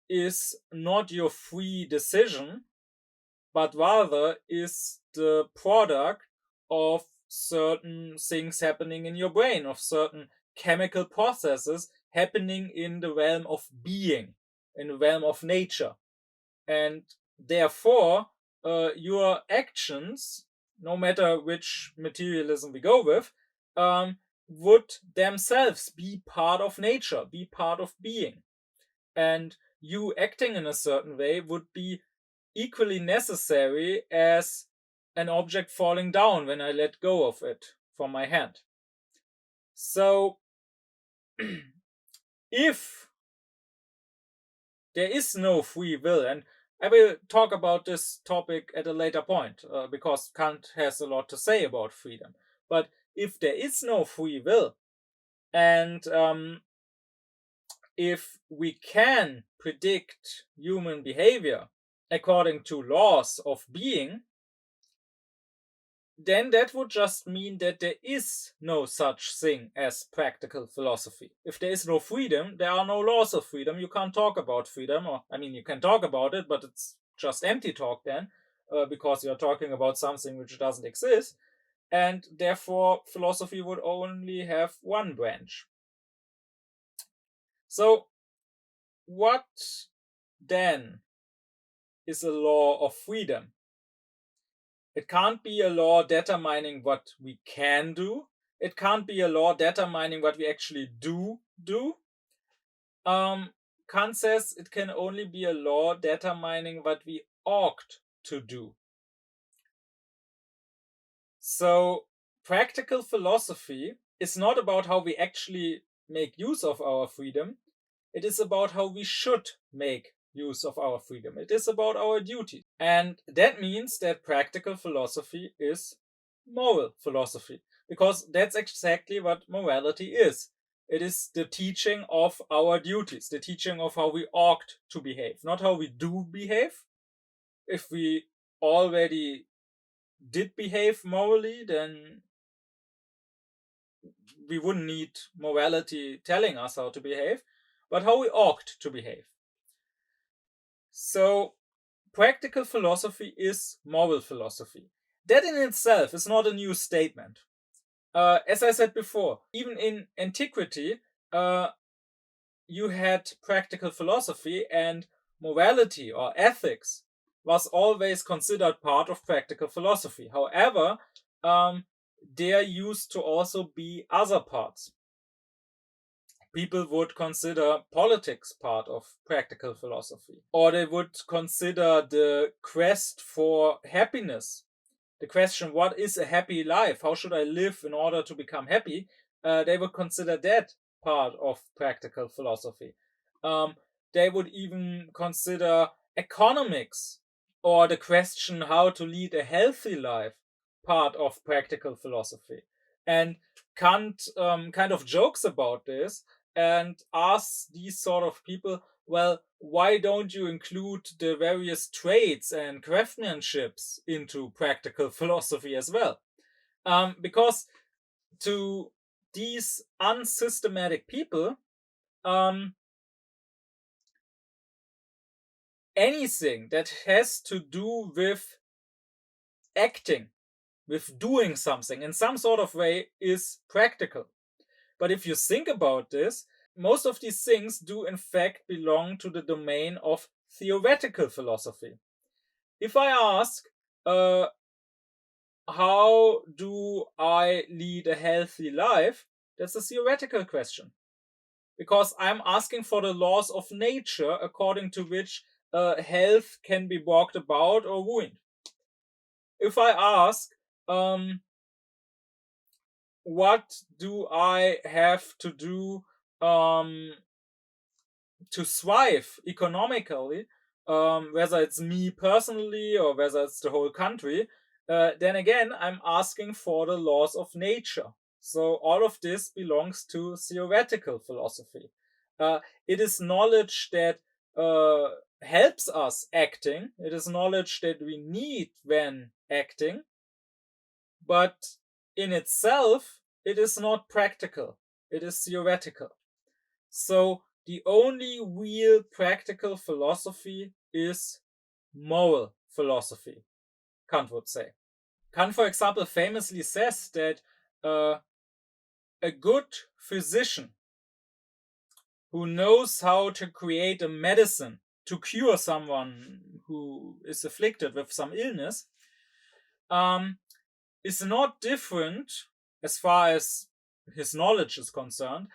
is not your free decision, but rather is the product of certain things happening in your brain, of certain chemical processes happening in the realm of being, in the realm of nature. And therefore, your actions, no matter which materialism we go with, would themselves be part of nature, be part of being. And you acting in a certain way would be equally necessary as an object falling down when I let go of it from my hand. So, if there is no free will, and I will talk about this topic at a later point, because Kant has a lot to say about freedom. But if there is no free will, and if we can predict human behavior according to laws of being, then that would just mean that there is no such thing as practical philosophy. If there is no freedom, there are no laws of freedom. You can't talk about freedom, or I mean, you can talk about it, but it's just empty talk then, because you're talking about something which doesn't exist, and therefore philosophy would only have one branch. So, what then is a law of freedom? It can't be a law determining what we can do. It can't be a law determining what we actually do. Kant says it can only be a law determining what we ought to do. So, practical philosophy is not about how we actually make use of our freedom. It is about how we should make use of our freedom. It is about our duty. And that means that practical philosophy is moral philosophy, because that's exactly what morality is. It is the teaching of our duties, the teaching of how we ought to behave, not how we do behave. If we already did behave morally, then we wouldn't need morality telling us how to behave, but how we ought to behave. So, practical philosophy is moral philosophy. That in itself is not a new statement. As I said before, even in antiquity, you had practical philosophy, and morality or ethics was always considered part of practical philosophy. However, there used to also be other parts. People would consider politics part of practical philosophy, or they would consider the quest for happiness. The question, what is a happy life? How should I live in order to become happy? They would consider that part of practical philosophy. They would even consider economics, or the question how to lead a healthy life part of practical philosophy. And Kant kind of jokes about this and asks these sort of people, well, why don't you include the various trades and craftsmanships into practical philosophy as well? Because to these unsystematic people, anything that has to do with acting, with doing something in some sort of way, is practical. But if you think about this, most of these things do in fact belong to the domain of theoretical philosophy. If I ask, how do I lead a healthy life? That's a theoretical question. Because I'm asking for the laws of nature according to which health can be brought about or ruined. If I ask, what do I have to do to thrive economically, whether it's me personally or whether it's the whole country, then again, I'm asking for the laws of nature. So all of this belongs to theoretical philosophy. It is knowledge that helps us acting. It is knowledge that we need when acting. But in itself, it is not practical. It is theoretical. So the only real practical philosophy is moral philosophy, Kant would say. Kant, for example, famously says that a good physician who knows how to create a medicine to cure someone who is afflicted with some illness is not different, as far as his knowledge is concerned,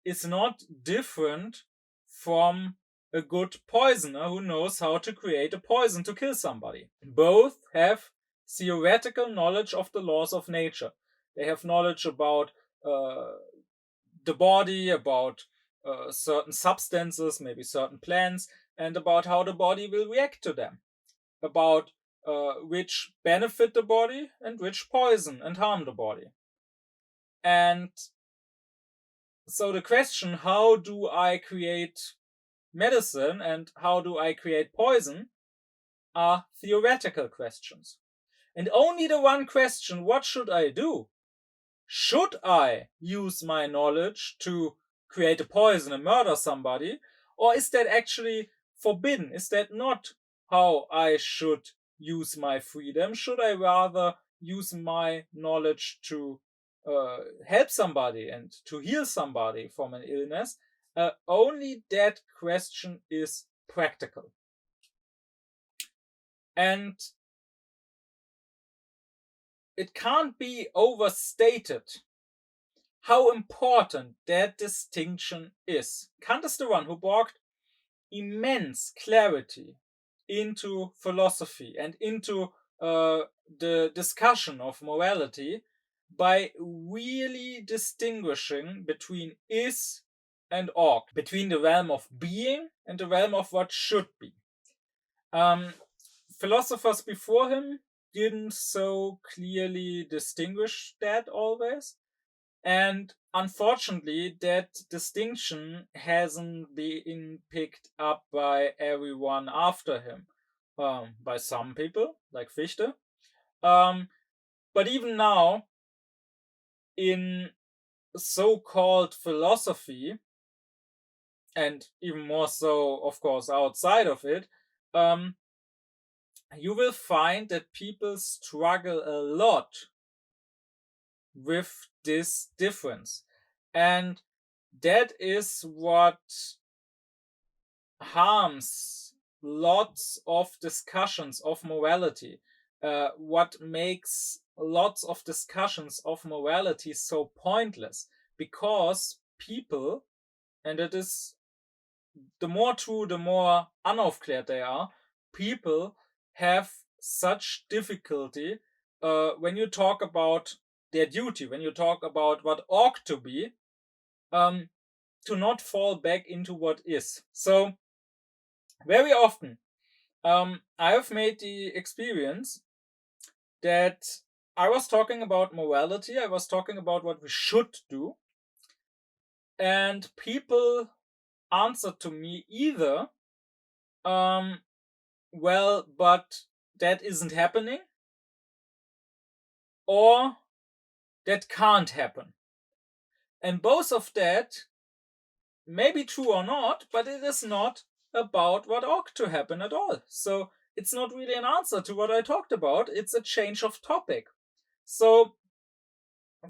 is not different from a good poisoner who knows how to create a poison to kill somebody. Both have theoretical knowledge of the laws of nature. They have knowledge about the body, about certain substances, maybe certain plants, and about how the body will react to them, about which benefit the body and which poison and harm the body. And so the question, how do I create medicine and how do I create poison, are theoretical questions. And only the one question, what should I do? Should I use my knowledge to create a poison and murder somebody? Or is that actually forbidden? Is that not how I should use my freedom? Should I rather use my knowledge to help somebody and to heal somebody from an illness, only that question is practical. And it can't be overstated how important that distinction is. Kant is the one who brought immense clarity into philosophy and into the discussion of morality by really distinguishing between is and ought, between the realm of being and the realm of what should be. Philosophers before him didn't so clearly distinguish that always. And unfortunately, that distinction hasn't been picked up by everyone after him. By some people, like Fichte. But even now, in so-called philosophy, and even more so, of course, outside of it, you will find that people struggle a lot with this difference. And that is what harms lots of discussions of morality. What makes lots of discussions of morality so pointless, because people, and it is the more true, the more unaufkläred they are, people have such difficulty when you talk about their duty, when you talk about what ought to be, to not fall back into what is. So very often I have made the experience that I was talking about morality, I was talking about what we should do, and people answered to me either, well, but that isn't happening, or that can't happen. And both of that may be true or not, but it is not about what ought to happen at all. So it's not really an answer to what I talked about, it's a change of topic. So,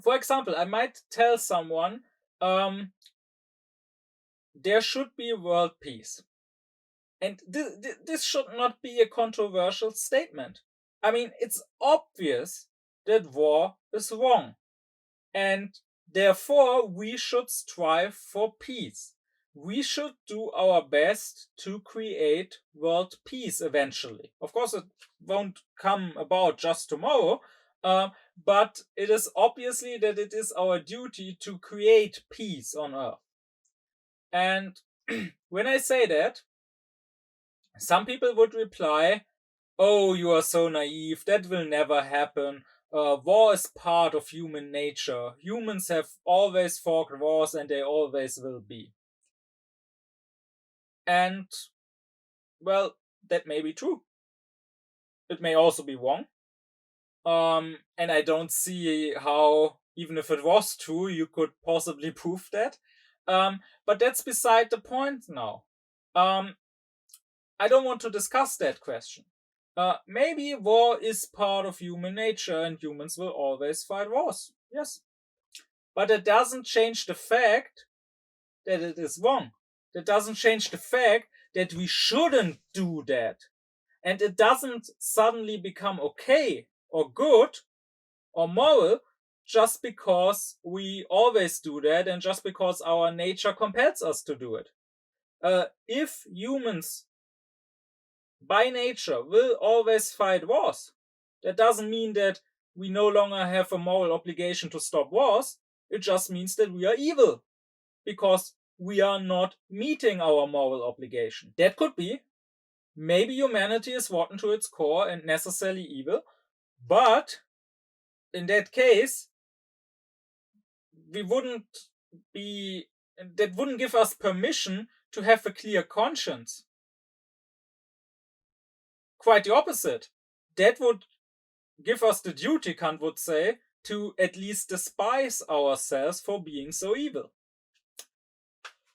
for example, I might tell someone, there should be world peace. And this should not be a controversial statement. I mean, it's obvious that war is wrong. And therefore, we should strive for peace. We should do our best to create world peace eventually. Of course, it won't come about just tomorrow, but it is obviously that it is our duty to create peace on Earth. And when I say that, some people would reply, oh, you are so naive, that will never happen. War is part of human nature. Humans have always fought wars and they always will be. And, well, that may be true. It may also be wrong. And I don't see how, even if it was true, you could possibly prove that. But that's beside the point now. I don't want to discuss that question. Maybe war is part of human nature and humans will always fight wars. Yes. But it doesn't change the fact that it is wrong. That doesn't change the fact that we shouldn't do that. And it doesn't suddenly become okay or good or moral just because we always do that and just because our nature compels us to do it. If humans by nature will always fight wars, that doesn't mean that we no longer have a moral obligation to stop wars. It just means that we are evil because we are not meeting our moral obligation. That could be. Maybe humanity is rotten to its core and necessarily evil, but in that case, that wouldn't give us permission to have a clear conscience. Quite the opposite. That would give us the duty, Kant would say, to at least despise ourselves for being so evil.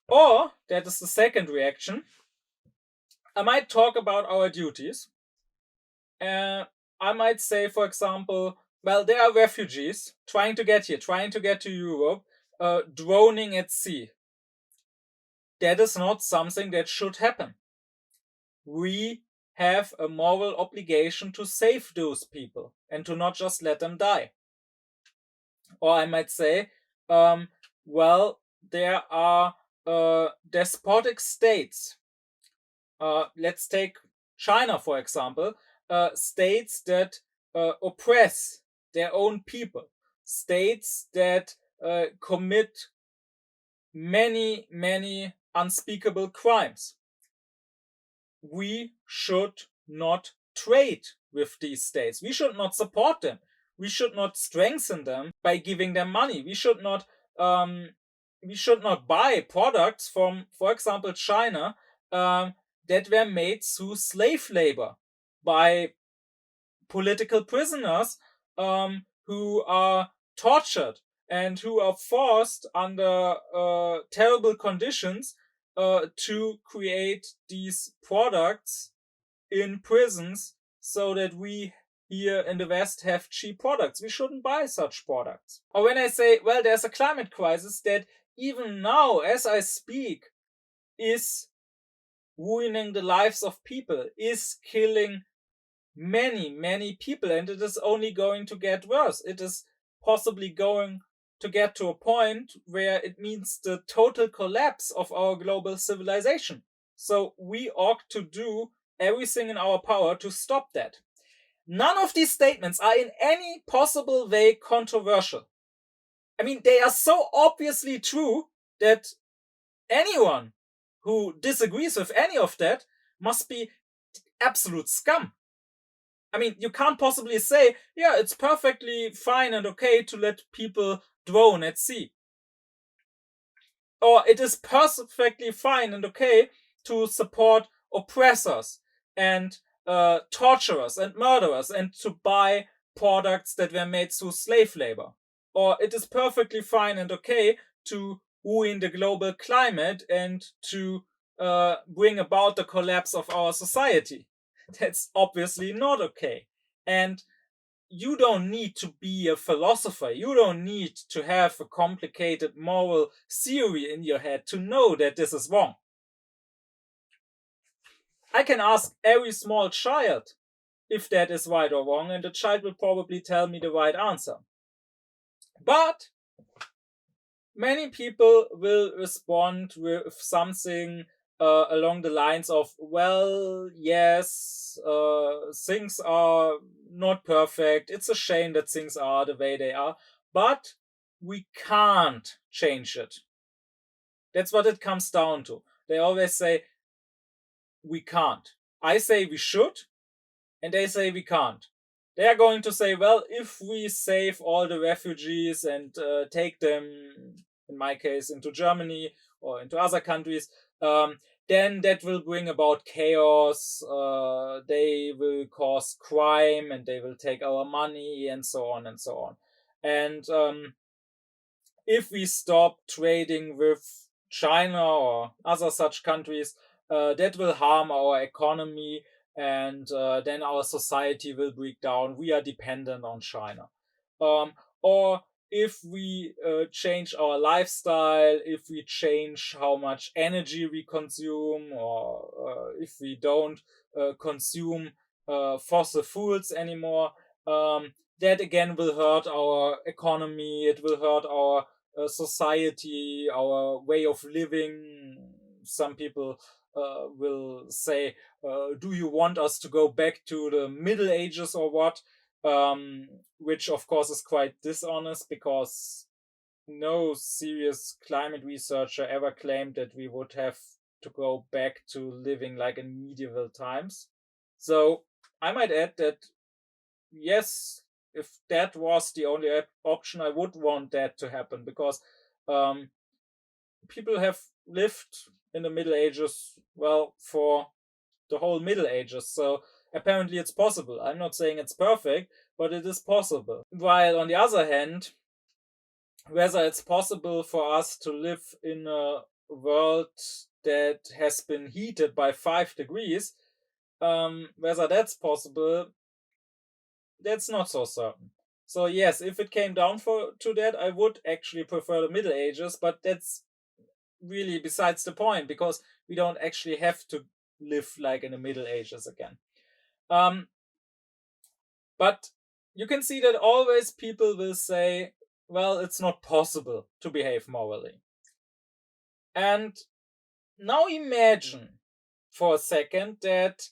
Or, that is the second reaction, I might talk about our duties. I might say, for example, Well, there are refugees trying to get here, trying to get to Europe, drowning at sea. That is not something that should happen. We have a moral obligation to save those people and to not just let them die. Or I might say, well, there are despotic states. Let's take China, for example, states that oppress their own people, states that commit many, many unspeakable crimes. We should not trade with these states. We should not support them. We should not strengthen them by giving them money. We should not buy products from, for example, China that were made through slave labor by political prisoners who are tortured and who are forced under terrible conditions to create these products in prisons so that we here in the West have cheap products. We shouldn't buy such products. Or when I say, well, there's a climate crisis that even now, as I speak, is ruining the lives of people, is killing many, many people, and it is only going to get worse. It is possibly going to get to a point where it means the total collapse of our global civilization. So we ought to do everything in our power to stop that. None of these statements are in any possible way controversial. I mean, they are so obviously true that anyone who disagrees with any of that must be absolute scum. I mean, you can't possibly say, yeah, it's perfectly fine and okay to let people drown at sea. Or it is perfectly fine and okay to support oppressors and torturers and murderers and to buy products that were made through slave labor. Or it is perfectly fine and okay to ruin the global climate and to bring about the collapse of our society. That's obviously not okay. And you don't need to be a philosopher. You don't need to have a complicated moral theory in your head to know that this is wrong. I can ask every small child if that is right or wrong, and the child will probably tell me the right answer. But many people will respond with something along the lines of, well, yes, things are not perfect. It's a shame that things are the way they are, but we can't change it. That's what it comes down to. They always say, we can't. I say we should, and they say we can't. They are going to say, well, if we save all the refugees and take them, in my case, into Germany or into other countries, then that will bring about chaos, they will cause crime, and they will take our money, and so on and so on. And if we stop trading with China or other such countries, that will harm our economy, and then our society will break down. We are dependent on China. Or if we change our lifestyle, if we change how much energy we consume, or if we don't consume fossil fuels anymore, that again will hurt our economy, it will hurt our society, our way of living. Some people will say, do you want us to go back to the Middle Ages or what? Which of course is quite dishonest, because no serious climate researcher ever claimed that we would have to go back to living like in medieval times. So I might add that, yes, if that was the only option, I would want that to happen, because people have lived in the Middle Ages, well, for the whole Middle Ages. So apparently it's possible. I'm not saying it's perfect, but it is possible. While on the other hand, whether it's possible for us to live in a world that has been heated by 5 degrees, whether that's possible, that's not so certain. So yes, if it came down to that, I would actually prefer the Middle Ages, but that's really besides the point, because we don't actually have to live like in the Middle Ages again. But you can see that always people will say, well, it's not possible to behave morally. And now imagine for a second that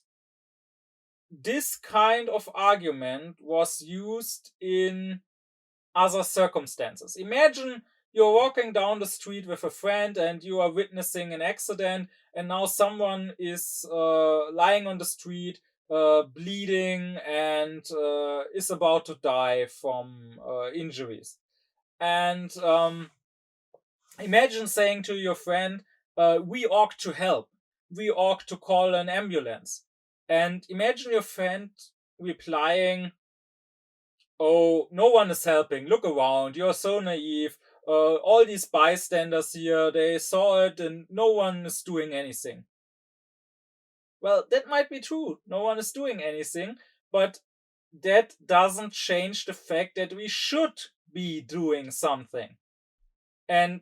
this kind of argument was used in other circumstances. Imagine you're walking down the street with a friend and you are witnessing an accident, and now someone is lying on the street, bleeding, and is about to die from injuries. And imagine saying to your friend, we ought to help. We ought to call an ambulance. And imagine your friend replying, oh, no one is helping. Look around. You're so naive. All these bystanders here, they saw it and no one is doing anything. Well, that might be true. No one is doing anything, but that doesn't change the fact that we should be doing something. And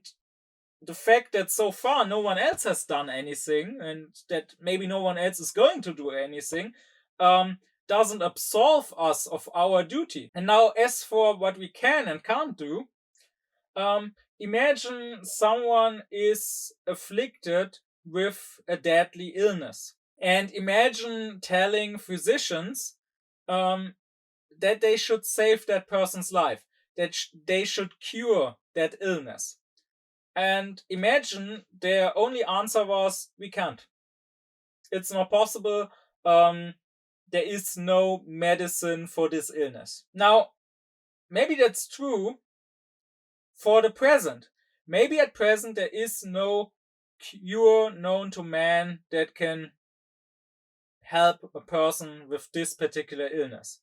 the fact that so far no one else has done anything, and that maybe no one else is going to do anything, doesn't absolve us of our duty. And now, as for what we can and can't do, imagine someone is afflicted with a deadly illness. And imagine telling physicians that they should save that person's life, that they should cure that illness. And imagine their only answer was, we can't. It's not possible. There is no medicine for this illness. Now, maybe that's true for the present. Maybe at present there is no cure known to man that can help a person with this particular illness.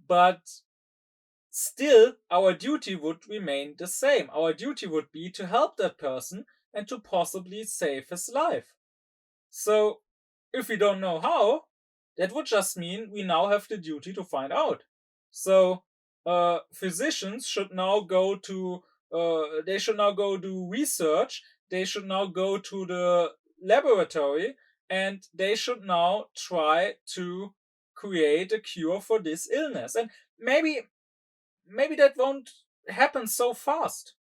But still, our duty would remain the same. Our duty would be to help that person and to possibly save his life. So, if we don't know how, that would just mean we now have the duty to find out. So, physicians should now go to, they should now go do research, they should now go to the laboratory, and they should now try to create a cure for this illness. And maybe that won't happen so fast.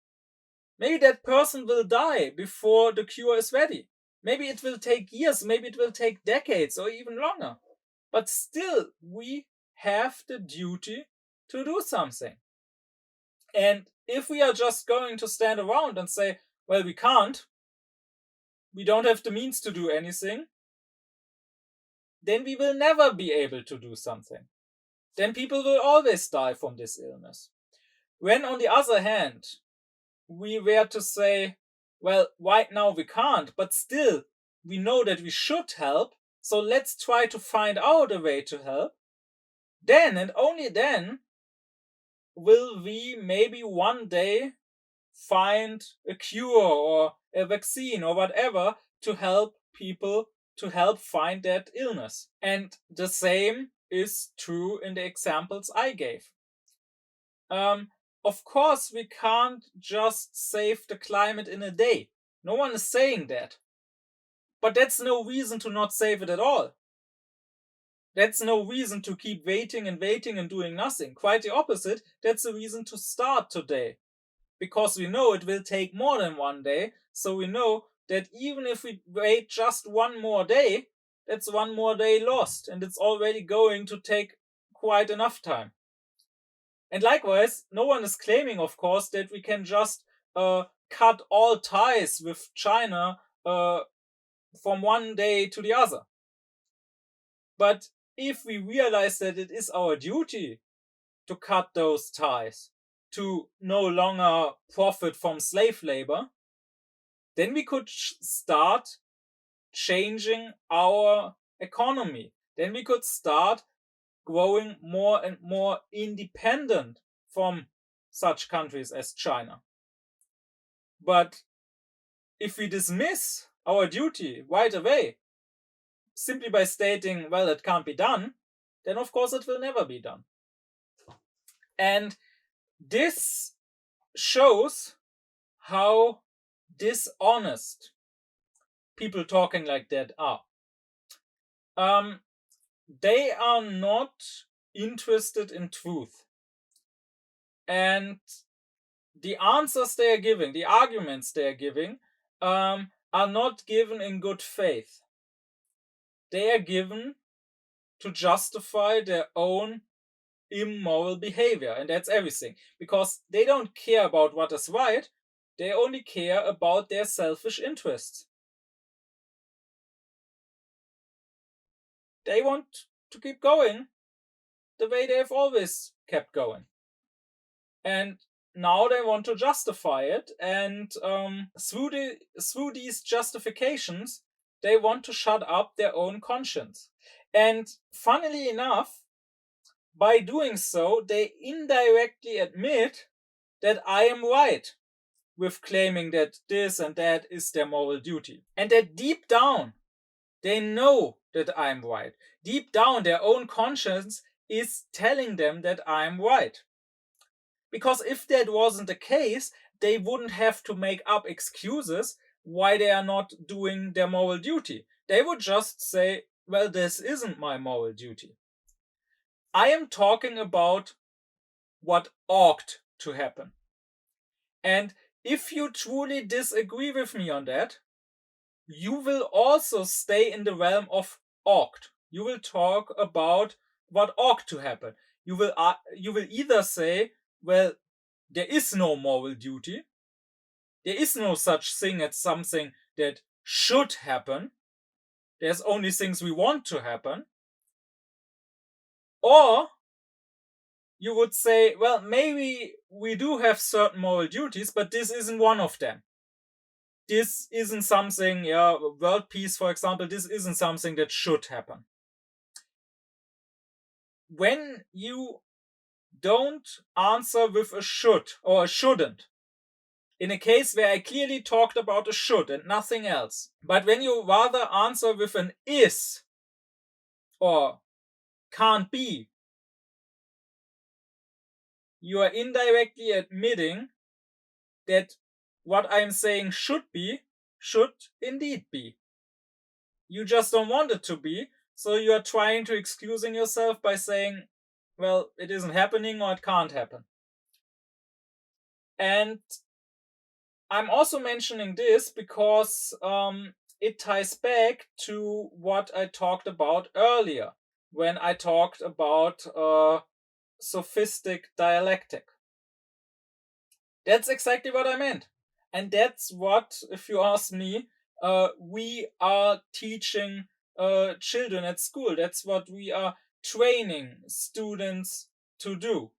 Maybe that person will die before the cure is ready. Maybe it will take years, maybe it will take decades or even longer. But still, we have the duty to do something. And if we are just going to stand around and say, well, we can't, we don't have the means to do anything, then we will never be able to do something. Then people will always die from this illness. When, on the other hand, we were to say, well, right now we can't, but still we know that we should help, so let's try to find out a way to help, then and only then will we maybe one day find a cure or a vaccine or whatever to help people, to help find that illness. And the same is true in the examples I gave. Of course, we can't just save the climate in a day. No one is saying that. But that's no reason to not save it at all. That's no reason to keep waiting and doing nothing. Quite the opposite, that's a reason to start today. Because we know it will take more than one day, so we know that even if we wait just one more day, that's one more day lost, and it's already going to take quite enough time. And likewise, no one is claiming, of course, that we can just cut all ties with China from one day to the other. But if we realize that it is our duty to cut those ties, to no longer profit from slave labor, then we could start changing our economy. Then we could start growing more and more independent from such countries as China. But if we dismiss our duty right away, simply by stating, well, it can't be done, then of course it will never be done. And This shows how dishonest people talking like that are. They are not interested in truth. And the answers they are giving, the arguments they are giving, are not given in good faith. They are given to justify their own immoral behavior, and that's everything. Because they don't care about what is right, they only care about their selfish interests. They want to keep going the way they've always kept going. And now they want to justify it, and through these justifications, they want to shut up their own conscience. And funnily enough, by doing so, they indirectly admit that I am right with claiming that this and that is their moral duty. And that deep down, they know that I'm right. Deep down, their own conscience is telling them that I'm right. Because if that wasn't the case, they wouldn't have to make up excuses why they are not doing their moral duty. They would just say, well, this isn't my moral duty. I am talking about what ought to happen. And if you truly disagree with me on that, you will also stay in the realm of ought. You will talk about what ought to happen. You will either say, well, there is no moral duty. There is no such thing as something that should happen. There's only things we want to happen. Or you would say, well, maybe we do have certain moral duties, but this isn't one of them. This isn't something, world peace, for example, this isn't something that should happen. When you don't answer with a should or a shouldn't, in a case where I clearly talked about a should and nothing else, but when you rather answer with an is or can't be, you are indirectly admitting that what I'm saying should indeed be. You just don't want it to be, so you are trying to excusing yourself by saying, well, it isn't happening or it can't happen. And I'm also mentioning this because it ties back to what I talked about earlier when I talked about sophistic dialectic. That's exactly what I meant. And that's what, if you ask me, we are teaching children at school. That's what we are training students to do.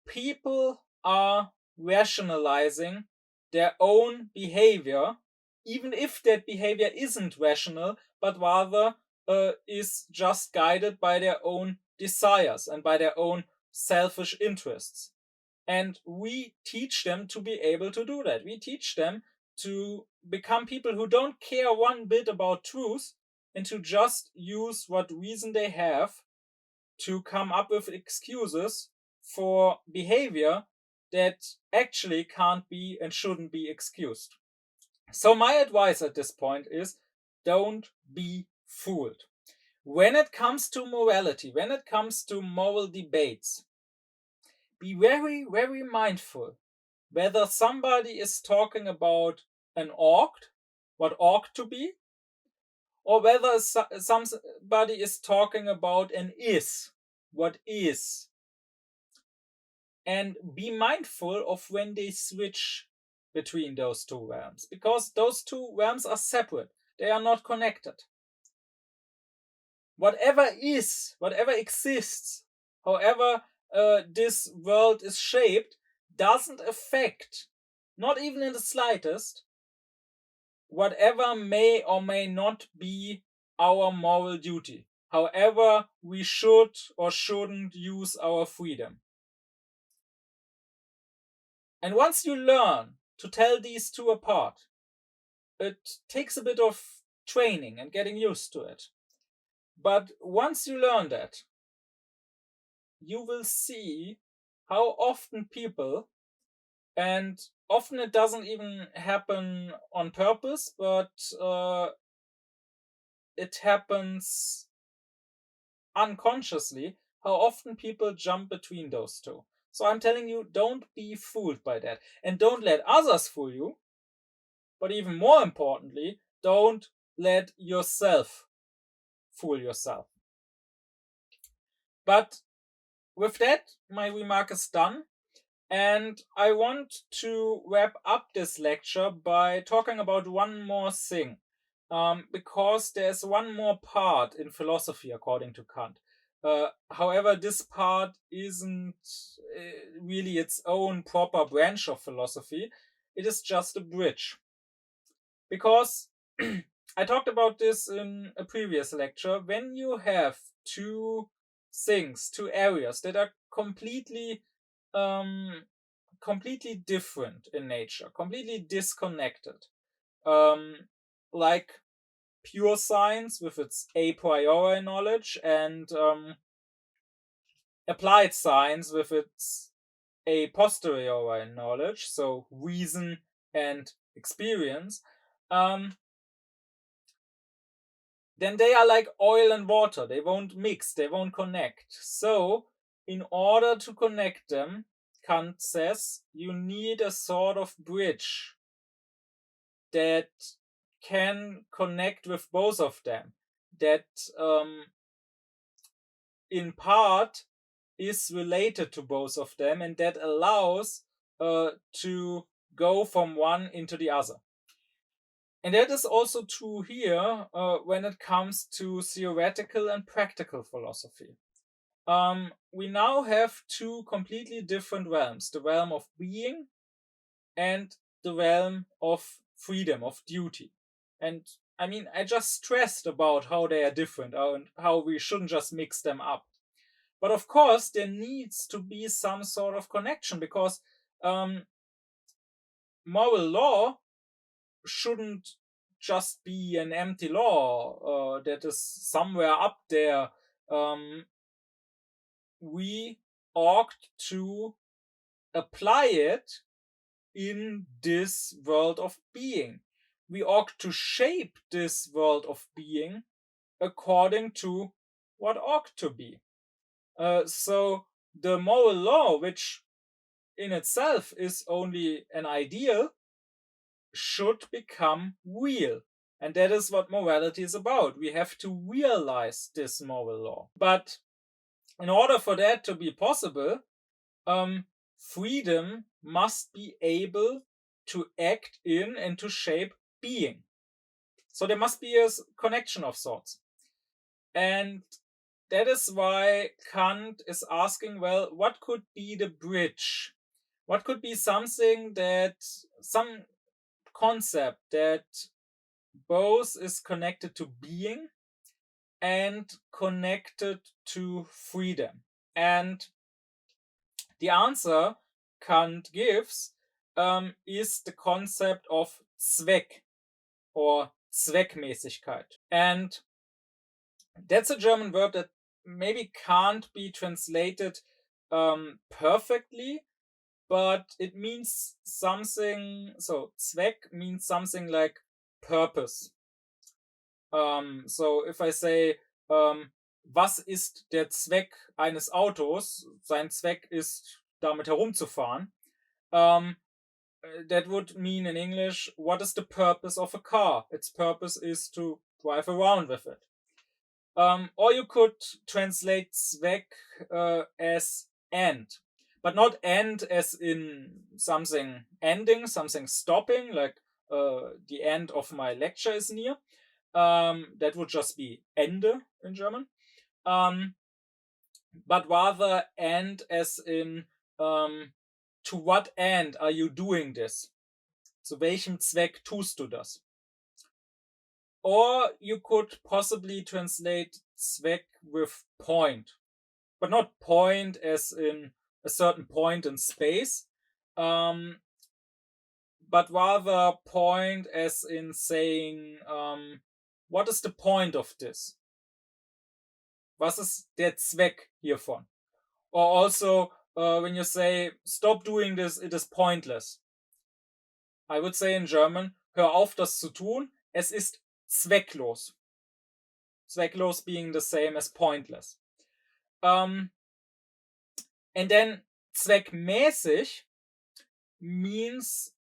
People are rationalizing their own behavior, even if that behavior isn't rational, but rather is just guided by their own desires and by their own selfish interests. And we teach them to be able to do that. We teach them to become people who don't care one bit about truth and to just use what reason they have to come up with excuses for behavior that actually can't be and shouldn't be excused. So my advice at this point is, don't be fooled. When it comes to morality, when it comes to moral debates, be very, very mindful whether somebody is talking about an ought, what ought to be, or whether somebody is talking about an is, what is. And be mindful of when they switch between those two realms, because those two realms are separate. They are not connected. Whatever is, whatever exists, however this world is shaped, doesn't affect, not even in the slightest, whatever may or may not be our moral duty, however we should or shouldn't use our freedom. And once you learn to tell these two apart, it takes a bit of training and getting used to it. But once you learn that, you will see how often people, and often it doesn't even happen on purpose, but it happens unconsciously, how often people jump between those two. So I'm telling you, don't be fooled by that. And don't let others fool you. But even more importantly, don't let yourself fool yourself. But with that, my remark is done. And I want to wrap up this lecture by talking about one more thing. Because there's one more part in philosophy, according to Kant. However, this part isn't really its own proper branch of philosophy. It is just a bridge. Because I talked about this in a previous lecture. When you have two things, two areas that are completely different in nature, completely disconnected, like pure science with its a priori knowledge and applied science with its a posteriori knowledge, so reason and experience, then they are like oil and water. They won't mix, they won't connect. So, in order to connect them, Kant says you need a sort of bridge that can connect with both of them, that in part is related to both of them, and that allows to go from one into the other. And that is also true here when it comes to theoretical and practical philosophy. We now have two completely different realms, the realm of being and the realm of freedom, of duty. And I mean, I just stressed about how they are different and how we shouldn't just mix them up. But of course, there needs to be some sort of connection, because moral law shouldn't just be an empty law that is somewhere up there. We ought to apply it in this world of being. We ought to shape this world of being according to what ought to be. So the moral law, which in itself is only an ideal, should become real. And that is what morality is about. We have to realize this moral law. But in order for that to be possible, freedom must be able to act in and to shape being. So there must be a connection of sorts. And that is why Kant is asking, well, what could be the bridge? What could be something that, some concept that both is connected to being and connected to freedom? And the answer Kant gives is the concept of Zweck or Zweckmäßigkeit. And that's a German word that maybe can't be translated perfectly, but it means something. So Zweck means something like purpose. So if I say, was ist der Zweck eines Autos? Sein Zweck ist, damit herumzufahren. That would mean in English, what is the purpose of a car? Its purpose is to drive around with it. Or you could translate Zweck as end, but not end as in something ending, something stopping, like the end of my lecture is near. That would just be Ende in German. But rather end as in to what end are you doing this? Zu welchem Zweck tust du das? Or you could possibly translate Zweck with point, but not point as in a certain point in space, but rather point as in saying, what is the point of this? Was ist der Zweck hiervon? Or also when you say, stop doing this, it is pointless. I would say in German, hör auf, das zu tun, es ist zwecklos. Zwecklos being the same as pointless. And then zweckmäßig means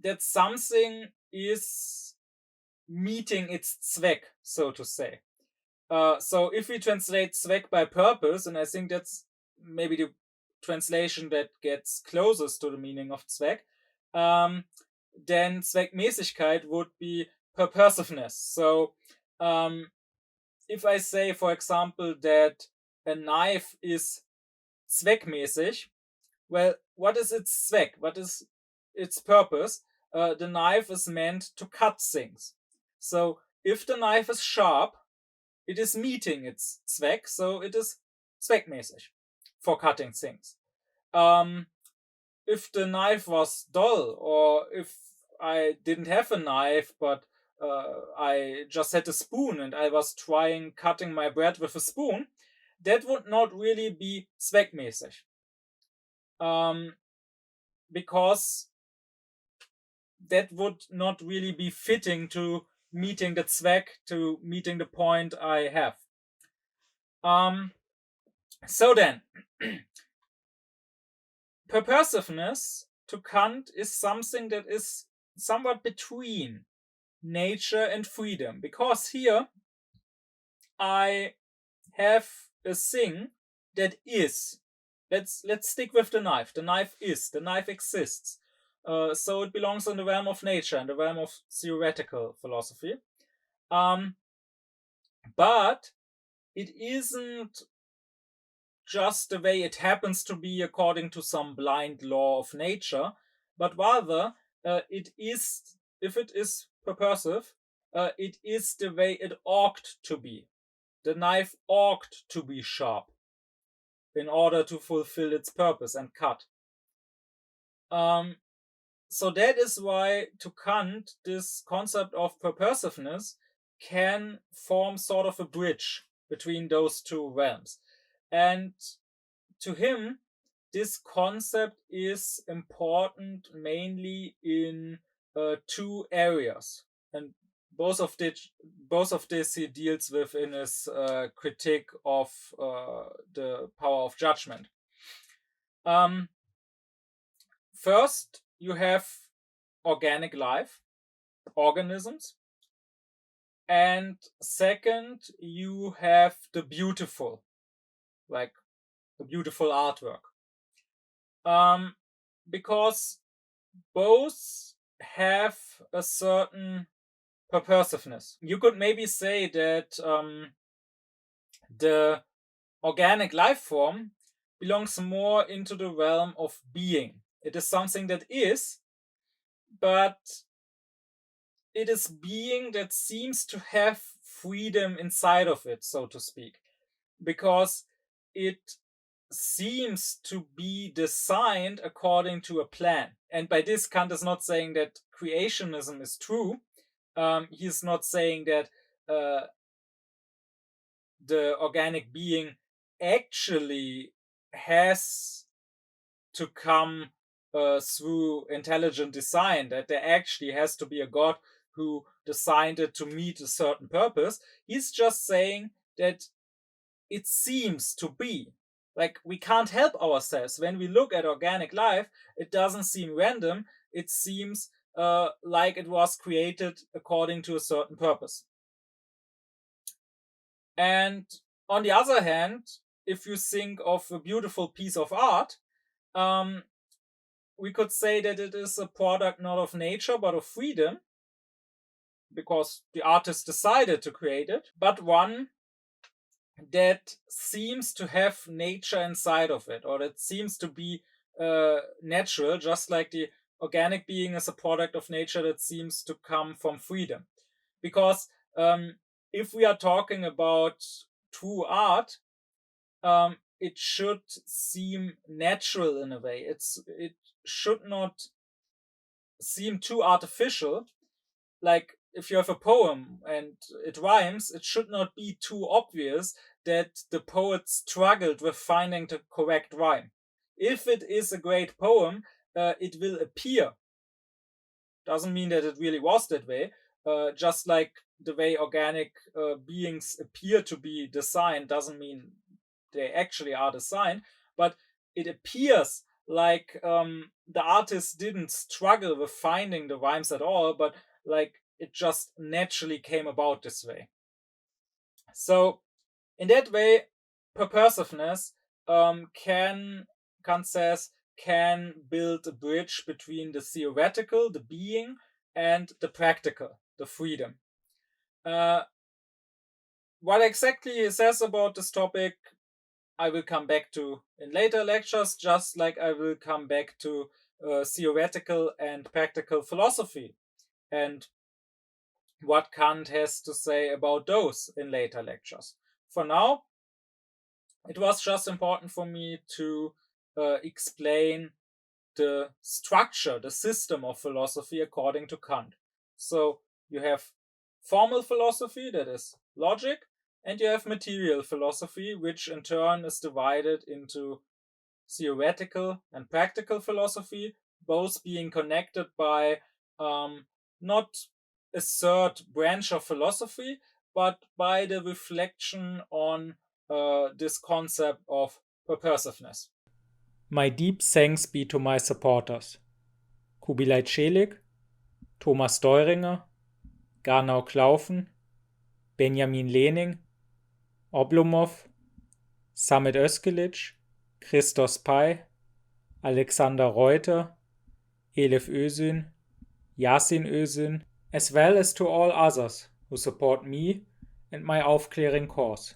that something is meeting its Zweck, so to say. So if we translate Zweck by purpose, and I think that's maybe the translation that gets closest to the meaning of Zweck, then Zweckmäßigkeit would be purposiveness. So if I say, for example, that a knife is zweckmäßig, well, what is its Zweck? What is its purpose? The knife is meant to cut things. So if the knife is sharp, it is meeting its Zweck, so it is zweckmäßig for cutting things. If the knife was dull, or if I didn't have a knife, but I just had a spoon and I was trying cutting my bread with a spoon, that would not really be zweckmäßig. Because that would not really be fitting to meeting the Zweck, to meeting the point I have. So then, purposiveness to Kant is something that is somewhat between nature and freedom, because here I have a thing that is. Let's stick with the knife. The knife is. The knife exists. So it belongs in the realm of nature, in the realm of theoretical philosophy. But it isn't just the way it happens to be according to some blind law of nature, but rather it is, if it is purposive, it is the way it ought to be. The knife ought to be sharp in order to fulfill its purpose and cut. So that is why, to Kant, this concept of purposiveness can form sort of a bridge between those two realms. And to him, this concept is important mainly in two areas. And both of this he deals with in his critique of the power of judgment. First, you have organic life, organisms. And second, you have the beautiful, like the beautiful artwork. Because both have a certain purposiveness. You could maybe say that the organic life form belongs more into the realm of being. It is something that is, but it is being that seems to have freedom inside of it, so to speak, because it seems to be designed according to a plan. And by this, Kant is not saying that creationism is true. He's not saying that the organic being actually has to come through intelligent design, that there actually has to be a God who designed it to meet a certain purpose. He's just saying that it seems to be. Like, we can't help ourselves. When we look at organic life, it doesn't seem random. It seems like it was created according to a certain purpose. And on the other hand, if you think of a beautiful piece of art, we could say that it is a product not of nature, but of freedom, because the artist decided to create it, but one that seems to have nature inside of it, or that seems to be natural, just like the organic being is a product of nature that seems to come from freedom. Because if we are talking about true art, it should seem natural in a way. It should not seem too artificial. Like, if you have a poem and it rhymes, it should not be too obvious that the poet struggled with finding the correct rhyme. If it is a great poem, it will appear. Doesn't mean that it really was that way. Just like the way organic beings appear to be designed doesn't mean they actually are designed, but it appears like the artist didn't struggle with finding the rhymes at all, but like it just naturally came about this way. So in that way, purposiveness Kant says, can build a bridge between the theoretical, the being, and the practical, the freedom. What exactly he says about this topic, I will come back to in later lectures, just like I will come back to theoretical and practical philosophy and what Kant has to say about those in later lectures. For now, it was just important for me to explain the structure, the system of philosophy according to Kant. So you have formal philosophy, that is logic, and you have material philosophy, which in turn is divided into theoretical and practical philosophy, both being connected by not a third branch of philosophy, but by the reflection on this concept of purposiveness. My deep thanks be to my supporters: Kubilai Celik, Thomas Deuringer, Garnau Klaufen, Benjamin Lehning, Oblomov, Samet Özkilic, Christos Pai, Alexander Reuter, Elif Özün, Yasin Özün, as well as to all others who support me and my aufkläring course.